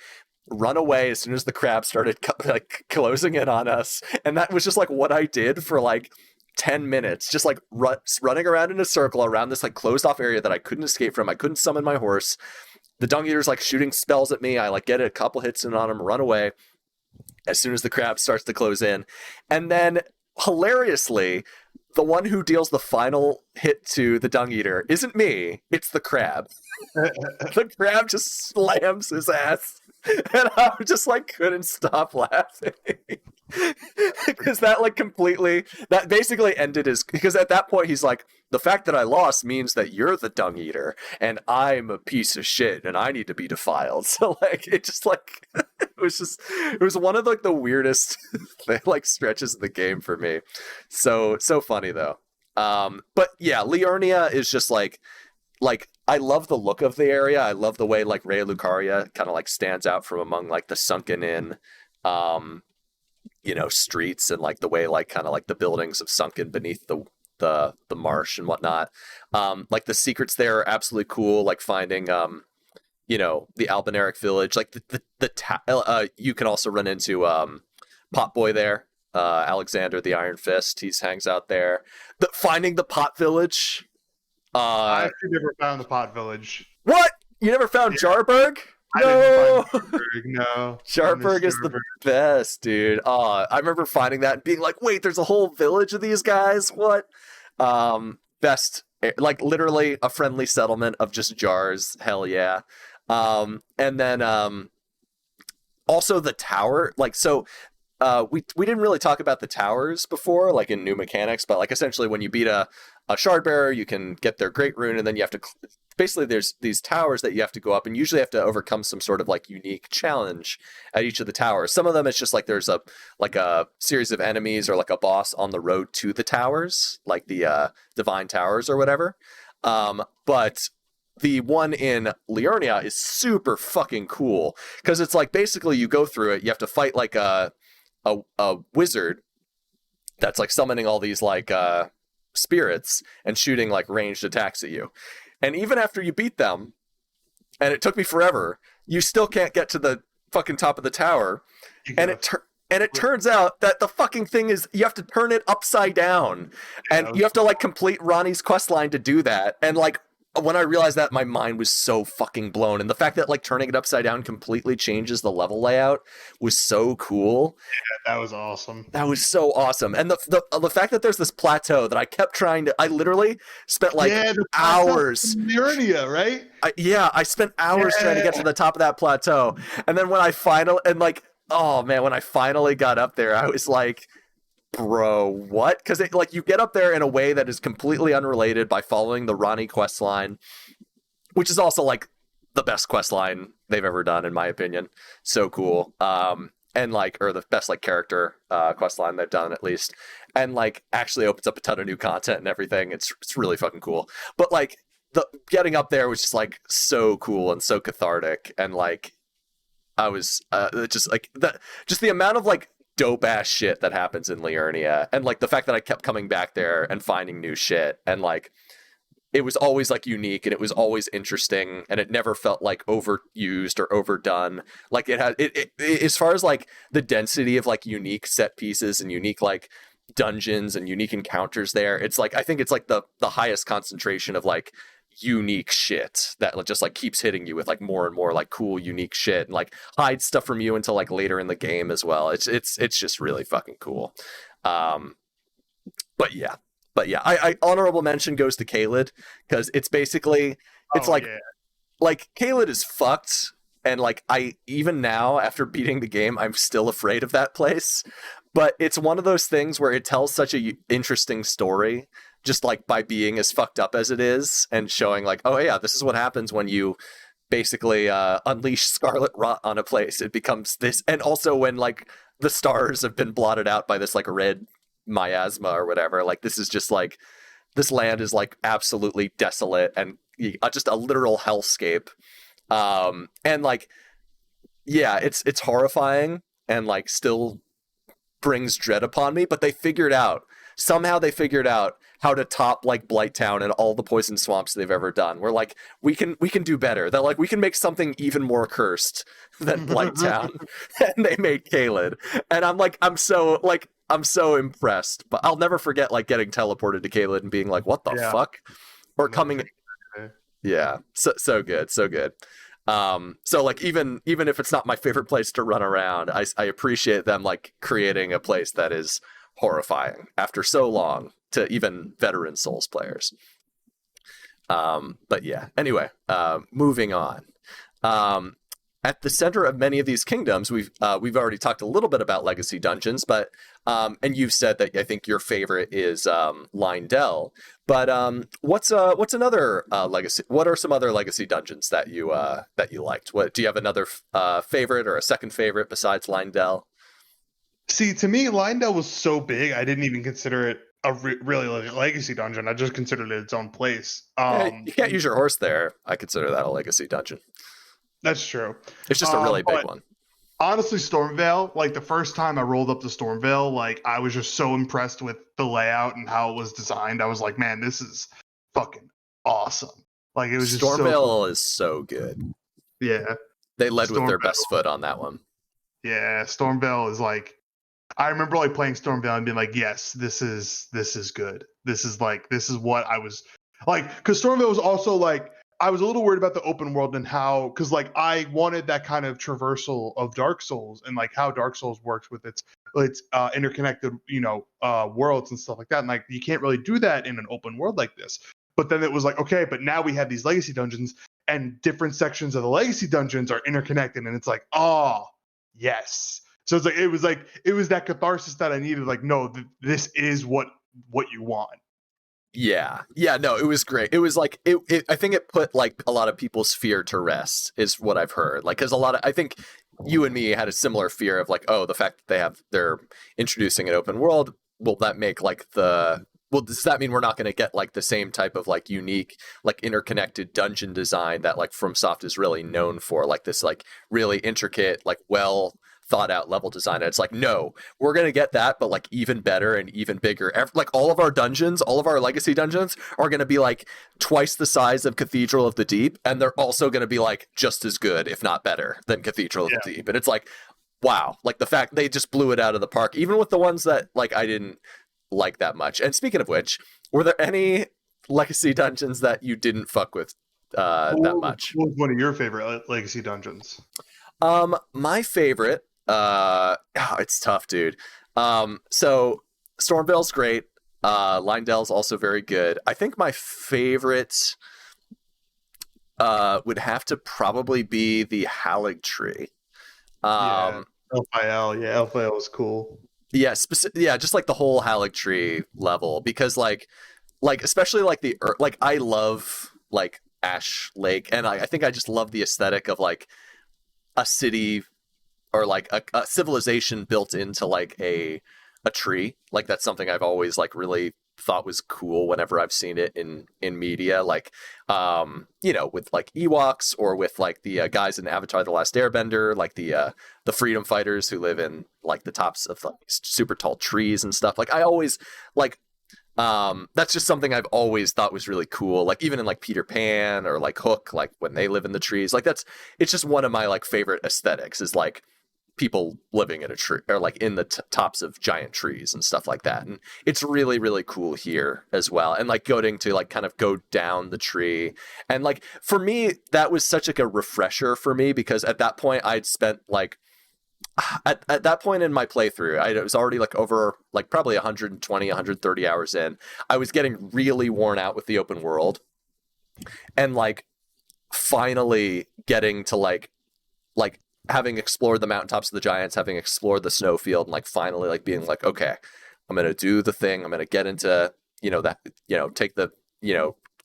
run away as soon as the crab started like closing in on us, and that was just like what I did for like 10 minutes, just like running around in a circle around this like closed off area that I couldn't escape from. I couldn't summon my horse. The Dung Eater's like shooting spells at me. I like get a couple hits in on him, run away as soon as the crab starts to close in. And then hilariously, the one who deals the final hit to the Dung Eater isn't me, it's the crab. The crab just slams his ass, and I just like couldn't stop laughing. Because that like completely that basically ended his, because at that point he's like, the fact that I lost means that you're the dung eater and I'm a piece of shit and I need to be defiled. So like it just like it was one of like the weirdest like stretches of the game for me. So funny though. But yeah, Liurnia is just like I love the look of the area. I love the way like Raya Lucaria kind of like stands out from among like the sunken in streets, and like the way like kind of like the buildings have sunken beneath the marsh and whatnot. Like the secrets there are absolutely cool, like finding the Albinaric village, like you can also run into Potboy there, Alexander the Iron Fist, he hangs out there. Finding the Pot Village. I actually never found the Pot Village. What? You never found Jarburg? I didn't find Jarburg, no. Jarburg is the best, dude. I remember finding that and being like, wait, there's a whole village of these guys? What? Best, like literally a friendly settlement of just jars. Hell yeah. And then also the tower, like, so we didn't really talk about the towers before, like in new mechanics, but like essentially when you beat a shard bearer, you can get their great rune, and then you have to basically there's these towers that you have to go up, and usually have to overcome some sort of like unique challenge at each of the towers. Some of them it's just like there's a series of enemies or like a boss on the road to the towers, like the divine towers or whatever. But the one in Liurnia is super fucking cool because it's like basically you go through it, you have to fight like a wizard that's like summoning all these like spirits and shooting like ranged attacks at you. And even after you beat them, and it took me forever, you still can't get to the fucking top of the tower. And it turns out that the fucking thing is you have to turn it upside down, and you have to like complete Ronnie's quest line to do that. And like when I realized that, my mind was so fucking blown. And the fact that like turning it upside down completely changes the level layout was so cool. Yeah, that was awesome. That was so awesome. And the fact that there's this plateau that I kept trying to, I literally spent like hours. Liurnia, right? I spent hours trying to get to the top of that plateau. And then when I finally got up there, I was like, bro, what? Because like you get up there in a way that is completely unrelated by following the Ronnie quest line, which is also like the best quest line they've ever done in my opinion. So cool. And like, or the best like character quest line they've done at least, and like actually opens up a ton of new content and everything. It's really fucking cool. But like the getting up there was just like so cool and so cathartic, and like I was just like that, just the amount of like dope ass shit that happens in Liurnia, and like the fact that I kept coming back there and finding new shit, and like it was always like unique, and it was always interesting, and it never felt like overused or overdone. Like it had it as far as like the density of like unique set pieces and unique like dungeons and unique encounters there, it's like I think it's like the highest concentration of like unique shit that just like keeps hitting you with like more and more like cool unique shit, and like hides stuff from you until like later in the game as well. It's just really fucking cool. But yeah, I honorable mention goes to Caelid, because it's basically like Caelid is fucked, and like I even now after beating the game I'm still afraid of that place, but it's one of those things where it tells such a interesting story just like by being as fucked up as it is, and showing like, oh yeah, this is what happens when you basically unleash scarlet rot on a place. It becomes this, and also when like the stars have been blotted out by this like red miasma or whatever, like this is just like, this land is like absolutely desolate and just a literal hellscape. And like, yeah, it's horrifying and like still brings dread upon me, but somehow they figured out how to top like Blighttown and all the poison swamps they've ever done. We're like, we can do better. They're like, we can make something even more cursed than Blighttown. And they made Caelid. And I'm like, I'm so impressed. But I'll never forget like getting teleported to Caelid and being like, what the fuck? Or coming. Yeah. So good. So good. So like even if it's not my favorite place to run around, I appreciate them like creating a place that is horrifying after so long to even veteran Souls players. But yeah, anyway, moving on. at the center of many of these kingdoms, we've already talked a little bit about legacy dungeons, but and you've said that I think your favorite is Lindell. But what's another legacy? What are some other legacy dungeons that you liked? What do you have another favorite or a second favorite besides Lindell? See, to me, Lindell was so big, I didn't even consider it a really like legacy dungeon. I just considered it its own place. You can't use your horse there. I consider that a legacy dungeon. That's true. It's just a really big one. Honestly, Stormvale, like the first time I rolled up to Stormvale, like I was just so impressed with the layout and how it was designed. I was like, man, this is fucking awesome. Like it was just Stormvale so cool. is so good. Yeah. They led with their best foot on that one. Yeah, Stormvale is like, I remember like playing Stormvale and being like, yes, this is good. This is what I was like, because Stormvale was also like, I was a little worried about the open world and how, because like I wanted that kind of traversal of Dark Souls and like how Dark Souls works with its interconnected, worlds and stuff like that. And like you can't really do that in an open world like this. But then it was like, okay, but now we have these legacy dungeons and different sections of the legacy dungeons are interconnected, and it's like, oh yes. So it's like it was that catharsis that I needed. Like, no, this is what you want. Yeah, no, it was great. It was like I think it put like a lot of people's fear to rest, is what I've heard. Like, because I think you and me had a similar fear of like, oh, the fact that they're introducing an open world, will that make like does that mean we're not going to get like the same type of like unique, like interconnected dungeon design that like FromSoft is really known for, like this like really intricate, like well thought out level design? And it's like, no, we're going to get that, but like even better and even bigger. Like all of our dungeons, all of our legacy dungeons are going to be like twice the size of Cathedral of the Deep. And they're also going to be like just as good, if not better than Cathedral of the Deep. And it's like, wow, like the fact they just blew it out of the park, even with the ones that like I didn't like that much. And speaking of which, were there any legacy dungeons that you didn't fuck with that much? What was one of your favorite legacy dungeons? My favorite, it's tough, dude. So Stormvale's great. Lindell's also very good. I think my favorite would have to probably be the Halig Tree. LFIL, LFIL was cool. Yeah, just like the whole Halig Tree level, because like especially like I love like Ash Lake, and I think I just love the aesthetic of like a city or like a civilization built into like a tree. Like that's something I've always like really thought was cool whenever I've seen it in media, like with like Ewoks or with like the guys in Avatar: The Last Airbender, like the freedom fighters who live in like the tops of like super tall trees and stuff. Like I always like that's just something I've always thought was really cool. Like even in like Peter Pan or like Hook, like when they live in the trees, like it's just one of my like favorite aesthetics, is like people living in a tree or like in the tops of giant trees and stuff like that. And it's really, really cool here as well. And like going to like kind of go down the tree. And like, for me, that was such like a refresher for me, because at that point I'd spent like, at that point in my playthrough, I was already like over like probably 120, 130 hours in. I was getting really worn out with the open world, and like finally getting to like having explored the mountaintops of the giants, having explored the snowfield, and like finally like being like, okay, I'm gonna do the thing. I'm gonna get into take the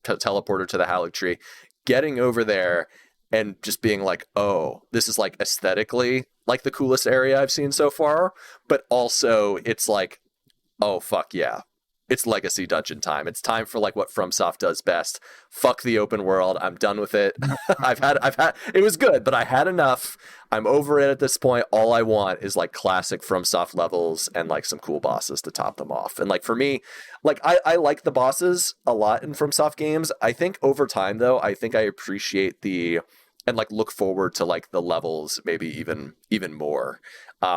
teleporter to the Halig Tree, getting over there and just being like, oh, this is like aesthetically like the coolest area I've seen so far, but also it's like, oh fuck yeah, it's legacy dungeon time. It's time for like what FromSoft does best. Fuck the open world. I'm done with it. I've had it was good, but I had enough. I'm over it at this point. All I want is like classic FromSoft levels and like some cool bosses to top them off. And like for me, like I like the bosses a lot in FromSoft games. I think over time though, I think I appreciate and like look forward to like the levels maybe even more.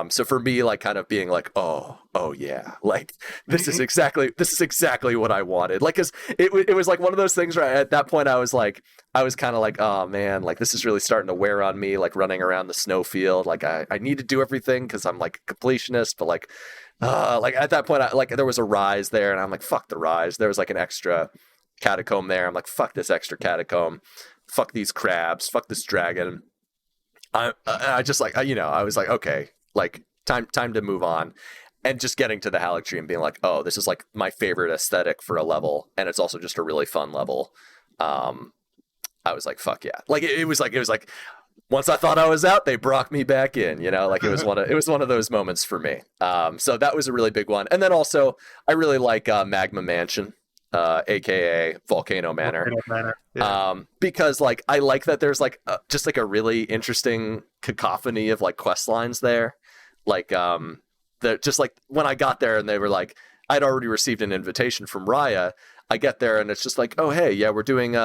So for me, like kind of being like, oh yeah, like this is exactly what I wanted. Like, cause it was like one of those things where at that point I was kind of like, oh man, like this is really starting to wear on me, like running around the snowfield. Like I need to do everything cause I'm like a completionist, but like at that point, there was a rise there and I'm like, fuck the rise. There was like an extra catacomb there. I'm like, fuck this extra catacomb. Fuck these crabs. Fuck this dragon. I just like, I was like, okay, like time to move on. And just getting to the Halleck tree and being like, oh, this is like my favorite aesthetic for a level, and it's also just a really fun level. I was like, fuck yeah. Like it was like once I thought I was out, they brought me back in, like it was one of those moments for me. So that was a really big one. And then also I really like Magma Mansion, aka Volcano Manor. Yeah. Because like I like that there's like just like a really interesting cacophony of like quest lines there. Like just like when I got there and they were like, I'd already received an invitation from Raya. I get there and it's just like, oh hey, yeah, we're doing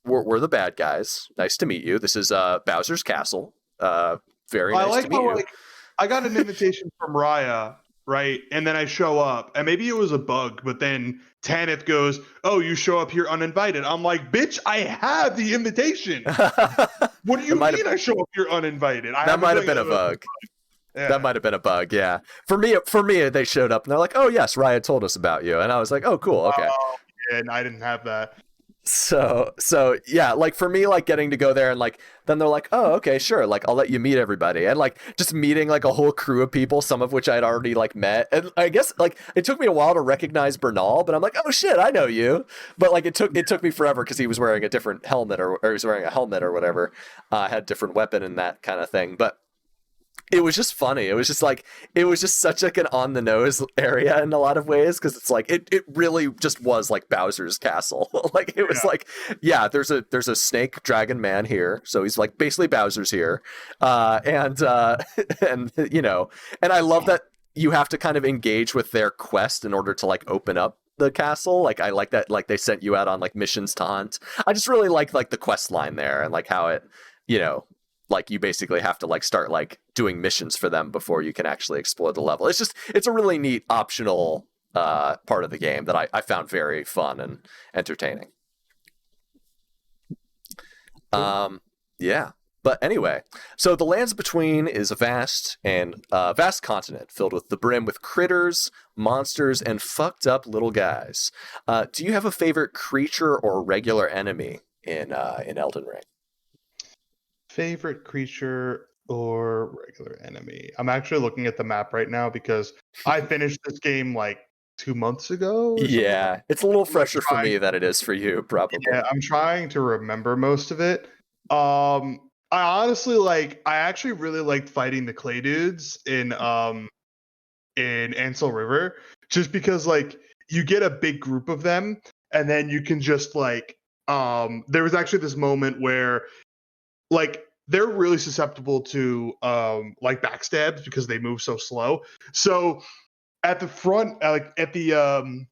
we're the bad guys. Nice to meet you. This is Bowser's Castle. Very nice to meet you. Like, I got an invitation from Raya, right? And then I show up, and maybe it was a bug, but then Tanith goes, "Oh, you show up here uninvited." I'm like, "Bitch, I have the invitation. What do you mean I show up here uninvited?" That might have been a bug. Yeah. That might have been a bug, yeah. For me, they showed up and they're like, "Oh yes, Raya told us about you," and I was like, "Oh, cool, okay." Yeah, and I didn't have that. So yeah, like for me, like getting to go there and like then they're like, "Oh, okay, sure, like I'll let you meet everybody," and like just meeting like a whole crew of people, some of which I'd already like met, and I guess like it took me a while to recognize Bernal, but I'm like, "Oh shit, I know you," but like it took me forever because he was wearing a different helmet or he was wearing a helmet or whatever, had a different weapon and that kind of thing, but. It was just funny. It was just such like an on the nose area in a lot of ways because it's like it really just was like Bowser's castle. Like it was like, yeah, there's a snake dragon man here, so he's like basically Bowser's here, and and and I love that you have to kind of engage with their quest in order to like open up the castle. Like I like that like they sent you out on like missions to hunt. I just really like the quest line there and like how it like you basically have to like start like doing missions for them before you can actually explore the level. It's a really neat optional part of the game that I found very fun and entertaining. Yeah. But anyway, so the Lands Between is a vast continent filled with the brim with critters, monsters, and fucked up little guys. Do you have a favorite creature or regular enemy in Elden Ring? Favorite creature or regular enemy? I'm actually looking at the map right now because I finished this game like 2 months ago. Yeah, it's a little fresher for me than it is for you, probably. Yeah, I'm trying to remember most of it. I actually really liked fighting the clay dudes in Ansel River, just because like you get a big group of them and then you can just like there was actually this moment where like they're really susceptible to like backstabs because they move so slow. So at the front, like at the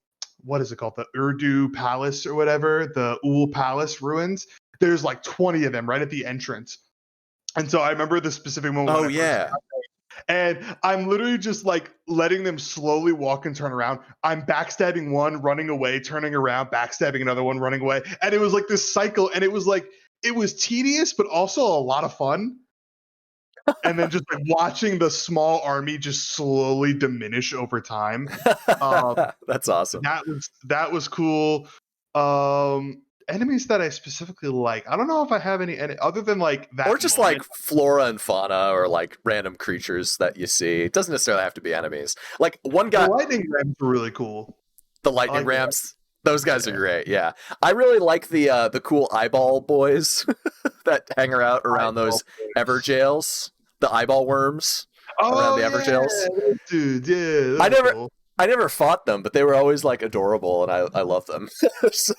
what is it called, the Urdu Palace or whatever, the Ul Palace ruins, there's like 20 of them right at the entrance. And so I remember the specific moment. Oh yeah. And I'm literally just like letting them slowly walk and turn around. I'm backstabbing one, running away, turning around, backstabbing another one, running away. And it was like this cycle, and it was like it was tedious, but also a lot of fun. And then just like watching the small army just slowly diminish over time. That's awesome. That was cool. Enemies that I specifically like. I don't know if I have any other than like that. Or just like flora and fauna or like random creatures that you see. It doesn't necessarily have to be enemies. Like one guy. The lightning rams are really cool. The lightning rams. Those guys are great, yeah. I really like the cool eyeball boys that hang around those Everjails, the eyeball worms around the Everjails. Dude, yeah. I never fought them, but they were always like adorable, and I love them. So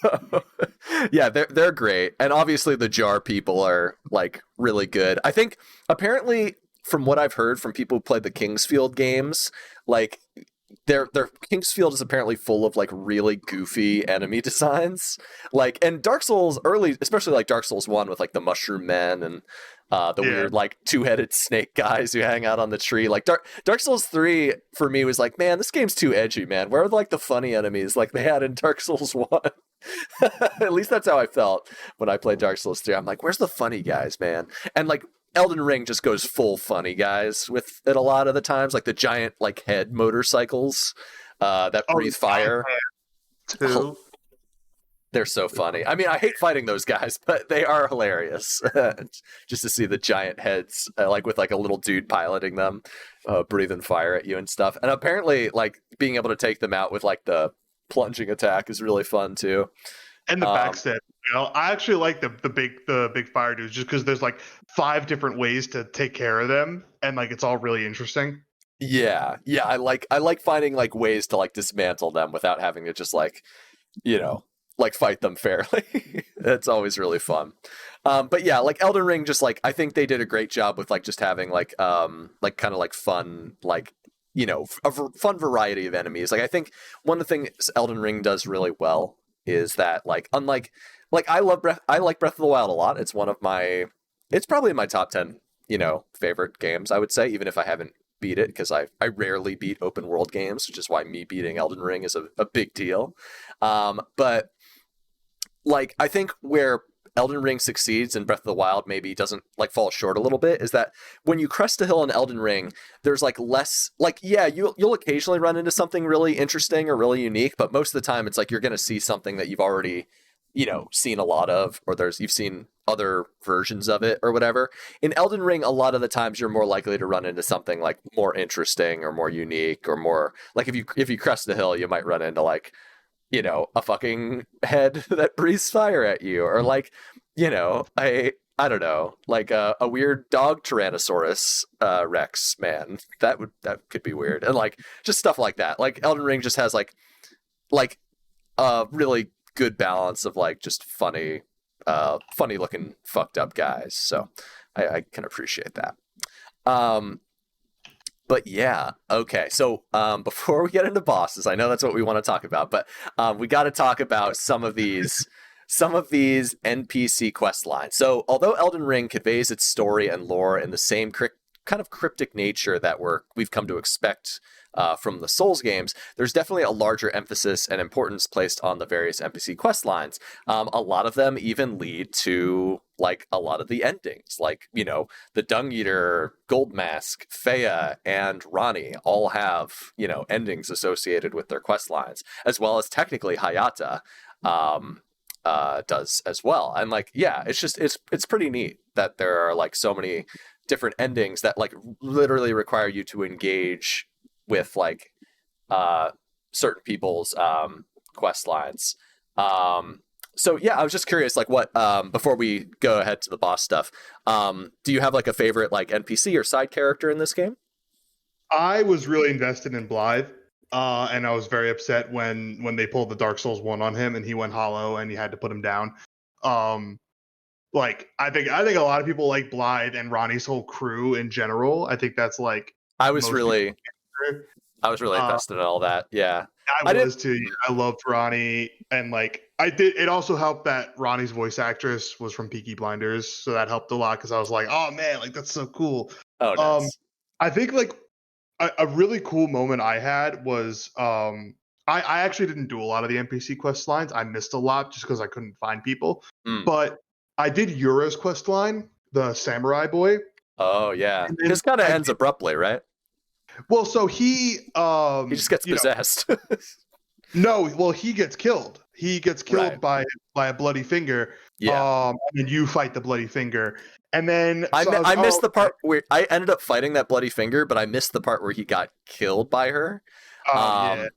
yeah, they're great, and obviously the jar people are like really good. I think apparently from what I've heard from people who played the Kingsfield games, like. Their Kingsfield is apparently full of like really goofy enemy designs, like, and Dark Souls early, especially like Dark Souls 1 with like the mushroom men and the weird like two-headed snake guys who hang out on the tree. Like Dark Souls 3 for me was like, man, this game's too edgy, man. Where are like the funny enemies like they had in Dark Souls 1? At least that's how I felt when I played Dark Souls 3. I'm like, where's the funny guys, man? And like Elden Ring just goes full funny guys with it a lot of the times, like the giant like head motorcycles that breathe fire. They're so funny. I mean, I hate fighting those guys, but they are hilarious. Just to see the giant heads, like with like a little dude piloting them, breathing fire at you and stuff. And apparently, like being able to take them out with like the plunging attack is really fun too. And the backstab. I actually like the big fire dudes just because there's like 5 different ways to take care of them, and like it's all really interesting. Yeah, I like finding like ways to like dismantle them without having to just like, like fight them fairly. That's always really fun. But yeah, like Elden Ring, just like I think they did a great job with like just having like kind of like fun, like fun variety of enemies. Like I think one of the things Elden Ring does really well is that like unlike like I like Breath of the Wild a lot. It's probably in my top 10 favorite games, I would say, even if I haven't beat it, because I rarely beat open world games, which is why me beating Elden Ring is a big deal. But like I think where Elden Ring succeeds and Breath of the Wild maybe doesn't like fall short a little bit is that when you crest a hill in Elden Ring, there's like less like, yeah, you'll occasionally run into something really interesting or really unique, but most of the time it's like you're going to see something that you've already seen a lot of, or you've seen other versions of it or whatever. In Elden Ring, a lot of the times you're more likely to run into something like more interesting or more unique, or more like if you crest the hill, you might run into like, a fucking head that breathes fire at you, or like, I don't know, like a weird dog Tyrannosaurus Rex man. That could be weird. And like just stuff like that. Like Elden Ring just has like a really good balance of like just funny looking fucked up guys. So I can appreciate that. But yeah, okay. So before we get into bosses, I know that's what we want to talk about, but we got to talk about some of these NPC quest lines. So although Elden Ring conveys its story and lore in the same kind of cryptic nature that we've come to expect from the Souls games, there's definitely a larger emphasis and importance placed on the various NPC quest lines. A lot of them even lead to like a lot of the endings, like the Dung Eater, Gold Mask, Fea, and Ranni all have endings associated with their quest lines, as well as technically Hayata does as well. And like, yeah, it's pretty neat that there are like so many different endings that like literally require you to engage with like certain people's quest lines. So yeah, I was just curious, like what before we go ahead to the boss stuff, do you have like a favorite like NPC or side character in this game? I was really invested in Blythe, and I was very upset when they pulled the Dark Souls 1 on him and he went hollow and you had to put him down. Like I think a lot of people like Blythe and Ronnie's whole crew in general. I think that's like I was really invested in all that. Yeah, I was too. I loved Ronnie, and like I did. It also helped that Ronnie's voice actress was from Peaky Blinders, so that helped a lot because I was like, oh man, like that's so cool. Oh, nice. I think like a really cool moment I had was I actually didn't do a lot of the NPC quest lines. I missed a lot just because I couldn't find people. But I did Yura's quest line, the samurai boy. Oh yeah, this kind of ends abruptly, right? Well, so he just gets possessed. No, well, he gets killed. He gets killed by a bloody finger. Yeah. And you fight the bloody finger. And then I missed the part where I ended up fighting that bloody finger, but I missed the part where he got killed by her. Yeah.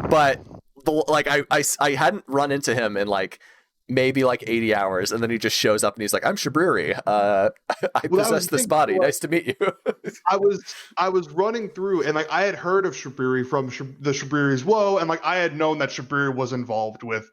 But I hadn't run into him in like maybe like 80 hours, and then he just shows up and he's like, I'm Shabriri. I possess this body. Nice to meet you. I was running through, and like I had heard of Shabriri from the Shabriri's Woe, and like I had known that Shabriri was involved with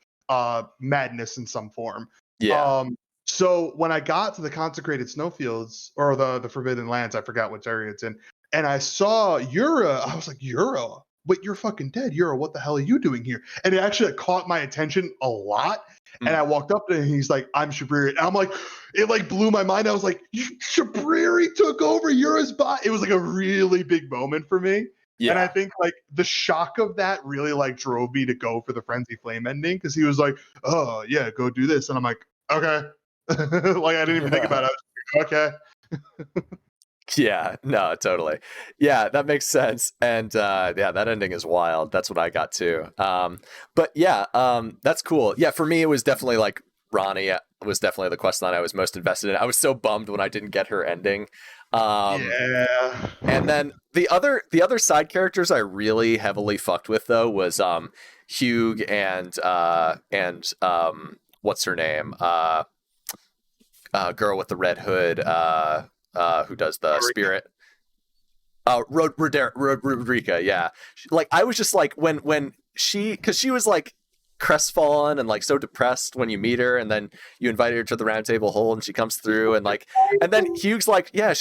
madness in some form. Yeah. So when I got to the consecrated snowfields or the Forbidden Lands, I forgot which area it's in, and I saw Yura, I was like, Yura, wait, you're fucking dead. Yura, what the hell are you doing here? And it actually caught my attention a lot. And I walked up to him and he's like, I'm Shabriri. And I'm like, it like blew my mind. I was like, Shabriri took over Yura's body. It was like a really big moment for me. Yeah. And I think like the shock of that really like drove me to go for the Frenzy Flame ending, because he was like, oh yeah, go do this. And I'm like, okay. Like I didn't even think about it. I was like, okay. Yeah, no, totally. Yeah, that makes sense. And yeah, that ending is wild. That's what I got too. But yeah, that's cool. Yeah, for me, it was definitely like Ronnie was definitely the quest line I was most invested in. I was so bummed when I didn't get her ending. Yeah. And then the other side characters I really heavily fucked with though was Hugh and what's her name? Girl with the red hood, who does the Rodrika. spirit. Rodrika, yeah. Like I was just like when because she was like crestfallen and like so depressed when you meet her, and then you invite her to the round table hole, and she comes through, and then Hugh's like, yeah,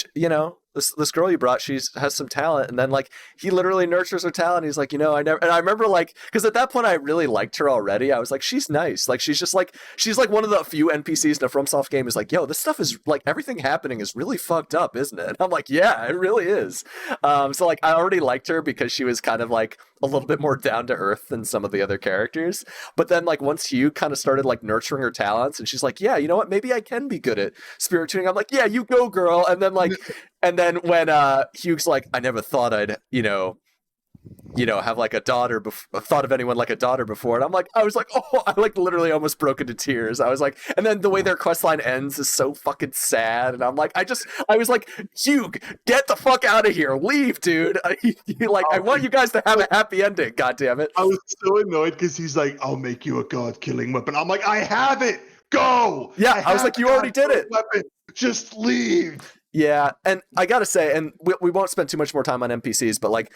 this girl you brought, has some talent, and then like he literally nurtures her talent. He's like, I never, and I remember like because at that point I really liked her already. I was like, she's nice, like she's like one of the few NPCs in a FromSoft game is like, yo, this stuff is like everything happening is really fucked up, isn't it? And I'm like, yeah, it really is. So like I already liked her because she was kind of like a little bit more down to earth than some of the other characters. But then like once Hugh kind of started like nurturing her talents, and she's like, yeah, you know what, maybe I can be good at spirit tuning. I'm like, yeah, you go, girl. And then when Hugh's like, I never thought I'd have like a daughter, thought of anyone like a daughter before, and I was like, oh, I like literally almost broke into tears. I was like, and then the way their quest line ends is so fucking sad, and I was like, Hugh, get the fuck out of here, leave, dude. I want you guys to have a happy ending. God damn it. I was so annoyed because he's like, I'll make you a god-killing weapon. I'm like, I have it. Go. Yeah, I was like, you already did it. Weapon. Just leave. Yeah, and I gotta say, and we won't spend too much more time on NPCs, but like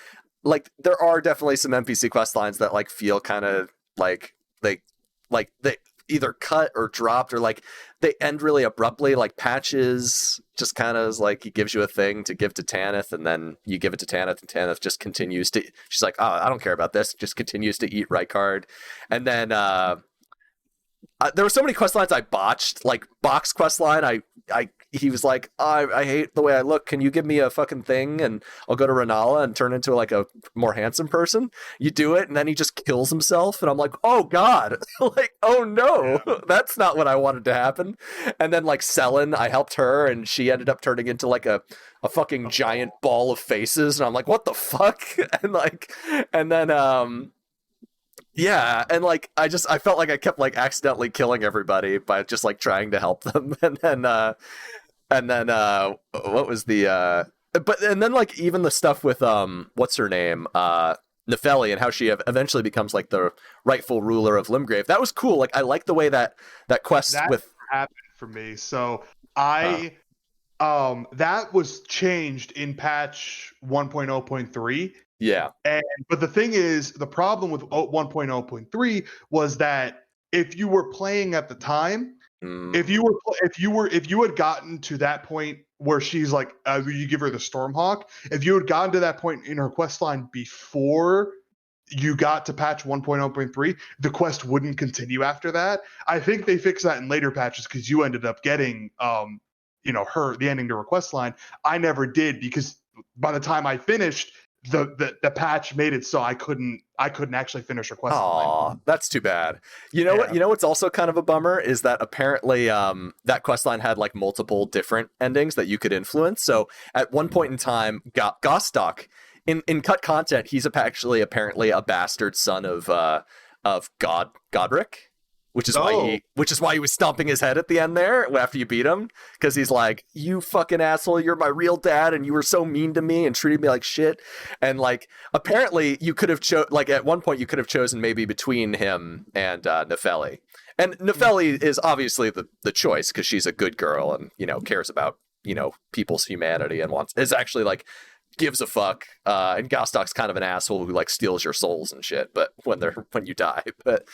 there are definitely some NPC quest lines that like feel kind of like they either cut or dropped, or like they end really abruptly. Like Patches just kind of is like he gives you a thing to give to Tanith, and then you give it to Tanith, and Tanith just continues to. She's like, oh, I don't care about this. Just continues to eat Rykard, and then there were so many quest lines I botched. Like Box quest line, he was like, I hate the way I look. Can you give me a fucking thing and I'll go to Renala and turn into like a more handsome person? You do it, and then he just kills himself, and I'm like, oh god, like, oh no, that's not what I wanted to happen. And then like Selen, I helped her, and she ended up turning into like a fucking giant ball of faces, and I'm like, what the fuck? And then yeah, and like I felt like I kept like accidentally killing everybody by just like trying to help them, and then what was the and then like even the stuff with what's her name, Nefeli, and how she eventually becomes like the rightful ruler of Limgrave. That was cool. Like I like the way that quest that happened for me. So that was changed in patch 1.0.3. Yeah. But the thing is, the problem with 1.0.3 was that if you were playing at the time, if you had gotten to that point where she's like, you give her the Stormhawk, if you had gotten to that point in her quest line before you got to patch 1.0.3, the quest wouldn't continue after that. I think they fixed that in later patches because you ended up getting the ending to her quest line. I never did, because by the time I finished, the patch made it so I couldn't actually finish her quest line. Aw, that's too bad. You know what? You know what's also kind of a bummer is that apparently that quest line had like multiple different endings that you could influence. So at one point in time, Gostok in cut content, he's actually apparently a bastard son of Godric. Which is why he was stomping his head at the end there after you beat him, because he's like, you fucking asshole, you're my real dad, and you were so mean to me and treated me like shit. And like apparently you could have at one point you could have chosen maybe between him and Nefeli. And Nefeli is obviously the choice because she's a good girl and cares about people's humanity and is actually like gives a fuck, and Gostok's kind of an asshole who like steals your souls and shit, but when you die. But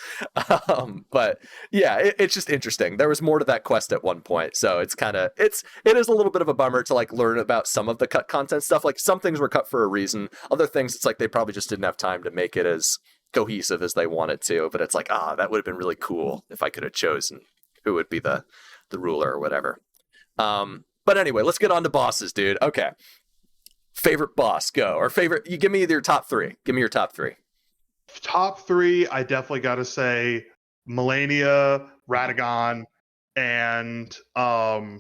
yeah, it's just interesting. There was more to that quest at one point, so it is a little bit of a bummer to like learn about some of the cut content stuff. Like some things were cut for a reason, other things it's like they probably just didn't have time to make it as cohesive as they wanted to. But it's like, that would have been really cool if I could have chosen who would be the ruler or whatever. But anyway, let's get on to bosses, dude. Okay. Favorite boss, go. Or favorite, you give me your top three. Give me your top three. Top three, I definitely got to say Melania, Radagon, and oh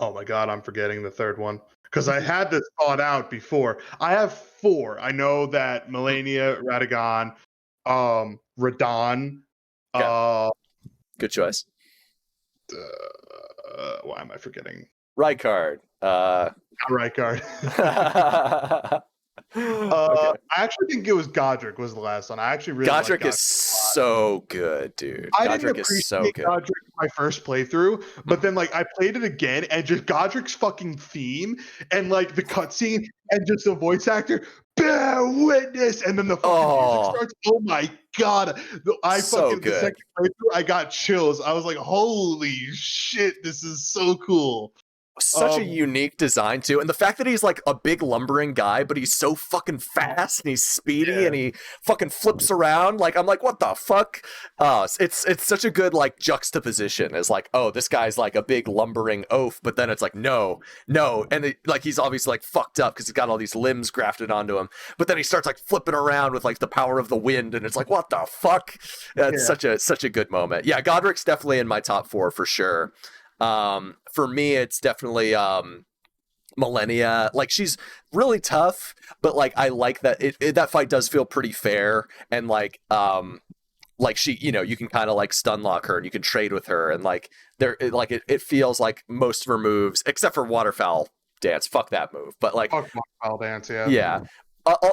my god, I'm forgetting the third one. because I had this thought out before. I have 4. I know that Melania, Radagon, Radon, Good choice. why am I forgetting? Rykard. Rykard. Okay. I actually think it was Godric was the last one. I actually really like Godric Godric. is so good, dude. I didn't Godric is so appreciate good. Godric my first playthrough, but then like I played it again and just Godric's fucking theme and like the cutscene and just the voice actor, bear witness, and then the fucking music starts. Oh my god! So The second playthrough, I got chills. I was like, holy shit, this is so cool. Such a unique design too, and the fact that he's like a big lumbering guy, but he's so fucking fast and he's speedy and he fucking flips around. Like I'm like, what the fuck? It's such a good like juxtaposition. It's like, oh, this guy's like a big lumbering oaf, but then it's like, no, and like he's obviously like fucked up because he's got all these limbs grafted onto him. But then he starts like flipping around with like the power of the wind, and it's like, what the fuck? It's such a good moment. Yeah, Godric's definitely in my top 4 for sure. For me, it's definitely Millennia. Like she's really tough, but like I like that that fight does feel pretty fair, and like she, you know, you can kind of like stun lock her and you can trade with her, and like it feels like most of her moves, except for Waterfowl Dance, fuck that move, but like Waterfowl Dance, yeah.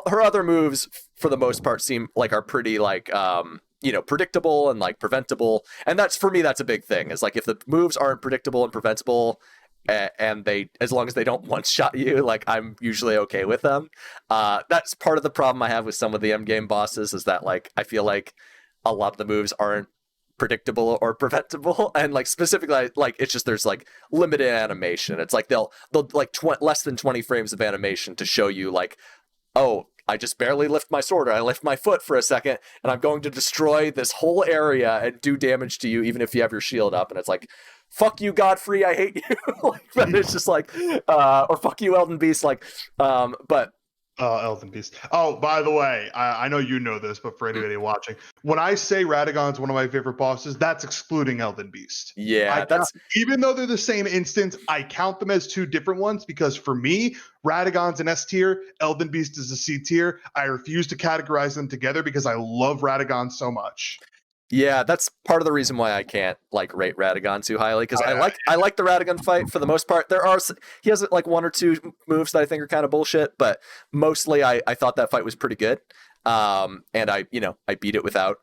Her other moves for the most part seem like are pretty like you know, predictable and like preventable, and that's for me, that's a big thing. Is like if the moves aren't predictable and preventable, and they, as long as they don't one shot you, like I'm usually okay with them. That's part of the problem I have with some of the end game bosses, is that like I feel like a lot of the moves aren't predictable or preventable, and like specifically like it's just there's like limited animation. It's like they'll like less than 20 frames of animation to show you like, oh, I just barely lift my sword, or I lift my foot for a second, and I'm going to destroy this whole area and do damage to you, even if you have your shield up. And it's like, fuck you, Godfrey, I hate you. Like, but it's just like, or fuck you, Elden Beast. Like, but Elden Beast. Oh, by the way, I know you know this, but for anybody watching, when I say Radagon's one of my favorite bosses, that's excluding Elden Beast. Yeah, that's even though they're the same instance, I count them as 2 different ones, because for me, Radagon's an S tier, Elden Beast is a C tier. I refuse to categorize them together because I love Radagon so much. Yeah, that's part of the reason why I can't like rate Radagon too highly, because I like the Radagon fight for the most part. He has like 1 or 2 moves that I think are kind of bullshit, but mostly I thought that fight was pretty good. And I beat it without,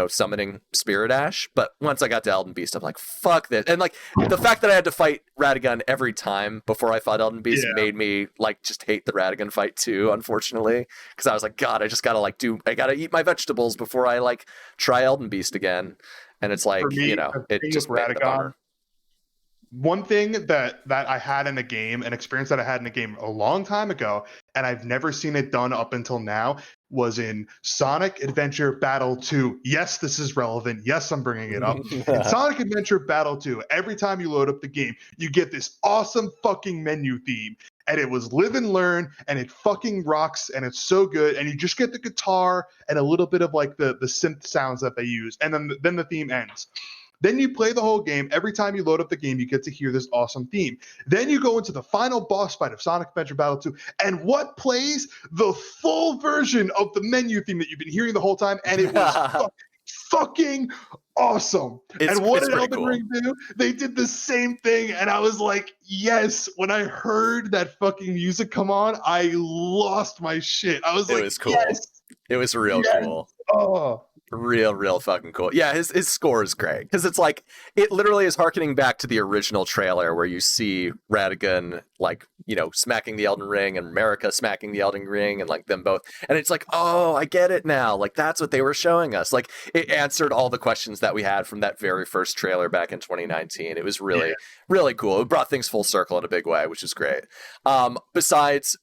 summoning Spirit Ash. But once I got to Elden Beast, I'm like, fuck this. And like the fact that I had to fight Radagon every time before I fought Elden Beast made me like just hate the Radagon fight too, unfortunately. Because I was like, God, I just gotta I gotta eat my vegetables before I like try Elden Beast again. And it's like, me, it just made it a bummer. One thing that I had in a game, an experience that I had in a game a long time ago, and I've never seen it done up until now, was in Sonic Adventure Battle 2. Yes, this is relevant. Yes, I'm bringing it up. In Sonic Adventure Battle 2, every time you load up the game, you get this awesome fucking menu theme. And it was live and learn, and it fucking rocks, and it's so good. And you just get the guitar and a little bit of like the synth sounds that they use, and then the theme ends. Then you play the whole game. Every time you load up the game, you get to hear this awesome theme. Then you go into the final boss fight of Sonic Adventure Battle 2, and what plays? The full version of the menu theme that you've been hearing the whole time, and it was fucking awesome. And what did Elden Ring do? They did the same thing, and I was like, yes. When I heard that fucking music come on, I lost my shit. I was like, it was cool. Yes. It was real cool. Oh. Real fucking cool. Yeah, his score is great, because it's like, it literally is harkening back to the original trailer where you see Radagon like, smacking the Elden Ring, and Marika smacking the Elden Ring, and like them both, and it's like, oh, I get it now. Like that's what they were showing us. Like it answered all the questions that we had from that very first trailer back in 2019. It was really cool. It brought things full circle in a big way, which is great. Besides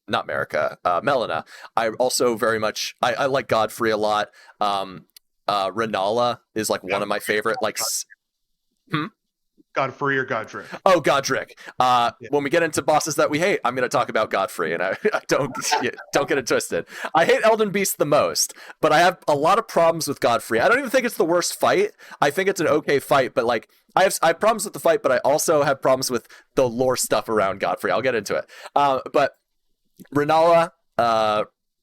not Marika, Melina. I also very much, I like Godfrey a lot. Renala is like one of my favorite, like, Godfrey or Godric? Oh, Godric. Yeah. When we get into bosses that we hate, I'm going to talk about Godfrey, and I don't get it twisted. I hate Elden Beast the most, but I have a lot of problems with Godfrey. I don't even think it's the worst fight. I think it's an okay fight, but like I have problems with the fight, but I also have problems with the lore stuff around Godfrey. I'll get into it. But Renala,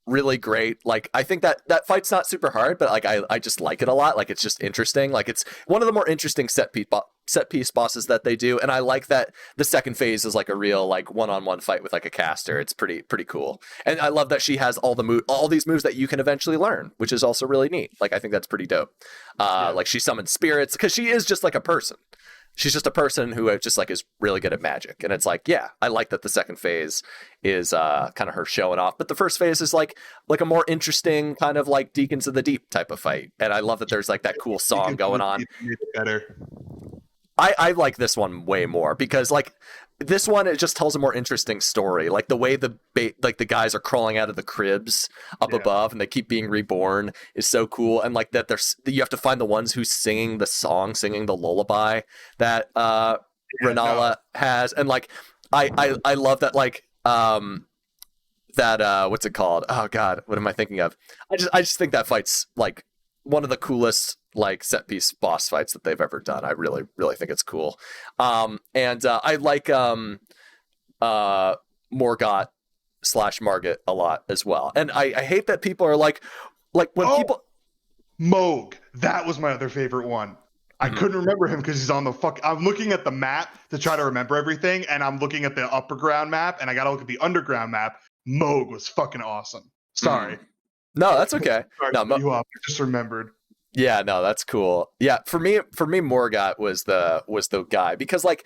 really great. Like I think that fight's not super hard, but like I just like it a lot. Like it's just interesting. Like it's one of the more interesting set piece bosses that they do, and I like that the second phase is like a real like one-on-one fight with like a caster. It's pretty cool, and I love that she has all these moves that you can eventually learn, which is also really neat. Like I think that's pretty dope. Like she summons spirits because she is just like a person. She's just a person who just like is really good at magic, and it's like, yeah, I like that the second phase is kind of her showing off, but the first phase is like a more interesting kind of like Deacons of the Deep type of fight, and I love that there's like that cool song going on. Better. I like this one way more because like this one, it just tells a more interesting story. Like the way the guys are crawling out of the cribs up above and they keep being reborn is so cool. And like that you have to find the ones who's singing the song, singing the lullaby that Renala has. And like I love that like that what's it called? Oh God, what am I thinking of? I just think that fight's like one of the coolest like set piece boss fights that they've ever done. I really think it's cool. And I like Morgott / Margit a lot as well. And I hate that people are like when people Moog, that was my other favorite one. I couldn't remember him because he's on the I'm looking at the map to try to remember everything, and I'm looking at the upper ground map, and I gotta look at the underground map. Moog was fucking awesome. Sorry. No, that's okay. Sorry, I just remembered. Yeah, no, that's cool. Yeah, for me, Morgott was the guy because like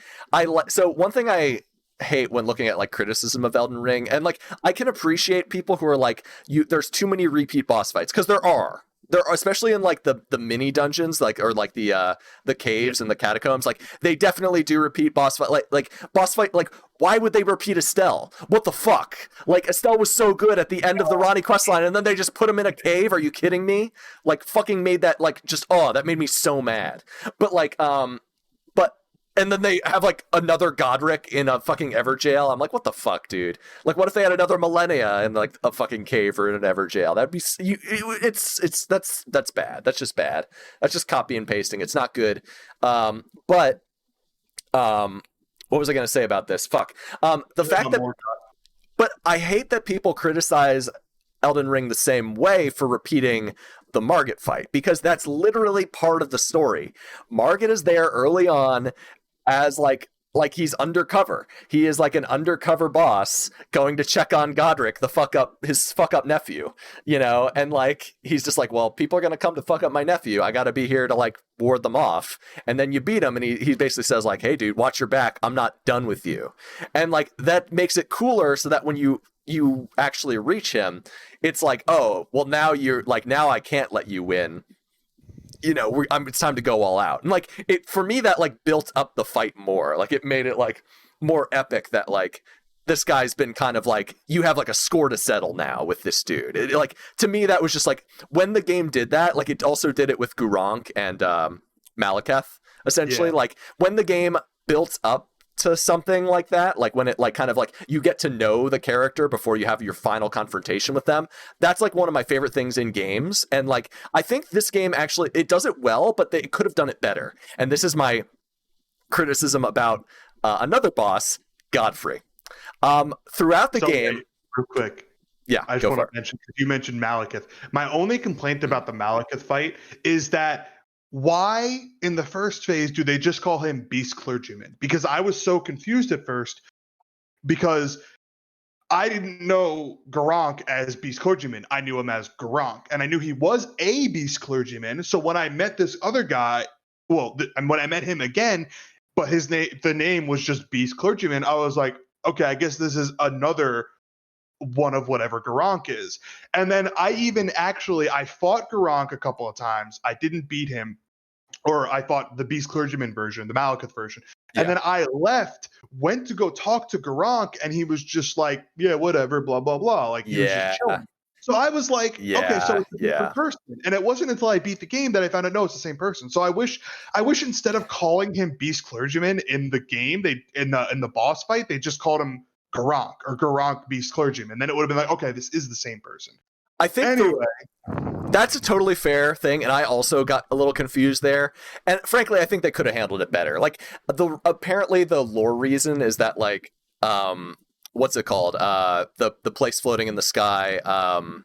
so one thing I hate when looking at like criticism of Elden Ring, and like I can appreciate people who are like there's too many repeat boss fights because there are especially in like the mini dungeons like or like the caves and the catacombs, like they definitely do repeat boss fight like boss fight. Like why would they repeat Estelle? What the fuck? Like Estelle was so good at the end of the Ronnie questline, and then they just put him in a cave. Are you kidding me? Like fucking made that like just that made me so mad. But like and then they have like another Godric in a fucking Everjail. I'm like, what the fuck, dude? Like, what if they had another Millennia in like a fucking cave or in an Everjail? That'd be that's bad. That's just bad. That's just copy and pasting. It's not good. But what was I gonna say about this? Fuck. The fact that. But I hate that people criticize Elden Ring the same way for repeating the Margit fight, because that's literally part of the story. Margit is there early on as like he's undercover. He is like an undercover boss going to check on Godric, his fuck up nephew, you know, and like he's just like, well, people are gonna come to fuck up my nephew. I gotta be here to like ward them off. And then you beat him, and he basically says like, hey dude, watch your back. I'm not done with you. And like that makes it cooler so that when you actually reach him, it's like, oh, well now now I can't let you win. You know, it's time to go all out. And like for me, that like built up the fight more. Like it made it like more epic that like this guy's been kind of like, you have like a score to settle now with this dude. Like to me, that was just like when the game did that. Like it also did it with Gurranq and Malekith, essentially. Yeah. Like when the game built up to something like that, like when it like kind of like you get to know the character before you have your final confrontation with them, that's like one of my favorite things in games. And like I think this game actually, it does it well, but they could have done it better. And this is my criticism about another boss, Godfrey. Throughout the game, real quick, yeah, I just want to mention, you mentioned Malekith. My only complaint about the Malekith fight is that why in the first phase do they just call him Beast Clergyman? Because I was so confused at first, because I didn't know Gurranq as Beast Clergyman. I knew him as Gurranq, and I knew he was a Beast Clergyman. So when I met this other guy, and when I met him again, but the name was just Beast Clergyman, I was like, okay, I guess this is another one of whatever Gurranq is. And then I fought Gurranq a couple of times. I didn't beat him. Or I fought the Beast Clergyman version, the Malekith version. Yeah. And then I went to go talk to Gurranq, and he was just like, yeah, whatever, blah, blah, blah. Like, he was just chilling. So I was like, okay, so it's a Yeah. different person. And it wasn't until I beat the game that I found out, no, it's the same person. So I wish instead of calling him Beast Clergyman in the game, they in the boss fight, they just called him Garunk or Garunk Beast Clergyman. Then it would have been like, okay, this is the same person. I think Anyway, that's a totally fair thing, and I also got a little confused there. And frankly, I think they could have handled it better. Like apparently the lore reason is that like what's it called? The place floating in the sky, Farum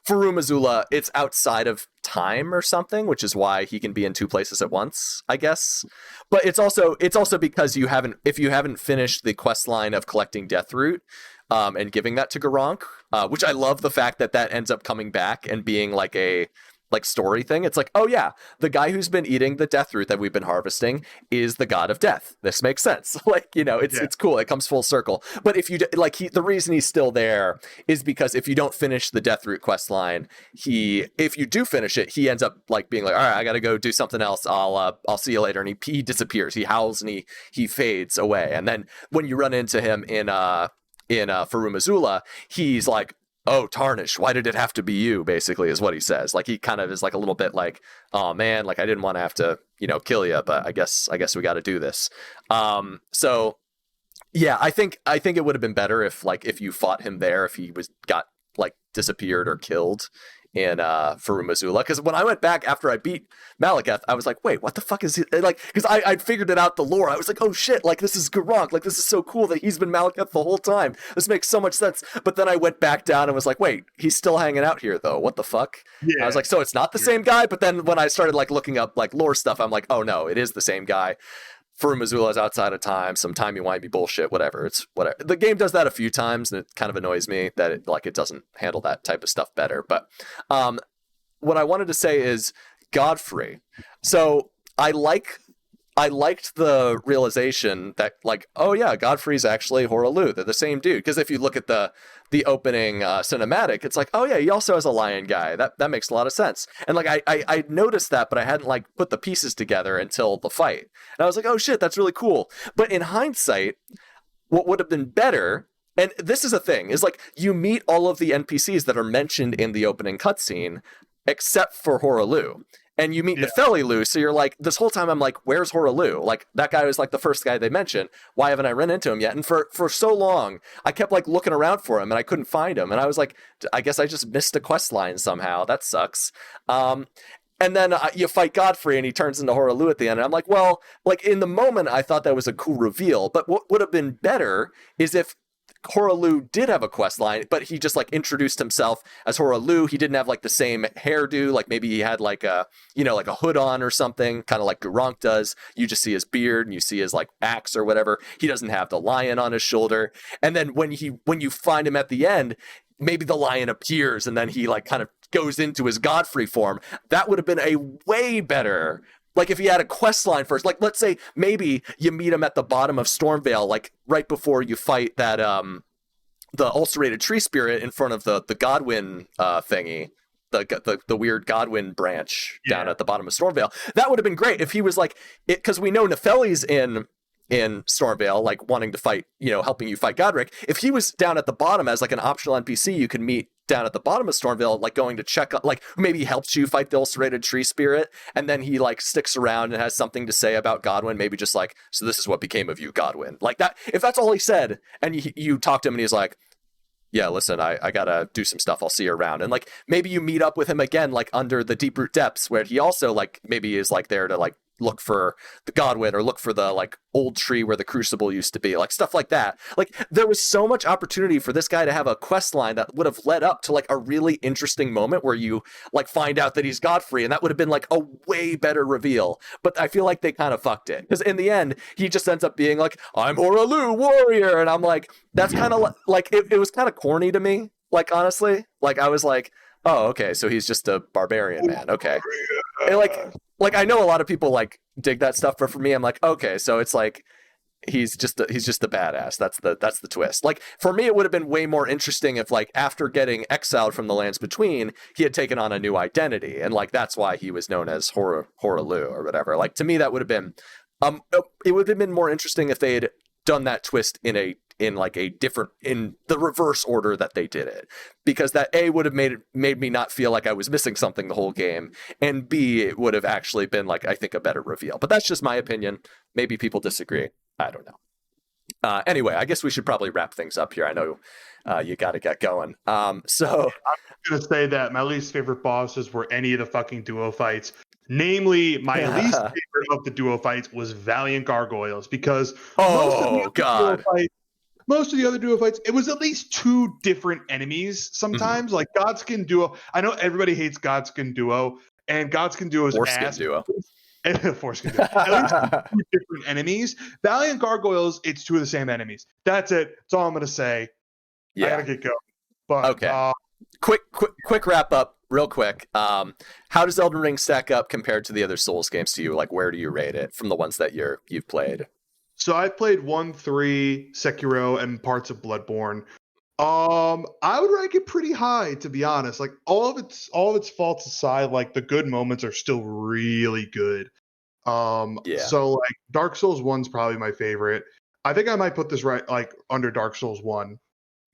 Azula, it's outside of time or something, which is why he can be in two places at once, I guess. But it's also because if you haven't finished the quest line of collecting Deathroot, and giving that to Garunk, which I love the fact that ends up coming back and being like a story thing. It's like, oh yeah, the guy who's been eating the Deathroot that we've been harvesting is the god of death. This makes sense. Like, it's cool. It comes full circle. But if you the reason he's still there is because if you don't finish the Deathroot quest line, if you do finish it, he ends up like being like, all right, I got to go do something else. I'll see you later. And he disappears. He howls and he fades away. And then when you run into him in Farum Azula, he's like, oh, Tarnish, why did it have to be you, basically, is what he says. Like, he kind of is like a little bit like, oh man, like I didn't want to have to, kill you, but I guess we got to do this. So yeah, I think it would have been better if you fought him there, if he got like disappeared or killed in Farum Azula. Because when I went back after I beat Malekith, I was like, wait, what the fuck is he like? Because I'd figured it out, the lore. I was like, oh shit, like this is Garunk, like this is so cool that he's been Malekith the whole time. This makes so much sense. But then I went back down and was like, wait, he's still hanging out here though. What the fuck? Yeah. I was like, so it's not the same guy. But then when I started like looking up like lore stuff, I'm like, oh no, it is the same guy. Farum Azula is outside of time, some timey-wimey bullshit, whatever. It's whatever. The game does that a few times, and it kind of annoys me that it doesn't handle that type of stuff better. But what I wanted to say is Godfrey. So I liked the realization that like, oh yeah, Godfrey's actually Horalu. They're the same dude. Because if you look at the opening cinematic, it's like, oh yeah, he also has a lion guy. That makes a lot of sense. And like I noticed that, but I hadn't like put the pieces together until the fight. And I was like, oh shit, that's really cool. But in hindsight, what would have been better, and this is a thing, is like you meet all of the NPCs that are mentioned in the opening cutscene, except for Horalu. And you meet Nefeli, so you're like, this whole time I'm like, where's Horalu? Like, that guy was like the first guy they mentioned. Why haven't I run into him yet? And for so long, I kept like looking around for him and I couldn't find him. And I was like, I guess I just missed a quest line somehow. That sucks. And then you fight Godfrey and he turns into Horalu at the end. And I'm like, well, like in the moment, I thought that was a cool reveal. But what would have been better is if Horalu did have a quest line, but he just like introduced himself as Horalu. He didn't have like the same hairdo. Like maybe he had like a hood on or something, kind of like Garunk does. You just see his beard and you see his like axe or whatever. He doesn't have the lion on his shoulder. And then when you find him at the end, maybe the lion appears and then he like kind of goes into his Godfrey form. That would have been a way better. Like if he had a quest line first, like let's say maybe you meet him at the bottom of Stormvale, like right before you fight that the ulcerated tree spirit in front of the Godwyn thingy, the weird Godwyn branch down at the bottom of Stormvale. That would have been great if he was like it, because we know Nefeli's in Stormvale, like wanting to fight, helping you fight Godric. If he was down at the bottom as like an optional NPC, you could meet down at the bottom of Stormvale, like going to check, like maybe he helps you fight the ulcerated tree spirit, and then he like sticks around and has something to say about Godwyn, maybe just like, so this is what became of you, Godwyn. Like that, if that's all he said, and you talk to him and he's like, yeah, listen, I gotta do some stuff, I'll see you around. And like maybe you meet up with him again, like under the Deeproot Depths, where he also like maybe is like there to like look for the Godwyn or look for the like old tree where the crucible used to be, like stuff like that. Like there was so much opportunity for this guy to have a quest line that would have led up to like a really interesting moment where you like find out that he's Godfrey, and that would have been like a way better reveal. But I feel like they kind of fucked it, because in the end he just ends up being like, I'm Horalu, warrior, and I'm like, that's kind of like it was kind of corny to me, like honestly. Like I was like, oh okay, so he's just a barbarian man, okay. And like I know a lot of people like dig that stuff, but for me I'm like, okay, so it's like he's just the badass. That's the twist. Like for me it would have been way more interesting if like after getting exiled from the Lands Between, he had taken on a new identity, and like that's why he was known as Horalu or whatever. Like to me that would have been it would have been more interesting if they had done that twist in in like a different, in the reverse order that they did it, because that A would have made me not feel like I was missing something the whole game, and B, it would have actually been like, I think, a better reveal. But that's just my opinion. Maybe people disagree. I don't know. Anyway, I guess we should probably wrap things up here. I know you got to get going. So I'm going to say that my least favorite bosses were any of the fucking duo fights. Namely, my least favorite of the duo fights was Valiant Gargoyles, because most of the other duo fights, it was at least two different enemies sometimes. Like Godskin Duo. I know everybody hates Godskin Duo, and Godskin Duo's Foreskin Duo. Foreskin Duo. At least two different enemies. Valiant Gargoyles, it's two of the same enemies. That's it. That's all I'm going to say. Yeah. I got to get going. But, okay. Quick wrap up. Real quick, how does Elden Ring stack up compared to the other Souls games to you? Like, where do you rate it from the ones that you've played? So I played 1, 3, Sekiro, and parts of Bloodborne. I would rank it pretty high, to be honest. Like all of its faults aside, like the good moments are still really good. So like Dark Souls 1's probably my favorite. I think I might put this right like under Dark Souls 1.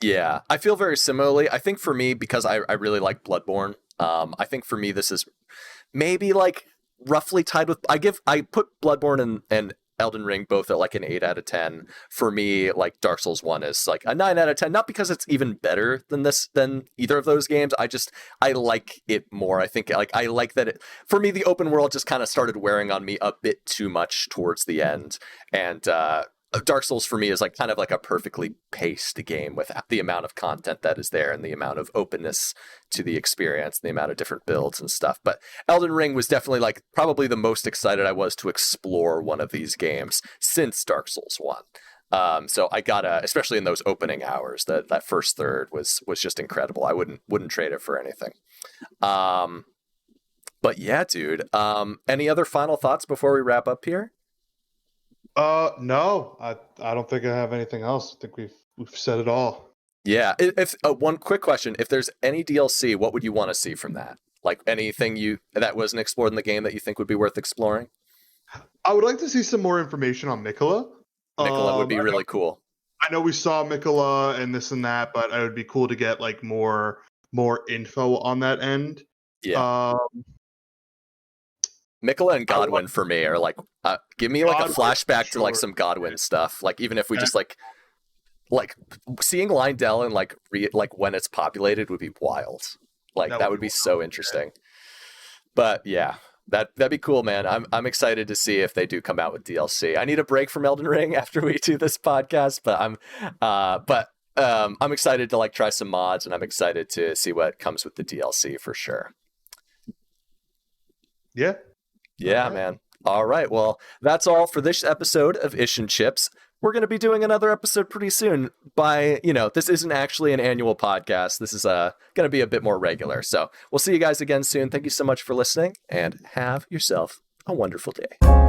Yeah, I feel very similarly. I think for me, because I really like Bloodborne, I think for me this is maybe like roughly tied with, I put Bloodborne and Elden Ring both at like an 8 out of 10. For me, like Dark Souls 1 is like a 9 out of 10, not because it's even better than either of those games. I like it more. I think like I like that for me, the open world just kind of started wearing on me a bit too much towards the end. And Dark Souls for me is like kind of like a perfectly paced game with the amount of content that is there and the amount of openness to the experience, and the amount of different builds and stuff. But Elden Ring was definitely like probably the most excited I was to explore one of these games since Dark Souls 1. So I gotta, especially in those opening hours, that first third was just incredible. I wouldn't trade it for anything. But yeah, dude. Any other final thoughts before we wrap up here? No, I don't think I have anything else. I think we've said it all. Yeah. If one quick question, if there's any DLC, what would you want to see from that? Like anything that wasn't explored in the game that you think would be worth exploring? I would like to see some more information on Mikola. Mikola would be really cool. I know we saw Mikola and this and that, but it would be cool to get like more info on that end. Yeah. Mikola and Godwin for me are like, give me like a flashback to like some Godwin stuff. Like even if we just like seeing Lindell and like when it's populated would be wild. Like that would be so interesting. But yeah, that'd be cool, man. I'm excited to see if they do come out with DLC. I need a break from Elden Ring after we do this podcast, but I'm excited to like try some mods, and I'm excited to see what comes with the DLC for sure. Yeah. Yeah, man. All right. Well, that's all for this episode of Ish and Chips. We're going to be doing another episode pretty soon. This isn't actually an annual podcast. This is going to be a bit more regular. So we'll see you guys again soon. Thank you so much for listening, and have yourself a wonderful day.